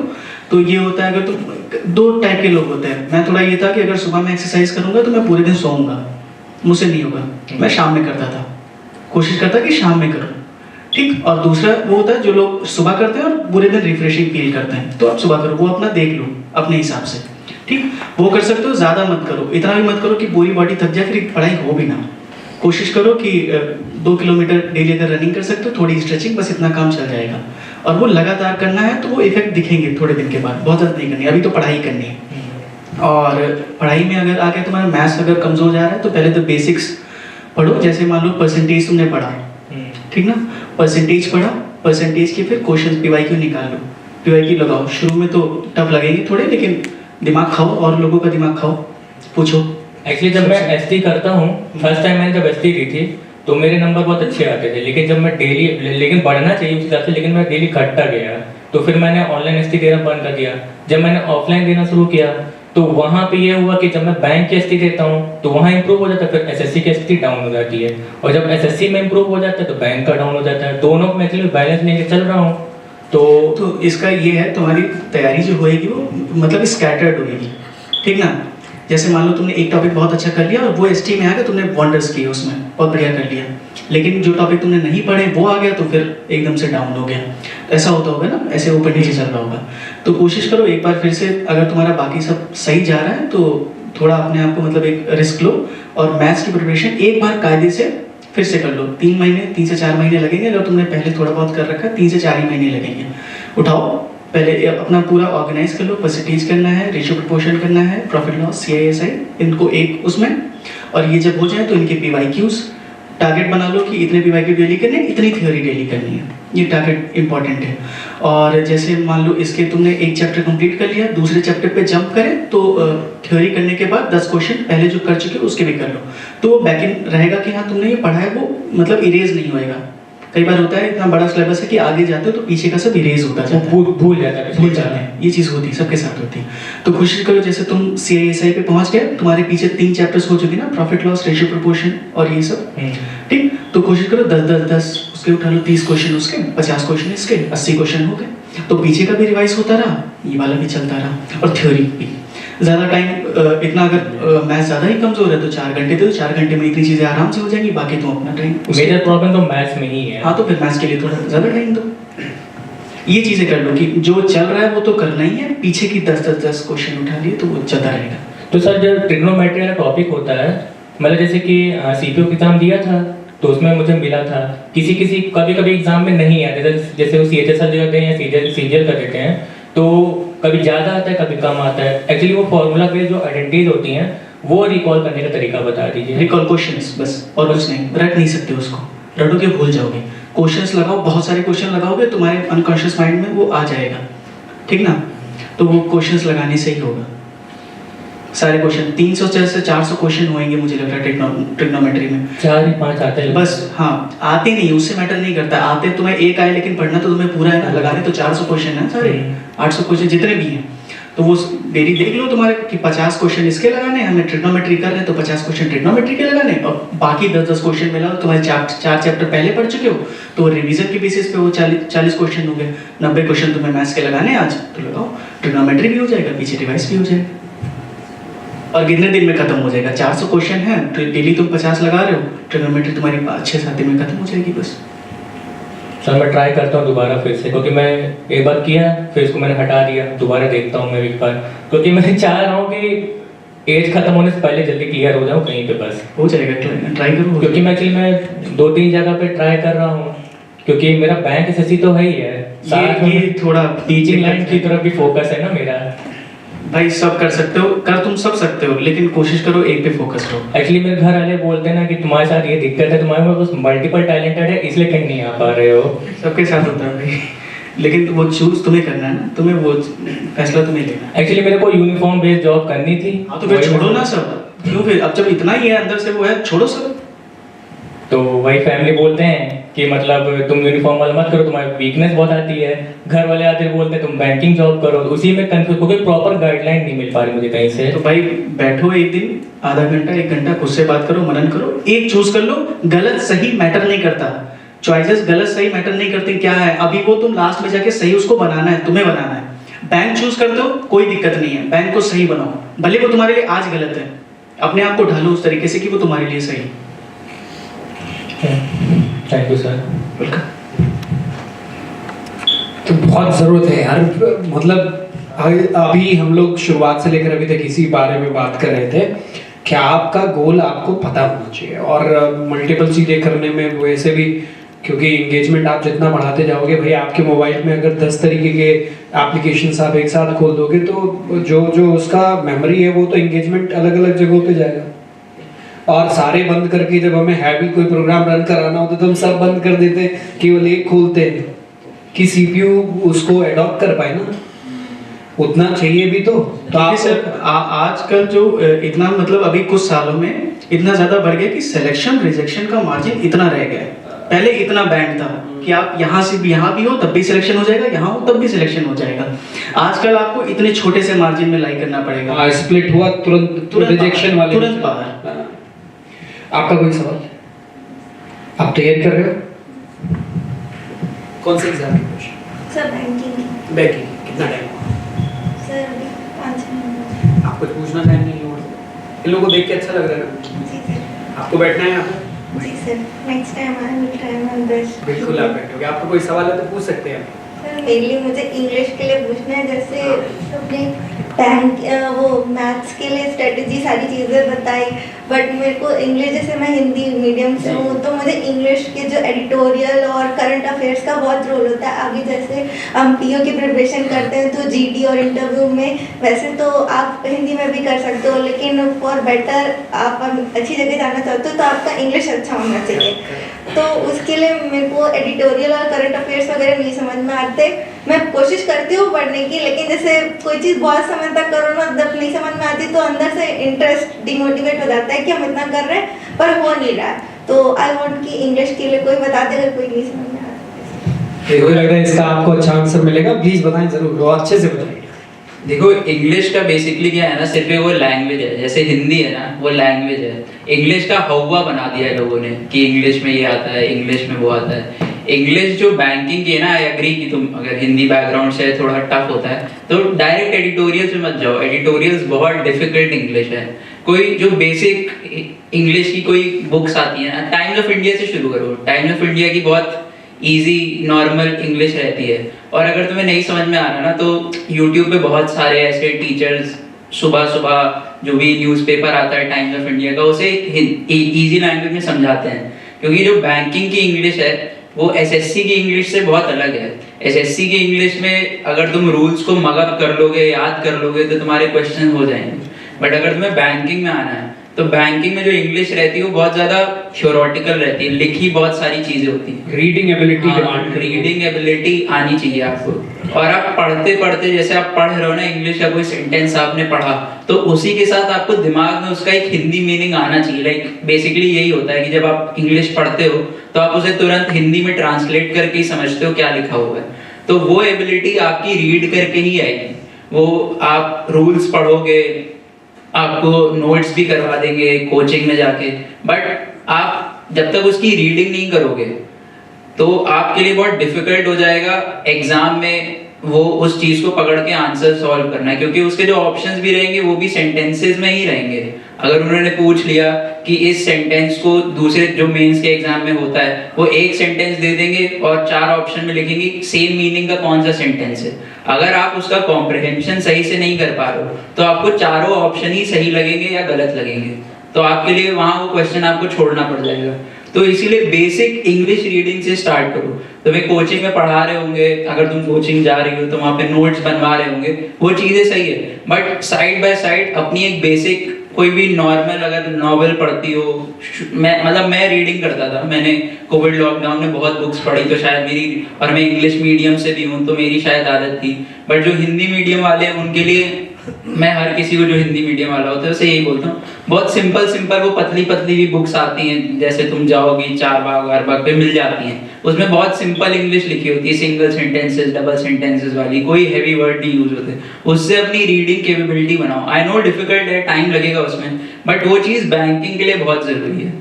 तो ये होता है, अगर तुम 2 टाइप के लोग होते हैं। मैं थोड़ा ये था कि अगर सुबह में एक्सरसाइज करूंगा तो मैं पूरे दिन सोऊंगा, मुझसे नहीं होगा, मैं शाम में करता था, कोशिश करता कि शाम में करूं, ठीक। और दूसरा वो होता है जो लोग सुबह करते हैं और पूरे दिन रिफ्रेशिंग फील करते हैं, तो आप सुबह करो, वो अपना देख लो अपने हिसाब से, ठीक। वो कर सकते हो, ज्यादा मत करो, इतना भी मत करो कि पूरी बॉडी थक जाए फिर पढ़ाई हो भी ना। कोशिश करो कि 2 किलोमीटर डेली अगर रनिंग कर सकते हो, थोड़ी स्ट्रेचिंग, बस इतना काम चल जाएगा। और वो लगातार करना है तो वो इफेक्ट दिखेंगे थोड़े दिन के बाद, बहुत ज़्यादा नहीं करनी, अभी तो पढ़ाई करनी है। और पढ़ाई में अगर आगे तुम्हारा मैथ्स अगर कमजोर जा रहा है तो पहले तो बेसिक्स पढ़ो। जैसे मान लो परसेंटेज तुमने पढ़ा, ठीक ना, परसेंटेज पढ़ा, परसेंटेज के फिर क्वेश्चन पीवाईक्यू निकाल लो, पीवाईक्यू लगाओ। शुरू में तो टफ लगेंगे थोड़े, लेकिन दिमाग खाओ और लोगों का दिमाग खाओ, पूछो। एक्चुअली जब मैं एसटी करता हूँ, फर्स्ट टाइम मैंने जब एसटी की थी तो मेरे नंबर बहुत अच्छे आते थे, लेकिन जब मैं डेली, लेकिन बढ़ना चाहिए उस हिसाब से, लेकिन मैं डेली घटता गया, तो फिर मैंने ऑनलाइन एसटी देना बंद कर दिया। जब मैंने ऑफलाइन देना शुरू किया तो वहाँ पे ये हुआ कि जब मैं बैंक की एसटी देता हूँ तो वहाँ इंप्रूव हो जाता है, फिर एसएससी की एसटी डाउन हो जाती है, और जब एसएससी में इंप्रूव हो जाता है तो बैंक का डाउन हो जाता है। दोनों में एक्चुअली बैलेंस लेके चल रहा हूँ। तो इसका ये है, तुम्हारी तैयारी जो होएगी वो मतलब स्कैटर्ड होएगी, ठीक ना। जैसे मान लो तुमने एक टॉपिक बहुत अच्छा कर लिया और वो एसटी में आ गया, तुमने वंडर्स किए उसमें, बहुत बढ़िया कर लिया, लेकिन जो टॉपिक तुमने नहीं पढ़े वो आ गया तो फिर एकदम से डाउन हो गया। ऐसा होता होगा ना, ऐसे ऊपर नीचे चल रहा होगा। तो कोशिश करो एक बार फिर से, अगर तुम्हारा बाकी सब सही जा रहा है तो थोड़ा अपने आप को मतलब एक रिस्क लो, और मैथ्स की प्रिपरेशन एक बार कायदे से फिर से कर लो। 3 से 4 महीने लगेंगे, अगर तुमने पहले थोड़ा बहुत कर रखा है 3 से 4 ही महीने लगेंगे। उठाओ, पहले अपना पूरा ऑर्गेनाइज कर लो, परसेंटेज करना है, रेशियो प्रोपोर्शन करना है, प्रॉफिट लॉस, CISI, इनको एक उसमें, और ये जब हो जाए तो इनके PYQs टारगेट बना लो कि इतने PYQ डेली करने, इतनी थ्योरी डेली करनी है, ये टारगेट इंपॉर्टेंट है। और जैसे मान लो इसके तुमने एक चैप्टर कंप्लीट कर लिया, दूसरे चैप्टर पे जंप करें तो थ्योरी करने के बाद 10 क्वेश्चन पहले जो कर चुके उसके भी कर लो, तो वो बैकएंड रहेगा कि हाँ तुमने ये पढ़ा है, वो मतलब इरेज नहीं होएगा। कई बार होता है इतना बड़ा सिलेबस है कि आगे जाते हो तो पीछे का सब इरेज होता जाता है, भूल जाते हैं, ये चीज़ होती है, सबके साथ होती है। तो कोशिश करो, जैसे तुम CISI पे पहुंच गए, तुम्हारे पीछे 3 चैप्टर्स हो चुके ना, प्रॉफिट लॉस, रेशियो प्रोपोर्शन और ये सब, ठीक। तो कोशिश करो 10 उसके उठा लो, 30 क्वेश्चन उसके, 50 क्वेश्चन इसके, 80 क्वेश्चन हो गए, तो पीछे का भी रिवाइज होता रहा, ये वाला भी चलता रहा, और थ्योरी भी। ज़्यादा टाइम इतना, अगर मैथ्स ज़्यादा ही कमजोर है तो 4 घंटे दे दो, 4 घंटे में इतनी चीज़ें आराम से हो जाएंगी, बाकी तुम अपना टाइम। मेजर प्रॉब्लम तो मैथ्स में ही है। हाँ, तो फिर मैथ्स के लिए थोड़ा ज़्यादा टाइम दो। ये चीज़ें कर लो कि जो चल रहा है वो तो करना ही है, पीछे की 10 क्वेश्चन उठा लिए तो वो चलता रहेगा। तो सर, जब ट्रिग्नोमेट्री वाला टॉपिक होता है, मतलब जैसे कि CPO एग्जाम दिया था तो उसमें मुझे मिला था, किसी कभी एग्जाम में नहीं आता, जैसे वो CHSL देते हैं या CGL का देते हैं, तो कभी ज़्यादा आता है कभी कम आता है। एक्चुअली वो फॉर्मूला बेस्ड जो आइडेंटिटीज होती हैं वो रिकॉल करने का तरीका बता दीजिए। रिकॉल क्वेश्चंस बस, और कुछ नहीं, रट नहीं सकते उसको, रटोगे भूल जाओगे। क्वेश्चंस लगाओ, बहुत सारे क्वेश्चन लगाओगे तुम्हारे अनकॉन्शियस माइंड में वो आ जाएगा, ठीक ना। तो वो क्वेश्चंस लगाने से ही होगा सारे क्वेश्चन। 300 से 400 क्वेश्चन होंगे मुझे लग रहा है ट्रिग्नोमेट्री में, 4-5 आते हैं बस। हाँ, आते नहीं, उससे मैटर नहीं करता, आते तुम्हें एक आए, लेकिन पढ़ना तो तुम्हें पूरा है ना, लगाने तो 400 क्वेश्चन है सारे, 800 क्वेश्चन जितने भी हैं। तो वो डेली देख लो तुम्हारे कि 50 क्वेश्चन इसके लगाने हैं, हमें ट्रिग्नोमेट्री कर रहे हैं तो 50 क्वेश्चन ट्रिग्नोमेट्री के लगाने हैं, और बाकी 10-10 क्वेश्चन मिला तुम्हारे 4 चैप्टर पहले पढ़ चुके हो तो रिवीजन के बेसिस पे वो 40 क्वेश्चन हो गए। 90 क्वेश्चन तुम्हें मैथ्स के लगाने हैं आज, तो लगाओ, ट्रिग्नोमेट्री भी हो जाएगा, पीछे डिवाइस भी हो जाएगा और कितने दिन में खत्म हो जाएगा। 400 क्वेश्चन है तो डेली तुम 50 लगा रहे हो, ट्रिग्नोमेट्री तुम्हारी 6-7 दिन में खत्म हो जाएगी बस। सर मैं ट्राई करता हूँ दोबारा फिर से, क्योंकि मैं एक बार किया फिर इसको मैंने हटा दिया, दोबारा देखता हूँ मैं एक बार, क्योंकि मैं चाह रहा हूँ कि एज खत्म होने से पहले जल्दी क्लियर हो जाऊँ कहीं पे, बस हो जाएगा, ट्राई करो। क्योंकि मैं एक्चुअली मैं 2-3 जगह पे ट्राई कर रहा हूँ, क्योंकि मेरा बैंक एसएससी तो है ही है, साथ में थोड़ा टीचिंग लाइन की तरफ भी फोकस है ना मेरा। भाई सब कर सकते हो, कर तुम सब सकते हो, लेकिन कोशिश करो एक पे फोकस करो। एक्चुअली मेरे घर वाले बोलते हैं ना कि तुम्हारे साथ ये दिक्कत है, तुम्हारे में बस मल्टीपल टैलेंटेड है इसलिए कहीं नहीं आ पा रहे हो। सबके साथ होता है भाई, लेकिन वो चूज तुम्हें करना है ना, तुम्हें वो फैसला तुम्हें लेना है। एक्चुअली मेरे को यूनिफॉर्म बेस्ड जॉब करनी थी। हाँ तो फिर छोड़ो ना सब, क्यों फिर, अब जब इतना ही है अंदर से वो है, छोड़ो सब। तो वही फैमिली बोलते हैं कि मतलब तुम यूनिफॉर्म वाला मत करो, तुम्हारी वीकनेस बहुत आती है। घर वाले आते बोलते हैं तुम बैंकिंग जॉब करो, उसी में कंफ्यूज, क्योंकि प्रॉपर गाइडलाइन नहीं मिल पा रही मुझे कहीं से। तो भाई बैठो एक दिन, आधा घंटा 1 घंटा खुद से बात करो, मनन करो, एक चूज कर लो। गलत सही मैटर नहीं करता, चॉइसेस गलत सही मैटर नहीं करते। क्या है अभी वो तुम लास्ट में जाके सही उसको बनाना है, तुम्हें बनाना है। बैंक चूज करते हो कोई दिक्कत नहीं है, बैंक को सही बनाओ, भले वो तुम्हारे लिए आज गलत है, अपने आप को ढालो उस तरीके से कि वो तुम्हारे लिए सही। Thank you sir. तो बहुत ज़रूरत है यार, मतलब अभी हम लोग शुरुआत से लेकर अभी तक इसी बारे में बात कर रहे थे कि आपका गोल आपको पता होना चाहिए, और मल्टीपल चीज़ें करने में वैसे भी, क्योंकि एंगेजमेंट आप जितना बढ़ाते जाओगे भाई, आपके मोबाइल में अगर 10 तरीके के एप्लीकेशंस आप एक साथ खोल दोगे तो जो उसका मेमोरी है वो तो एंगेजमेंट अलग अलग जगहों पे जाएगा। और सारे बंद करके जब हमें हैवी कोई प्रोग्राम रन कराना होता तो हम सब बंद कर देते हैं, केवल एक खोलते हैं कि सीपीयू उसको एडॉप्ट कर पाए ना, उतना चाहिए भी तो आप सर आजकल जो इतना मतलब अभी कुछ सालों में इतना ज्यादा बढ़ गया कि सिलेक्शन रिजेक्शन का मार्जिन इतना रह गया है। पहले इतना बैंड था कि आप यहाँ से भी यहाँ भी हो तब भी सिलेक्शन हो जाएगा, यहाँ हो तब भी सिलेक्शन हो जाएगा। आजकल आपको इतने छोटे से मार्जिन में लाई करना पड़ेगा। स्प्लिट हुआ तुरंत रिजेक्शन वाले, तुरंत बाहर। आपका कोई सवाल? आप तैयारी कर रहे हो? कौन से एग्जाम की क्वेश्चन? Sir banking. बैंकिंग कितना टाइम? सर अभी 5-6 मिनट। आप कुछ पूछना चाहेंगे इन लोगों को देख के अच्छा लग रहा है ना? जी सर। आपको बैठना है यहाँ पे? जी sir, next time I will try my best. बिल्कुल आप बैठोगे। आपको कोई सवाल है तो पूछ सकते हैं आप। सर मेनली मुझे इंग्लिश के लिए पूछना है, जैसे अपने बैंक वो मैथ्स के लिए स्ट्रेटजी सारी चीज़ें बताई, बट मेरे को इंग्लिश, जैसे मैं हिंदी मीडियम से हूँ तो मुझे इंग्लिश के जो एडिटोरियल और करंट अफेयर्स का बहुत रोल होता है। आगे जैसे हम पीओ की प्रिपरेशन करते हैं तो जीडी और इंटरव्यू में, वैसे तो आप हिंदी में भी कर सकते हो, लेकिन फॉर बेटर आप अच्छी जगह जाना चाहते हो तो आपका इंग्लिश अच्छा होना चाहिए। तो उसके लिए मेरे को एडिटोरियल और करंट अफेयर्स वगैरह नहीं समझ में आते। मैं कोशिश करती हूँ पढ़ने की, लेकिन जैसे कोई चीज़ बहुत समय तक करो ना, जब नहीं समझ में आती तो अंदर से इंटरेस्ट डिमोटिवेट हो जाता है कि हम इतना कर रहे हैं पर हो नहीं रहा है। तो आई वांट कि इंग्लिश के लिए कोई बता दे अगर कोई नहीं समझ में आता। मुझे लग रहा है इसका आपको अच्छा आंसर मिलेगा, प्लीज बताएं जरूर, वो अच्छे से बताइए। देखो इंग्लिश का बेसिकली क्या है ना, सिर्फ वो लैंग्वेज है। जैसे हिंदी है ना वो लैंग्वेज है, इंग्लिश का हवा बना दिया है लोगों ने कि इंग्लिश में ये आता है, इंग्लिश में वो आता है। इंग्लिश जो बैंकिंग की है ना, आई एग्री कि तुम अगर हिंदी बैकग्राउंड से थोड़ा टफ होता है तो डायरेक्ट एडिटोरियल में मत जाओ। एडिटोरियल्स बहुत डिफिकल्ट इंग्लिश है। कोई जो बेसिक इंग्लिश की कोई बुक्स आती है ना, टाइम्स ऑफ इंडिया से शुरू करो। टाइम्स ऑफ इंडिया की बहुत इजी नॉर्मल इंग्लिश रहती है, और अगर तुम्हें नहीं समझ में आ रहा ना तो यूट्यूब पे बहुत सारे ऐसे टीचर्स सुबह सुबह जो भी न्यूज़पेपर आता है टाइम्स ऑफ इंडिया का, उसे इजी लैंग्वेज में समझाते हैं। क्योंकि जो बैंकिंग की इंग्लिश है वो एसएससी की इंग्लिश से बहुत अलग है। एसएससी की इंग्लिश में अगर तुम रूल्स को मगअप कर लोगे, याद कर लोगे तो तुम्हारे क्वेश्चन हो जाएंगे। बट अगर तुम्हें बैंकिंग में आना है तो बैंकिंग में जो इंग्लिश रहती है वो बहुत ज़्यादा थ्योरेटिकल रहती है, लिखी बहुत सारी चीज़ें होती हैं। Reading ability demand, reading ability आनी चाहिए आपको। और आप पढ़ते पढ़ते, जैसे आप पढ़ रहे हो ना इंग्लिश का कोई सेंटेंस आपने पढ़ा तो उसी के साथ आपको दिमाग में उसका एक हिंदी मीनिंग आना चाहिए। लाइक बेसिकली यही होता है कि जब आप इंग्लिश पढ़ते हो तो आप उसे तुरंत हिंदी में ट्रांसलेट करके ही समझते हो क्या लिखा हुआ है। तो वो एबिलिटी आपकी रीड करके ही आएगी, वो आप रूल्स पढ़ोगे, आपको नोट्स भी करवा देंगे कोचिंग में जाके, बट आप जब तक उसकी रीडिंग नहीं करोगे तो आपके लिए बहुत डिफिकल्ट हो जाएगा एग्जाम में वो उस चीज को पकड़ के आंसर सॉल्व करना है, क्योंकि उसके जो ऑप्शंस भी रहेंगे वो भी सेंटेंसेस में ही रहेंगे। अगर उन्होंने पूछ लिया कि इस सेंटेंस को दूसरे जो मेंस के एग्जाम में होता है, वो एक सेंटेंस दे देंगे और 4 ऑप्शन में लिखेंगे सेम मीनिंग का कौन सा सेंटेंस है। अगर आप उसका कॉम्प्रिहेंशन सही से नहीं कर पा रहे हो तो आपको चारों ऑप्शन ही सही लगेंगे या गलत लगेंगे, तो आपके लिए वहां वो क्वेश्चन आपको छोड़ना पड़ जाएगा। तो इसीलिए बेसिक इंग्लिश रीडिंग से स्टार्ट करो। तो वे कोचिंग में पढ़ा रहे होंगे, अगर तुम कोचिंग जा रही हो तो वहाँ पे नोट्स बनवा रहे होंगे, वो चीज़ें सही है, बट साइड बाय साइड अपनी एक बेसिक कोई भी नॉर्मल अगर नॉवेल पढ़ती हो, मैं रीडिंग करता था, मैंने कोविड लॉकडाउन में बहुत बुक्स पढ़ी, तो शायद मेरी, और मैं इंग्लिश मीडियम से भी हूँ तो मेरी शायद आदत थी, बट जो हिंदी मीडियम वाले हैं उनके लिए मैं हर किसी को जो हिंदी मीडियम वाला होता है उसे यही बोलता हूँ, बहुत सिंपल वो पतली भी बुक्स आती हैं, जैसे तुम जाओगी 4 बाग 8 बाग पे मिल जाती हैं, उसमें बहुत सिंपल इंग्लिश लिखी होती है, सिंगल सेंटेंसेस डबल सेंटेंसेस वाली, कोई हैवी वर्ड नहीं यूज होते, उससे अपनी रीडिंग कैपेबिलिटी बनाओ। आई नो डिफिकल्ट है, टाइम लगेगा उसमें, बट वो चीज़ बैंकिंग के लिए बहुत ज़रूरी है,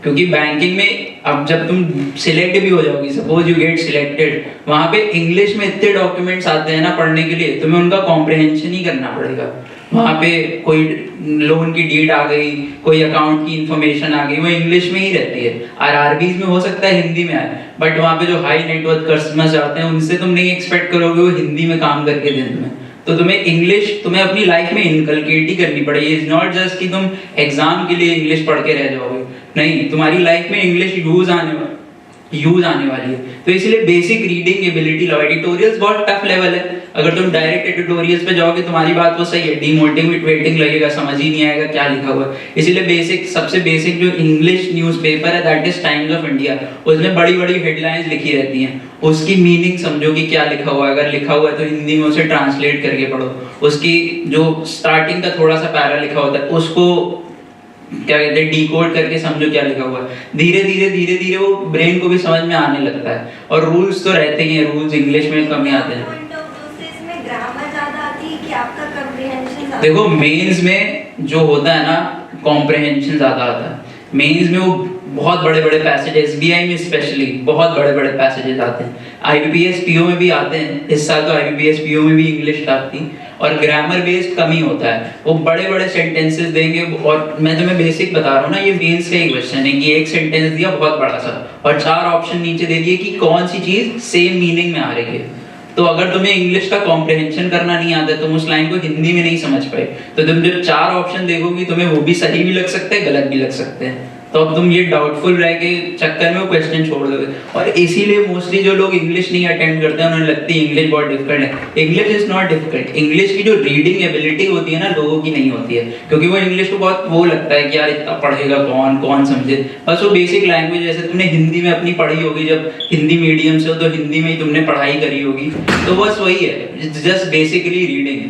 क्योंकि बैंकिंग में अब जब तुम सिलेक्ट भी हो जाओगी, सपोज यू गेट सिलेक्टेड, वहाँ पे इंग्लिश में इतने डॉक्यूमेंट्स आते हैं ना पढ़ने के लिए, तुम्हें उनका कॉम्प्रिहेंशन ही करना पड़ेगा। वहाँ पे कोई लोन की डीड आ गई, कोई अकाउंट की इंफॉर्मेशन आ गई, वो इंग्लिश में ही रहती है। आरआरबीज में हो सकता है हिंदी में आए, बट वहाँ पे जो हाई नेटवर्थ कस्टमर्स आते हैं उनसे तुम नहीं एक्सपेक्ट करोगे वो हिंदी में काम करके दें तुम्हें, तो तुम्हें इंग्लिश तुम्हें अपनी लाइफ में इनकलकेट ही करनी पड़ेगी। इट्स नॉट जस्ट कि तुम एग्जाम के लिए इंग्लिश पढ़ के रह जाओगे, नहीं, तुम्हारी लाइफ में इंग्लिश यूज आने वाली है। तो इसलिए बेसिक रीडिंग एबिलिटी लो। एडिटोरियल्स बहुत टफ लेवल है, अगर तुम डायरेक्ट एडिटोरियल्स पे जाओगे तुम्हारी बात वो सही है, डीमोटिवेटिंग लगेगा, समझ ही नहीं आएगा क्या लिखा हुआ है। इसीलिए सबसे बेसिक जो इंग्लिश न्यूज़पेपर है that is times of India, उसमें बड़ी बड़ी हेडलाइंस लिखी रहती हैं, उसकी मीनिंग समझो कि क्या लिखा हुआ है, अगर लिखा हुआ है तो हिंदी में उसे ट्रांसलेट करके पढ़ो, उसकी जो स्टार्टिंग का थोड़ा सा पैरा लिखा होता है उसको क्या कहते हैं डिकोड करके समझो क्या लिखा हुआ है। धीरे धीरे वो ब्रेन को भी समझ में आने लगता है। और रूल्स तो रहते ही हैं, रूल्स इंग्लिश में कम ही आते हैं। देखो मेंस में जो होता है ना कॉम्प्रिहेंशन ज्यादा आता है। मेंस में वो बहुत बड़े बड़े पैसेजेस, एसबीआई में स्पेशली बहुत बड़े बड़े पैसेजेस आते हैं, आईबीपीएस पीओ में भी आते हैं। इस साल तो आईबीपीएस पीओ में भी इंग्लिश टफ थी और ग्रामर बेस्ड कम ही होता है। वो बड़े बड़े सेंटेंसेस देंगे और मैं तुम्हें बेसिक बता रहा हूँ ना, ये मेंस का ही क्वेश्चन है कि एक सेंटेंस दिया बहुत बड़ा सा और 4 ऑप्शन नीचे दे दिए कि कौन सी चीज सेम मीनिंग में आ रही है। तो अगर तुम्हें इंग्लिश का कॉम्प्रिहेंशन करना नहीं आता, तुम उस लाइन को हिंदी में नहीं समझ पाए, तो तुम जब 4 ऑप्शन देखोगी तुम्हें वो भी सही भी लग सकते हैं, गलत भी लग सकते हैं। तो अब तुम ये डाउटफुल रह के चक्कर में वो क्वेश्चन छोड़ दोगे। और इसीलिए मोस्टली जो लोग इंग्लिश नहीं अटेम्प्ट करते हैं उन्हें लगती है इंग्लिश बहुत डिफिकल्ट है। English is not difficult. English की जो रीडिंग एबिलिटी होती है ना लोगों की नहीं होती है, क्योंकि वो इंग्लिश को बहुत वो लगता है कि यार इतना पढ़ेगा कौन समझे। बस वो बेसिक लैंग्वेज जैसे तुमने हिंदी में अपनी पढ़ी होगी, जब हिंदी मीडियम से हो तो हिंदी में ही तुमने पढ़ाई करी होगी, तो बस वही है, it's just basically reading.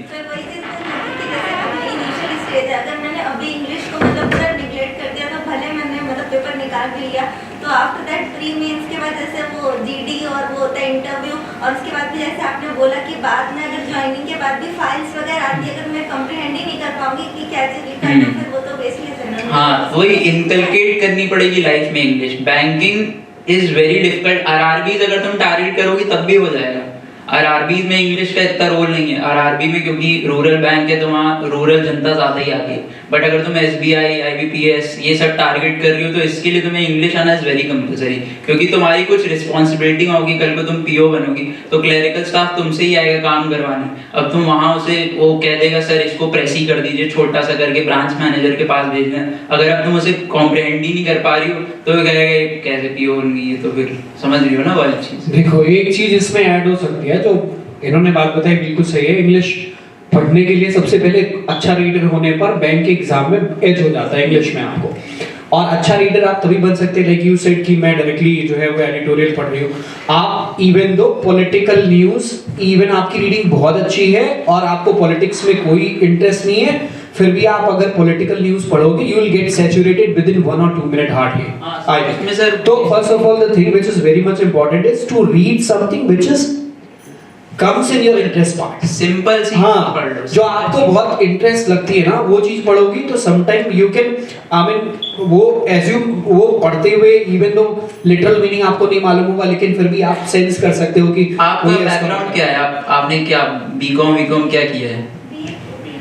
Paper निकाल भी लिया तो आफ्टर दैट प्री मेंस के बाद जैसे वो जीडी और वो होता है इंटरव्यू, और उसके बाद भी जैसे आपने बोला कि बाद में अगर ज्वाइनिंग के बाद भी फाइल्स वगैरह आती है, अगर मैं कंप्रीहेंड ही नहीं कर पाऊंगी कि क्या चीज लिखा है, फिर वो तो बेसिकली हाँ वही इनकलकेट करनी पड़ेगी लाइफ में English. Banking is very difficult. RRBs अगर तुम टारगेट करोगी तब भी हो जाएगा। आरआरबी में इंग्लिश का इतना रोल नहीं है। आरआरबी में क्योंकि रूरल बैंक है तो वहाँ रूरल जनता ज़्यादा ही आती है, बट अगर तुम एसबीआई आईबीपीएस ये सब टारगेट कर रही हो तो इसके लिए तुम्हें इंग्लिश आना इज वेरी कंपलसरी, क्योंकि तुम्हारी कुछ रिस्पॉन्सिबिलिटी होगी। कल को तुम पीओ बनोगी तो क्लरिकल स्टाफ तुमसे ही आएगा काम करवाने। अब तुम वहाँ उसे वो कह देगा सर इसको प्रेस ही कर दीजिए, छोटा सा करके ब्रांच मैनेजर के पास भेज दें। अगर अब तुम उसे कॉम्प्रिहेंड ही नहीं कर पा रही हो तो वो कहेगा कैसे पीओ होंगी, ये तो फिर समझ रही हो ना वाली चीज़। देखो एक चीज इसमें ऐड हो सकती है, जो इन्होंने बात बताई बिल्कुल सही है। इंग्लिश पढ़ने के लिए सबसे पहले अच्छा रीडर होने पर बैंक के एग्जाम में एज हो जाता है इंग्लिश में आपको। और अच्छा रीडर आप तभी बन सकते हैं लाइक यू सेड कि मैं डायरेक्टली जो है वो एडिटोरियल पढ़ रही हूँ। आप even though political news, even आपकी रीडिंग बहुत अच्छी है और आपको पॉलिटिक्स में कोई इंटरेस्ट नहीं है, फिर भी आप अगर पॉलिटिकल न्यूज पढ़ोगे you will get saturated within 1 or 2 minute hardly. तो first of all the thing which is very much important is to read something which is comes in your interest part. Simple सी हाँ, पढ़ लो। जो आपको बहुत interest लगती है ना वो चीज पढ़ोगी तो sometime you can I mean वो एज्यूम वो पढ़ते हुए इवन दो लिटरल मीनिंग आपको नहीं मालूम होगा लेकिन फिर भी आप सेंस कर सकते हो कि आपका बैकग्राउंड क्या है, आपने क्या बीकॉम क्या किया है?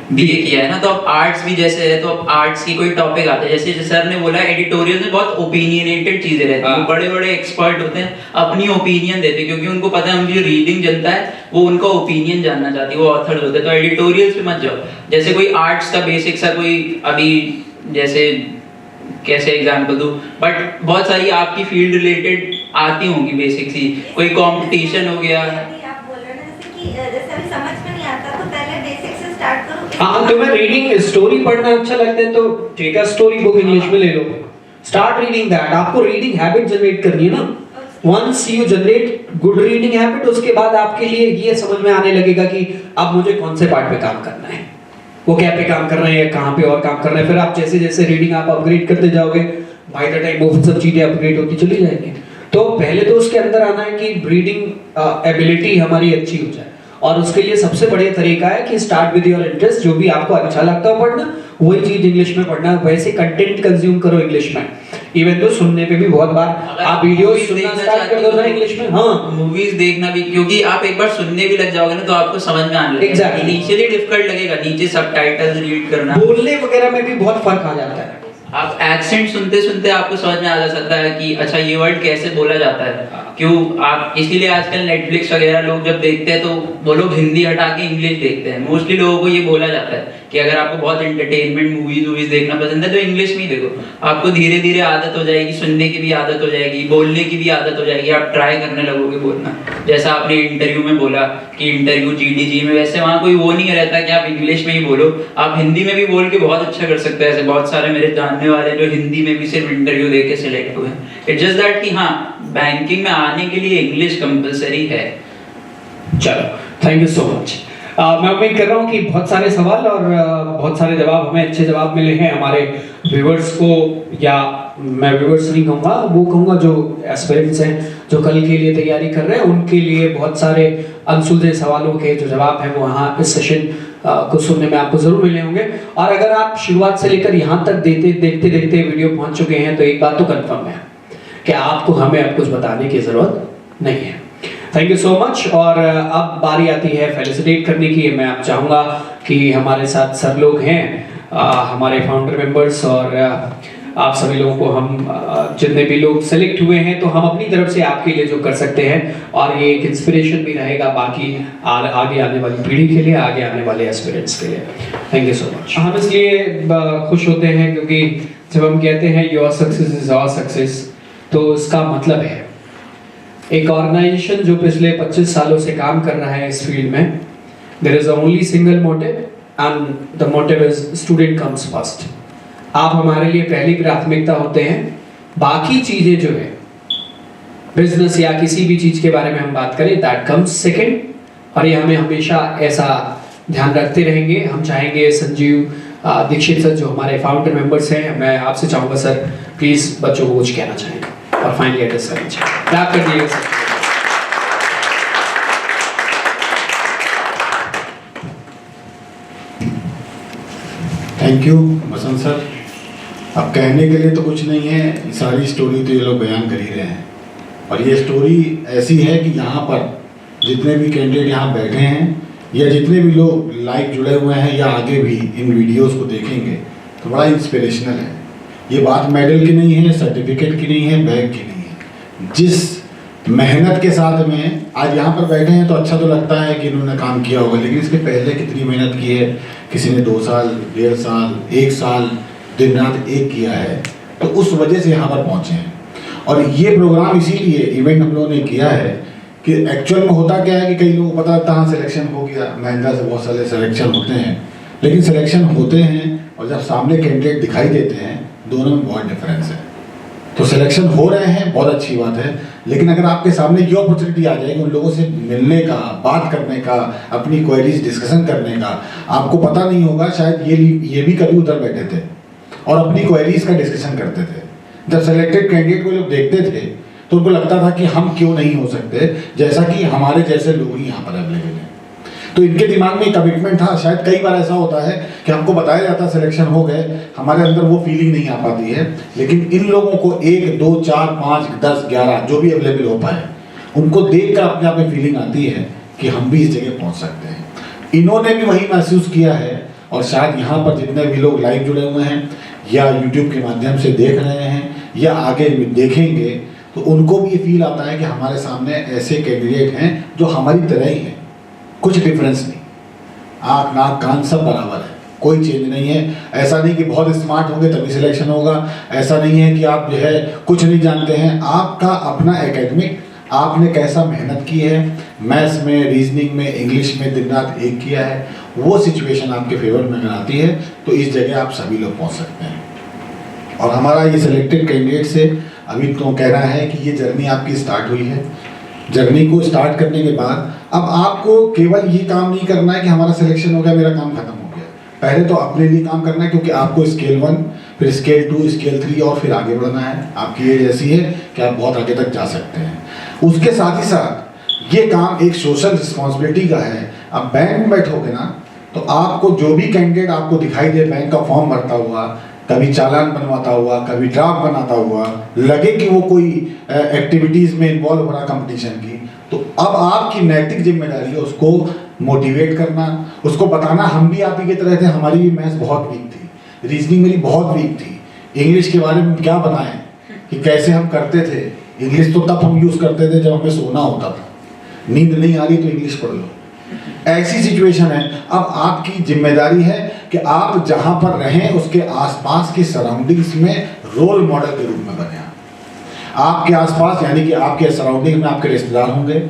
बीए किया है ना, तो अब आर्ट्स भी जैसे है तो अब आर्ट्स की कोई टॉपिक आते हैं जैसे सर ने बोला एडिटोरियल में बहुत ओपिनियनेटेड चीजें रहती हैं, बड़े बड़े एक्सपर्ट होते हैं अपनी ओपिनियन देते हैं क्योंकि उनको पता है उनकी जो रीडिंग जनता है वो उनका ओपिनियन जानना चाहती है, वो ऑथर्स होते हैं। तो एडिटोरियल्स पे मत जाओ, जैसे कोई आर्ट्स का बेसिक सा कोई अभी जैसे कैसे एग्जांपल दूं, बट बहुत सारी आपकी फील्ड रिलेटेड आती होंगी बेसिक सी, कोई कंपटीशन हो गया। आप बोल रहे हैं जैसे कि जैसे अभी समझ में नहीं आता तो पहले बेसिक से स्टार्ट करो। हाँ, तुम्हें रीडिंग स्टोरी पढ़ना अच्छा लगता है तो ठीक है, स्टोरी बुक इंग्लिश में ले लो, स्टार्ट रीडिंग दैट। आपको रीडिंग हैबिट जनरेट करनी है ना, once you generate good reading habit उसके बाद आपके लिए ये समझ में आने लगेगा कि अब मुझे कौन से पार्ट पे काम करना है, वो क्या पे काम करना है या कहाँ पे और काम करना है। फिर आप जैसे जैसे रीडिंग आप अपग्रेड करते जाओगे बाय द टाइम वो सब चीजें अपग्रेड होती चली जाएंगी। तो पहले तो उसके अंदर आना है कि रीडिंग एबिलिटी हमारी अच्छी हो जाए और उसके लिए सबसे बढ़िया तरीका है कि स्टार्ट विद योर इंटरेस्ट, जो भी आपको अच्छा लगता हो पढ़ना वही चीज इंग्लिश में पढ़ना, वैसे कंटेंट कंज्यूम करो इंग्लिश में। इवन तो सुनने पे भी बहुत बार आप वीडियो सुनना स्टार्ट कर दो ना इंग्लिश में, हाँ मूवीज देखना भी, क्योंकि आप एक बार सुनने भी लग जाओगे ना तो आपको समझ में आने लगेगा। इनिशियली डिफिकल्ट लगेगा नीचे सबटाइटल्स रीड करना, बोलने वगैरह में भी बहुत फर्क आ जाता है। आप एक्सेंट सुनते सुनते आपको समझ में आ जा सकता है कि अच्छा ये वर्ड कैसे बोला जाता है, क्यों आप इसीलिए आजकल नेटफ्लिक्स वगैरह लोग जब देखते हैं तो वो लोग हिंदी हटा के इंग्लिश देखते हैं। मोस्टली लोगों को ये बोला जाता है कि अगर आपको बहुत एंटरटेनमेंट मूवीज देखना पसंद है तो इंग्लिश में ही देखो, आपको धीरे धीरे आदत हो जाएगी, सुनने की भी आदत हो जाएगी, बोलने की भी आदत हो जाएगी, आप ट्राई करने लगोगे बोलना। जैसा आपने इंटरव्यू में बोला कि इंटरव्यू जीडीजी में, वैसे वहाँ कोई वो नहीं रहता कि आप इंग्लिश में ही बोलो, आप हिंदी में भी बोल के बहुत अच्छा कर सकते हैं। ऐसे बहुत सारे मेरे जानने वाले जो हिंदी में भी सिर्फ इंटरव्यू दे के सिलेक्ट हुए हैं। इट्स जस्ट दैट कि हाँ बैंकिंग में आने के लिए इंग्लिश कंपलसरी है। चलो थैंक यू सो मच। मैं उम्मीद कर रहा हूँ कि बहुत सारे सवाल और बहुत सारे जवाब, हमें अच्छे जवाब मिले हैं हमारे व्यूअर्स को, या मैं व्यूअर्स नहीं कहूँगा, वो कहूँगा जो एस्पिरेंट्स हैं जो कल के लिए तैयारी कर रहे हैं, उनके लिए बहुत सारे अनसुलझे सवालों के जो जवाब हैं वो यहाँ इस सेशन को सुनने में आपको जरूर मिले होंगे। और अगर आप शुरुआत से लेकर यहाँ तक देखते देखते वीडियो पहुँच चुके हैं तो एक बात तो कन्फर्म है कि आपको हमें अब कुछ बताने की जरूरत नहीं है। Thank you so much. और अब बारी आती है फेलिसिटेट करने की। मैं आप चाहूँगा कि हमारे साथ सर लोग हैं, हमारे फाउंडर मेंबर्स, और आप सभी लोगों को हम जितने भी लोग सेलेक्ट हुए हैं तो हम अपनी तरफ से आपके लिए जो कर सकते हैं, और ये एक इंस्पिरेशन भी रहेगा बाकी आगे आने वाली पीढ़ी के लिए, आगे आने वाले एस्पिरेंट्स के लिए। Thank you so much. हम इसलिए खुश होते हैं क्योंकि जब हम कहते हैं your success is our success, तो इसका मतलब है एक ऑर्गेनाइजेशन जो पिछले 25 सालों से काम कर रहा है इस फील्ड में, there is only single motive and the motive is student comes first. आप हमारे लिए पहली प्राथमिकता होते हैं, बाकी चीजें जो है बिजनेस या किसी भी चीज के बारे में हम बात करें दैट कम्स सेकंड, और ये हमें हमेशा ऐसा ध्यान रखते रहेंगे। हम चाहेंगे संजीव दीक्षित सर जो हमारे फाउंडर मेंबर्स हैं, मैं आपसे चाहूँगा सर प्लीज बच्चों को कुछ कहना चाहेंगे और फाइनली एड्रेस करना चाहिए। क्लैप कर दीजिएगा sir. Thank you Basant sir. अब कहने के लिए तो कुछ नहीं है, सारी स्टोरी तो ये लोग बयान कर ही रहे हैं, और ये स्टोरी ऐसी है कि यहाँ पर जितने भी कैंडिडेट यहाँ बैठे हैं या जितने भी लोग लाइव जुड़े हुए हैं या आगे भी इन वीडियोस को देखेंगे तो बड़ा इंस्पिरेशनल है। ये बात मेडल की नहीं है, सर्टिफिकेट की नहीं है, बैग की नहीं है, जिस मेहनत के साथ में आज यहाँ पर बैठे हैं तो अच्छा तो लगता है कि इन्होंने काम किया होगा, लेकिन इसके पहले कितनी मेहनत की है। किसी ने 2 साल, 1.5 साल, 1 साल दिन रात एक किया है, तो उस वजह से यहाँ पर पहुँचे हैं। और ये प्रोग्राम इसीलिए इवेंट हम लोगों ने किया है कि एक्चुअल में होता क्या है कि कई लोगों को पता लगता है सिलेक्शन हो गया, महिंद्रा से बहुत सारे सिलेक्शन होते हैं, लेकिन सिलेक्शन होते हैं और जब सामने कैंडिडेट दिखाई देते हैं दोनों में बहुत डिफरेंस है। तो सिलेक्शन हो रहे हैं बहुत अच्छी बात है, लेकिन अगर आपके सामने ये अपॉर्चुनिटी आ जाएगी उन लोगों से मिलने का, बात करने का, अपनी क्वेरीज डिस्कशन करने का, आपको पता नहीं होगा शायद ये भी कभी उधर बैठे थे और अपनी क्वेरीज का डिस्कशन करते थे। जब सेलेक्टेड कैंडिडेट को लोग देखते थे तो उनको लगता था कि हम क्यों नहीं हो सकते, जैसा कि हमारे जैसे लोग ही यहाँ पर अवेलेबल हैं। तो इनके दिमाग में कमिटमेंट था। शायद कई बार ऐसा होता है कि हमको बताया जाता सिलेक्शन हो गए, हमारे अंदर वो फीलिंग नहीं आ पाती है, लेकिन इन लोगों को 1, 2, 4, 5, 10, 11 जो भी अवेलेबल हो पाए, उनको देख कर अपने आप में फीलिंग आती है कि हम भी इस जगह पहुँच सकते हैं। इन्होंने भी वही महसूस किया है, और शायद यहाँ पर जितने भी लोग लाइव जुड़े हुए हैं या यूट्यूब के माध्यम से देख रहे हैं या आगे भी देखेंगे, तो उनको भी ये फील आता है कि हमारे सामने ऐसे कैंडिडेट हैं जो हमारी तरह ही हैं, कुछ डिफरेंस नहीं, आँख नाक कान सब बराबर है, कोई चेंज नहीं है। ऐसा नहीं कि बहुत स्मार्ट होंगे तभी सिलेक्शन होगा, ऐसा नहीं है कि आप जो है कुछ नहीं जानते हैं। आपका अपना एकेडमिक, आपने कैसा मेहनत की है, मैथ्स में, रीजनिंग में, इंग्लिश में दिन रात एक किया है, वो सिचुएशन आपके फेवर में अगर आती है तो इस जगह आप सभी लोग पहुंच सकते हैं। और हमारा ये सिलेक्टेड कैंडिडेट से अभी तो कहना है कि ये जर्नी आपकी स्टार्ट हुई है। जर्नी को स्टार्ट करने के बाद अब आपको केवल ये काम नहीं करना है कि हमारा सिलेक्शन हो गया, मेरा काम खत्म हो गया। पहले तो अपने लिए काम करना है, क्योंकि आपको स्केल 1, फिर स्केल 2, स्केल 3 और फिर आगे बढ़ना है। आपकी एज ऐसी है कि आप बहुत आगे तक जा सकते हैं। उसके साथ ही साथ ये काम एक सोशल रिस्पॉन्सिबिलिटी का है। अब बैंक में बैठोगे ना, तो आपको जो भी कैंडिडेट आपको दिखाई दे बैंक का फॉर्म भरता हुआ, कभी चालान बनवाता हुआ, कभी ड्राफ्ट बनाता हुआ, लगे कि वो कोई एक्टिविटीज़ में इन्वॉल्व हो रहा कंपटीशन की, तो अब आपकी नैतिक जिम्मेदारी है उसको मोटिवेट करना, उसको बताना हम भी आप ही की तरह थे, हमारी भी मैथ्स बहुत वीक थी, रीजनिंग मेरी बहुत वीक थी, इंग्लिश के बारे में क्या बताएं कि कैसे हम करते थे। इंग्लिश तो तब हम यूज़ करते थे जब हमें सोना होता था, नींद नहीं आ रही तो इंग्लिश पढ़ लो, ऐसी सिचुएशन है। अब आपकी जिम्मेदारी है कि आप जहां पर रहें उसके आसपास की सराउंडिंग्स में रोल मॉडल के रूप में बने। आपके आसपास यानी कि आपके सराउंडिंग में आपके रिश्तेदार होंगे,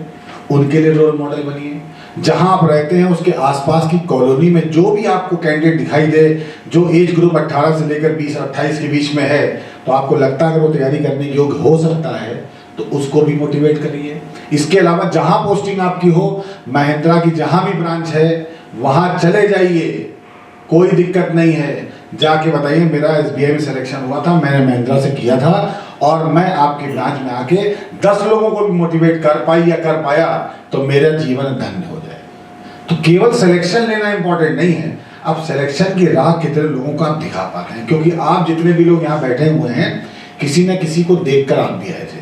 उनके लिए रोल मॉडल बनिए। जहां आप रहते हैं उसके आसपास की कॉलोनी में जो भी आपको कैंडिडेट दिखाई दे, जो एज ग्रुप 18 से लेकर 20-28 के बीच में है, तो आपको लगता है अगर वो तैयारी करने योग्य हो सकता है तो उसको भी मोटिवेट करिए। इसके अलावा जहां पोस्टिंग आपकी हो, महिंद्रा की जहां भी ब्रांच है वहां चले जाइए, कोई दिक्कत नहीं है। जाके बताइए मेरा SBI में सिलेक्शन हुआ था, मैंने महिंद्रा से किया था और मैं आपकी ब्रांच में आके 10 लोगों को भी मोटिवेट कर पाई या कर पाया तो मेरा जीवन धन्य हो जाए। तो केवल सिलेक्शन लेना इंपॉर्टेंट नहीं है, अब सिलेक्शन की राह कितने लोगों को आप दिखा पाते हैं, क्योंकि आप जितने भी लोग यहाँ बैठे हुए हैं किसी न किसी को देखकर आप भी आए थे।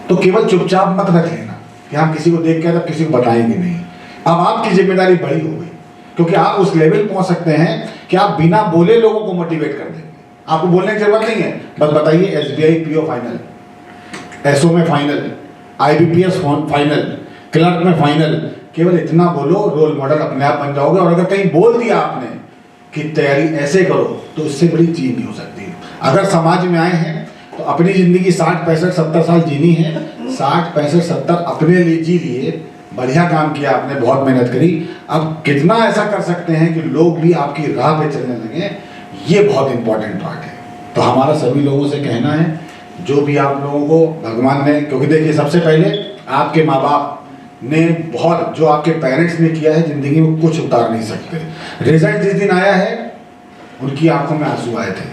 तो केवल चुपचाप मत रख लेना कि हम किसी को देख के तब किसी को बताएंगे नहीं। अब आपकी जिम्मेदारी बड़ी हो गई, क्योंकि आप उस लेवल पहुंच सकते हैं कि आप बिना बोले लोगों को मोटिवेट कर देंगे। आपको बोलने की जरूरत नहीं है, बस बताइए SBI PO फाइनल, SO में फाइनल, IBPS फाइनल, क्लर्क में फाइनल, केवल इतना बोलो, रोल मॉडल अपने आप बन जाओगे। और अगर कहीं बोल दिया आपने कि तैयारी ऐसे करो तो इससे बड़ी चीज नहीं हो सकती। अगर समाज में आए हैं तो अपनी जिंदगी 60, 65, 70 साल जीनी है, 60, 65, 70 अपने लिए जी लिए, बढ़िया काम किया आपने, बहुत मेहनत करी। अब कितना ऐसा कर सकते हैं कि लोग भी आपकी राह पे चलने लगे, ये बहुत इंपॉर्टेंट पार्ट है। तो हमारा सभी लोगों से कहना है, जो भी आप लोगों को भगवान ने, क्योंकि देखिए सबसे पहले आपके माँ बाप ने बहुत, जो आपके पेरेंट्स ने किया है जिंदगी में कुछ उतार नहीं सकते। रिजल्ट जिस दिन आया है उनकी आंखों में आंसू आए थे,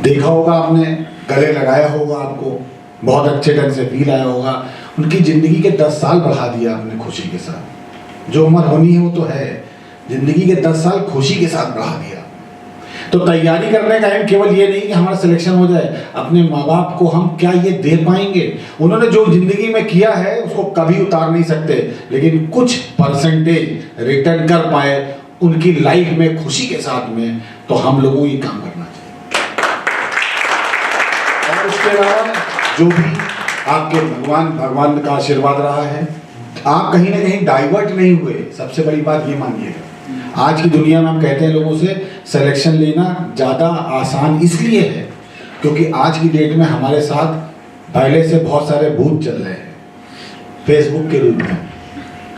देखा होगा आपने, गले लगाया होगा, आपको बहुत अच्छे ढंग से फील आया होगा। उनकी ज़िंदगी के 10 साल बढ़ा दिया आपने खुशी के साथ। जो उम्र होनी है वो तो है, ज़िंदगी के 10 साल खुशी के साथ बढ़ा दिया। तो तैयारी करने का एम केवल ये नहीं कि हमारा सिलेक्शन हो जाए, अपने माँ बाप को हम क्या ये दे पाएंगे। उन्होंने जो ज़िंदगी में किया है उसको कभी उतार नहीं सकते, लेकिन कुछ परसेंटेज रिटर्न कर पाए उनकी लाइफ में खुशी के साथ में, तो हम लोगों को ये काम करना चाहिए। और उसके अलावा जो भी आपके भगवान का आशीर्वाद रहा है, आप कहीं ना कहीं डाइवर्ट नहीं हुए। सबसे बड़ी बात ये मानिएगा, आज की दुनिया में हम कहते हैं लोगों से सिलेक्शन लेना ज़्यादा आसान इसलिए है क्योंकि आज की डेट में हमारे साथ पहले से बहुत सारे भूत चल रहे हैं। फेसबुक के रूप में,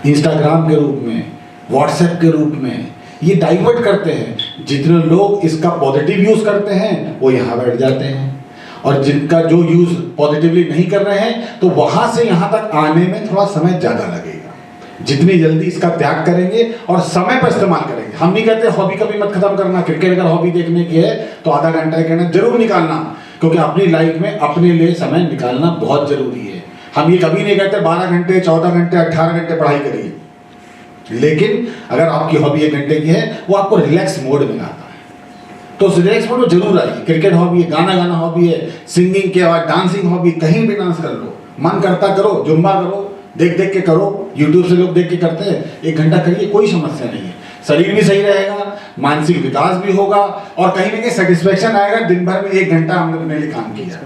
इंस्टाग्राम के रूप में, व्हाट्सएप के रूप में, ये डाइवर्ट करते हैं। जितने लोग इसका पॉजिटिव यूज़ करते हैं वो यहाँ बैठ जाते हैं, और जिनका जो यूज़ पॉजिटिवली नहीं कर रहे हैं तो वहाँ से यहाँ तक आने में थोड़ा समय ज़्यादा लगेगा। जितनी जल्दी इसका त्याग करेंगे और समय पर इस्तेमाल करेंगे। हम नहीं कहते हॉबी कभी मत खत्म करना, क्रिकेट अगर हॉबी देखने की है तो आधा घंटा 1 घंटा जरूर निकालना, क्योंकि अपनी लाइफ में अपने लिए समय निकालना बहुत जरूरी है। हम ये कभी नहीं कहते 12 घंटे 14 घंटे 18 घंटे पढ़ाई करिए, लेकिन अगर आपकी हॉबी 1 घंटे की है, वो आपको रिलैक्स मोड में लाता है, तो उस रिलैक्स मोड में जरूर आइए। क्रिकेट हॉबी है, गाना गाना हॉबी है, सिंगिंग के बाद डांसिंग हॉबी, कहीं भी डांस कर लो, मन करता करो, जुम्बा करो, देख देख के करो, यूट्यूब से लोग देख के करते हैं, 1 घंटा करिए, कोई समस्या नहीं है। शरीर भी सही रहेगा, मानसिक विकास भी होगा और कहीं ना कहीं सेटिस्फेक्शन आएगा, दिन भर में 1 घंटा हमने अपने लिए काम किया।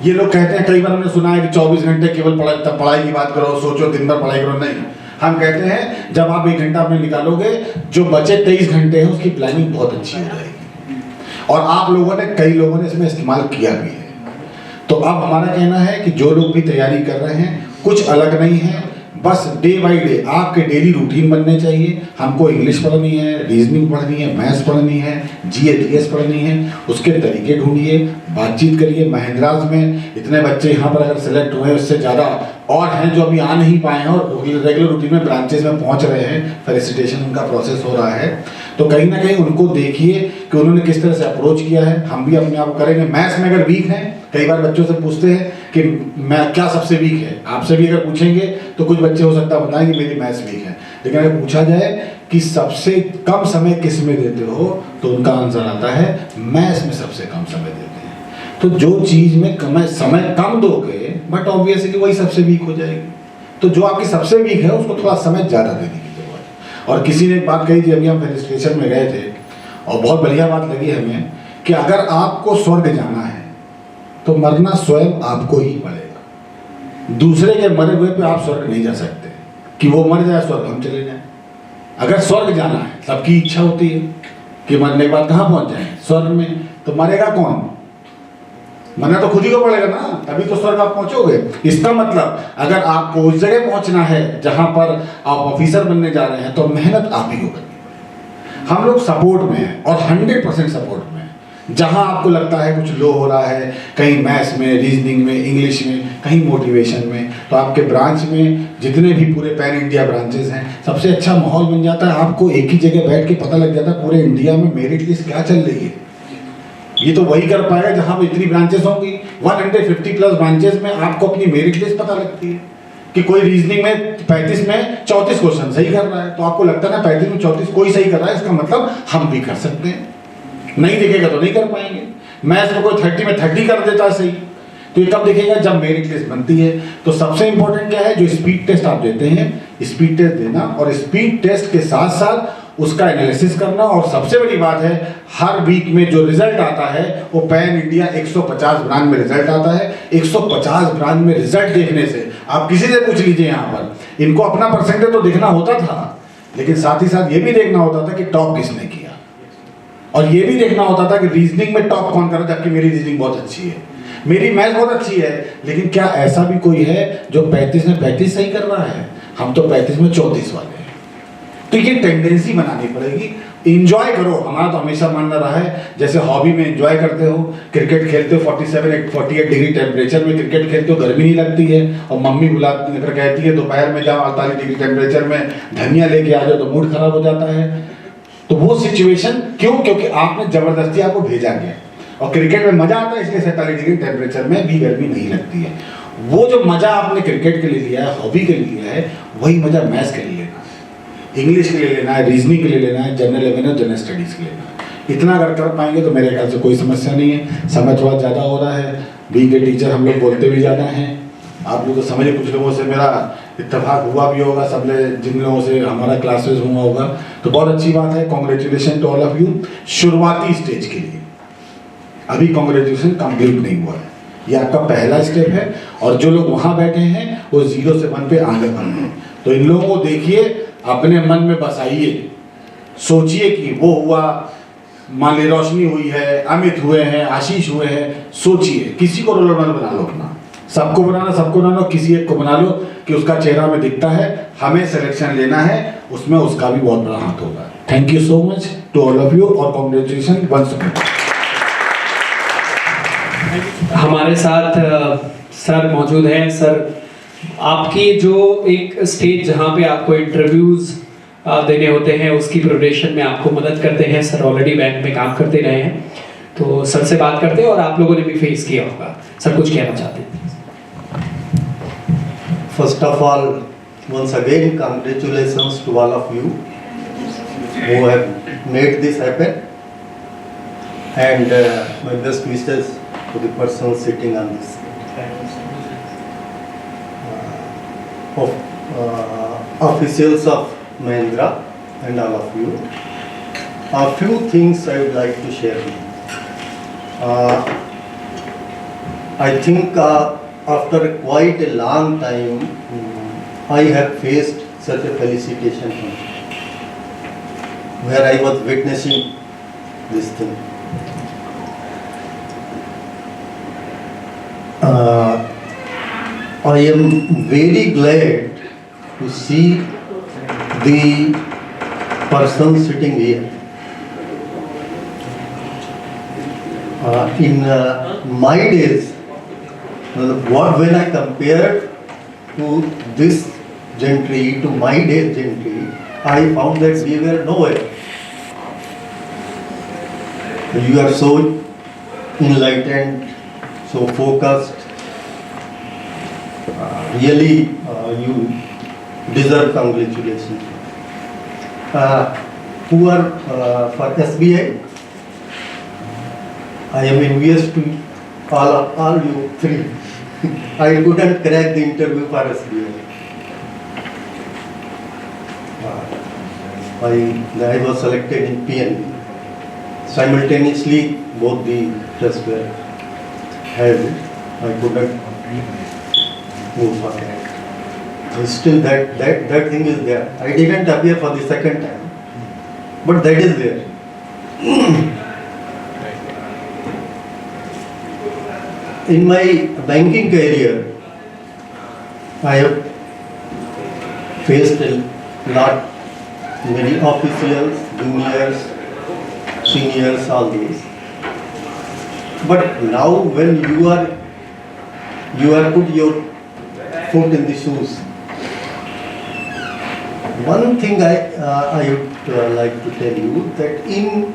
ये लोग कहते हैं, कई बार हमने सुना है कि 24 घंटे केवल पढ़ाई की बात करो, सोचो दिन भर पढ़ाई करो। नहीं, हम कहते हैं जब आप 1 घंटा अपने निकालोगे, जो बचे 23 घंटे हैं उसकी प्लानिंग बहुत अच्छी हो जाएगी और आप लोगों ने, कई लोगों ने इसमें इस्तेमाल किया भी है। तो अब हमारा कहना है कि जो लोग भी तैयारी कर रहे हैं, कुछ अलग नहीं है, बस डे बाय डे आपके डेली रूटीन बनने चाहिए। हमको इंग्लिश पढ़नी है, रीजनिंग पढ़नी है, मैथ्स पढ़नी है, जीएस पढ़नी है, उसके तरीके ढूंढिए, बातचीत करिए। महिंद्राज में इतने बच्चे यहाँ पर अगर सेलेक्ट हुए, उससे ज़्यादा और हैं जो अभी आ नहीं पाए हैं और रेगुलर रूटीन में ब्रांचेज में पहुँच रहे हैं, फेलिसिटेशन उनका प्रोसेस हो रहा है। तो कहीं ना कहीं उनको देखिए कि उन्होंने किस तरह से अप्रोच किया है, हम भी अपने आप को करेंगे। मैथ्स में अगर वीक हैं, कई बार बच्चों से पूछते हैं कि मैं क्या सबसे वीक है, आपसे भी अगर पूछेंगे तो कुछ बच्चे हो सकता है बताएं कि मेरी मैथ्स वीक है, लेकिन अगर पूछा जाए कि सबसे कम समय किस में देते हो, तो उनका आंसर आता है मैथ्स में सबसे कम समय देते हैं। तो जो चीज़ में समय कम दोगे, बट ऑब्वियस है कि वही सबसे वीक हो जाएगी। तो जो आपकी सबसे वीक है उसको थोड़ा समय ज़्यादा देने की जरूरत है। और किसी ने एक बात कही थी, अभी हम रजिस्ट्रेशन में गए थे और बहुत बढ़िया बात लगी हमें कि अगर आपको स्वर्ग जाना है तो मरना स्वयं आपको ही पड़ेगा। दूसरे के मरे हुए पे आप स्वर्ग नहीं जा सकते कि वो मर जाए स्वर्ग हम चले जाएं। अगर स्वर्ग जाना है, सबकी इच्छा होती है कि मरने के बाद कहाँ पहुंच जाए, स्वर्ग में, तो मरेगा कौन? मरना तो खुद ही को पड़ेगा ना, तभी तो स्वर्ग आप पहुंचोगे। इसका मतलब अगर आपको उस जगह पहुंचना है जहां पर आप ऑफिसर बनने जा रहे हैं, तो मेहनत आप ही को करनी पड़ेगी। हम लोग सपोर्ट में हैं और 100% सपोर्ट में हैं। जहां आपको लगता है कुछ लो हो रहा है, कहीं मैथ्स में, रीजनिंग में, इंग्लिश में, कहीं मोटिवेशन में, तो आपके ब्रांच में जितने भी पूरे पैन इंडिया ब्रांचेस हैं, सबसे अच्छा माहौल बन जाता है। आपको एक ही जगह बैठ के पता लग जाता है पूरे इंडिया में मेरिट लिस्ट क्या चल रही है। ये तो वही कर पाएगा जहां पर इतनी ब्रांचेस होंगी। 150+ ब्रांचेस में आपको अपनी मेरिट लिस्ट पता लगती है कि कोई रीजनिंग में 35 में 34 क्वेश्चन सही कर रहा है, तो आपको लगता है ना 35 में 34 कोई सही कर रहा है, इसका मतलब हम भी कर सकते हैं। नहीं दिखेगा तो नहीं कर पाएंगे। मैथ्स में कोई 30 में 30 कर देता है सही, तो ये कब दिखेगा? जब मेरिट लिस्ट बनती है। तो सबसे इंपॉर्टेंट क्या है, जो स्पीड टेस्ट आप देते हैं, स्पीड टेस्ट देना और स्पीड टेस्ट के साथ साथ उसका एनालिसिस करना। और सबसे बड़ी बात है, हर वीक में जो रिजल्ट आता है वो पैन इंडिया 150 ब्रांच में रिजल्ट आता है। 150 ब्रांच में रिजल्ट देखने से आप किसी से पूछ लीजिए, यहाँ पर इनको अपना परसेंटेज तो देखना होता था, लेकिन साथ ही साथ ये भी देखना होता था कि टॉप किसने किया, और ये भी देखना होता था कि रीजनिंग में टॉप कौन करा। जबकि मेरी रीजनिंग बहुत अच्छी है, मेरी मैथ बहुत अच्छी है, लेकिन क्या ऐसा भी कोई है जो 35 में 35 सही कर रहा है? हम तो 35 में 34 वाले हैं। तो ये टेंडेंसी बनानी पड़ेगी। इंजॉय करो। हमारा तो हमेशा मानना रहा है, जैसे हॉबी में इंजॉय करते हो, क्रिकेट खेलते हो 48 डिग्री टेम्परेचर में क्रिकेट खेलते हो, गर्मी नहीं लगती है, और मम्मी बुला कर कहती है दोपहर में जाओ 48 डिग्री टेम्परेचर में धनिया लेके आ जाओ, तो मूड खराब हो जाता है। तो वो सिचुएशन क्यों? क्योंकि आपने जबरदस्ती आपको भेजा गया। और क्रिकेट में मजा आता है, इसलिए 47 डिग्री टेम्परेचर में भी गर्मी नहीं लगती है। वो जो मजा आपने क्रिकेट के लिए लिया है, हॉबी के लिए लिया है, वही मजा मैथ्स के लिए लेना है, इंग्लिश के लिए लेना है, रीजनिंग के लिए लेना है, जनरल अवेयरनेस, जनरल स्टडीज के लिए लेना है। इतना अगर कर पाएंगे तो मेरे ख्याल से कोई समस्या नहीं है। समय थोड़ा ज़्यादा हो रहा है, बी के टीचर हम लोग बोलते भी ज़्यादा हैं। आप लोग तो समझे, कुछ लोगों से मेरा इत्तेफाक हुआ भी होगा, सब जिन लोगों से हमारा क्लासेस हुआ होगा, तो बहुत अच्छी बात है। Congratulation to all of you. शुरुआती स्टेज के लिए अभी कॉन्ग्रेचुलेशन कंप्लीट नहीं हुआ है, ये आपका पहला स्टेप है। और जो लोग वहाँ बैठे हैं वो 0 से 1 पे आगे बढ़ रहे हैं। तो इन लोगों को देखिए, अपने मन में बसाइए, सोचिए कि वो हुआ, मान ली रोशनी हुई है, अमित हुए हैं, आशीष हुए हैं, सोचिए। किसी को रोल मॉडल बना लो अपना, सबको बना लो, किसी एक को बना लो कि उसका चेहरा में दिखता है। हमें सिलेक्शन लेना है, उसमें उसका भी बहुत बड़ा हाथ होगा। Thank you so much to all of you और कॉन्ग्रेचुलेशन वंस अगेन। हमारे साथ सर मौजूद हैं। सर, आपकी जो एक स्टेज जहाँ पे आपको इंटरव्यूज देने होते हैं, उसकी प्रिपरेशन में आपको मदद करते हैं सर, ऑलरेडी बैंक में काम करते रहे हैं, तो सर से बात करते हैं और आप लोगों ने भी फेस किया होगा, सर कुछ कहना चाहते हैं? First of all, once again, congratulations to all of you who have made this happen, and my best wishes to the person sitting on this officials of Mahindra and all of you. A few things I would like to share with you. I think after quite a long time, I have faced such a felicitation where I was witnessing this thing. I am very glad to see the person sitting here. In my days, when I compared to this gentry, to my days gentry, I found that we were nowhere. You are so enlightened, so focused. Really, you deserve congratulations. Who are for SBI? I am envious to all you three. I couldn't crack the interview for SBI. I was selected in PNB. Simultaneously, both the tests were held. I couldn't move for that. Still, that thing is there. I didn't appear for the second time, but that is there. In my banking career, I have faced a lot, many officials, juniors, seniors, all these. But now when you have put your foot in the shoes, one thing I would like to tell you that in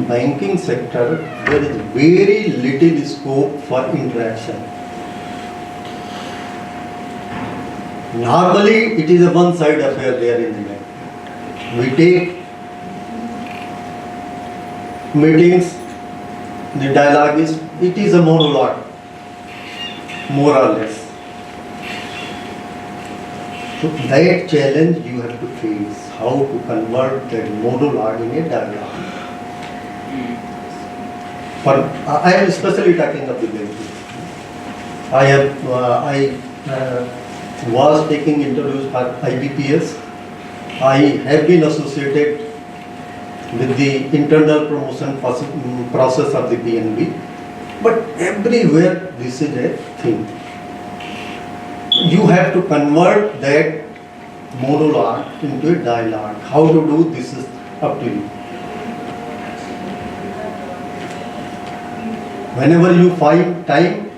banking sector there is very little scope for interaction. Normally it is a one-side affair there in the bank. We take meetings, the dialogue is a monologue, more or less. So that challenge you have to face, how to convert that monologue in a dialogue. I am especially talking of the banking. I was taking interviews for IBPS. I have been associated with the internal promotion process of the PNB. But everywhere this is a thing. You have to convert that monologue into a dialogue. How to do this is up to you. Whenever you find time,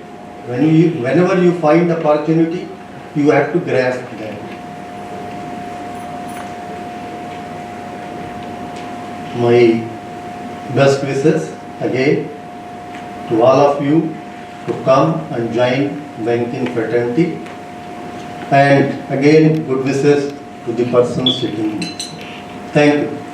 whenever you find opportunity, you have to grasp that. My best wishes again to all of you to come and join banking fraternity, and again good wishes to the person sitting here. Thank you.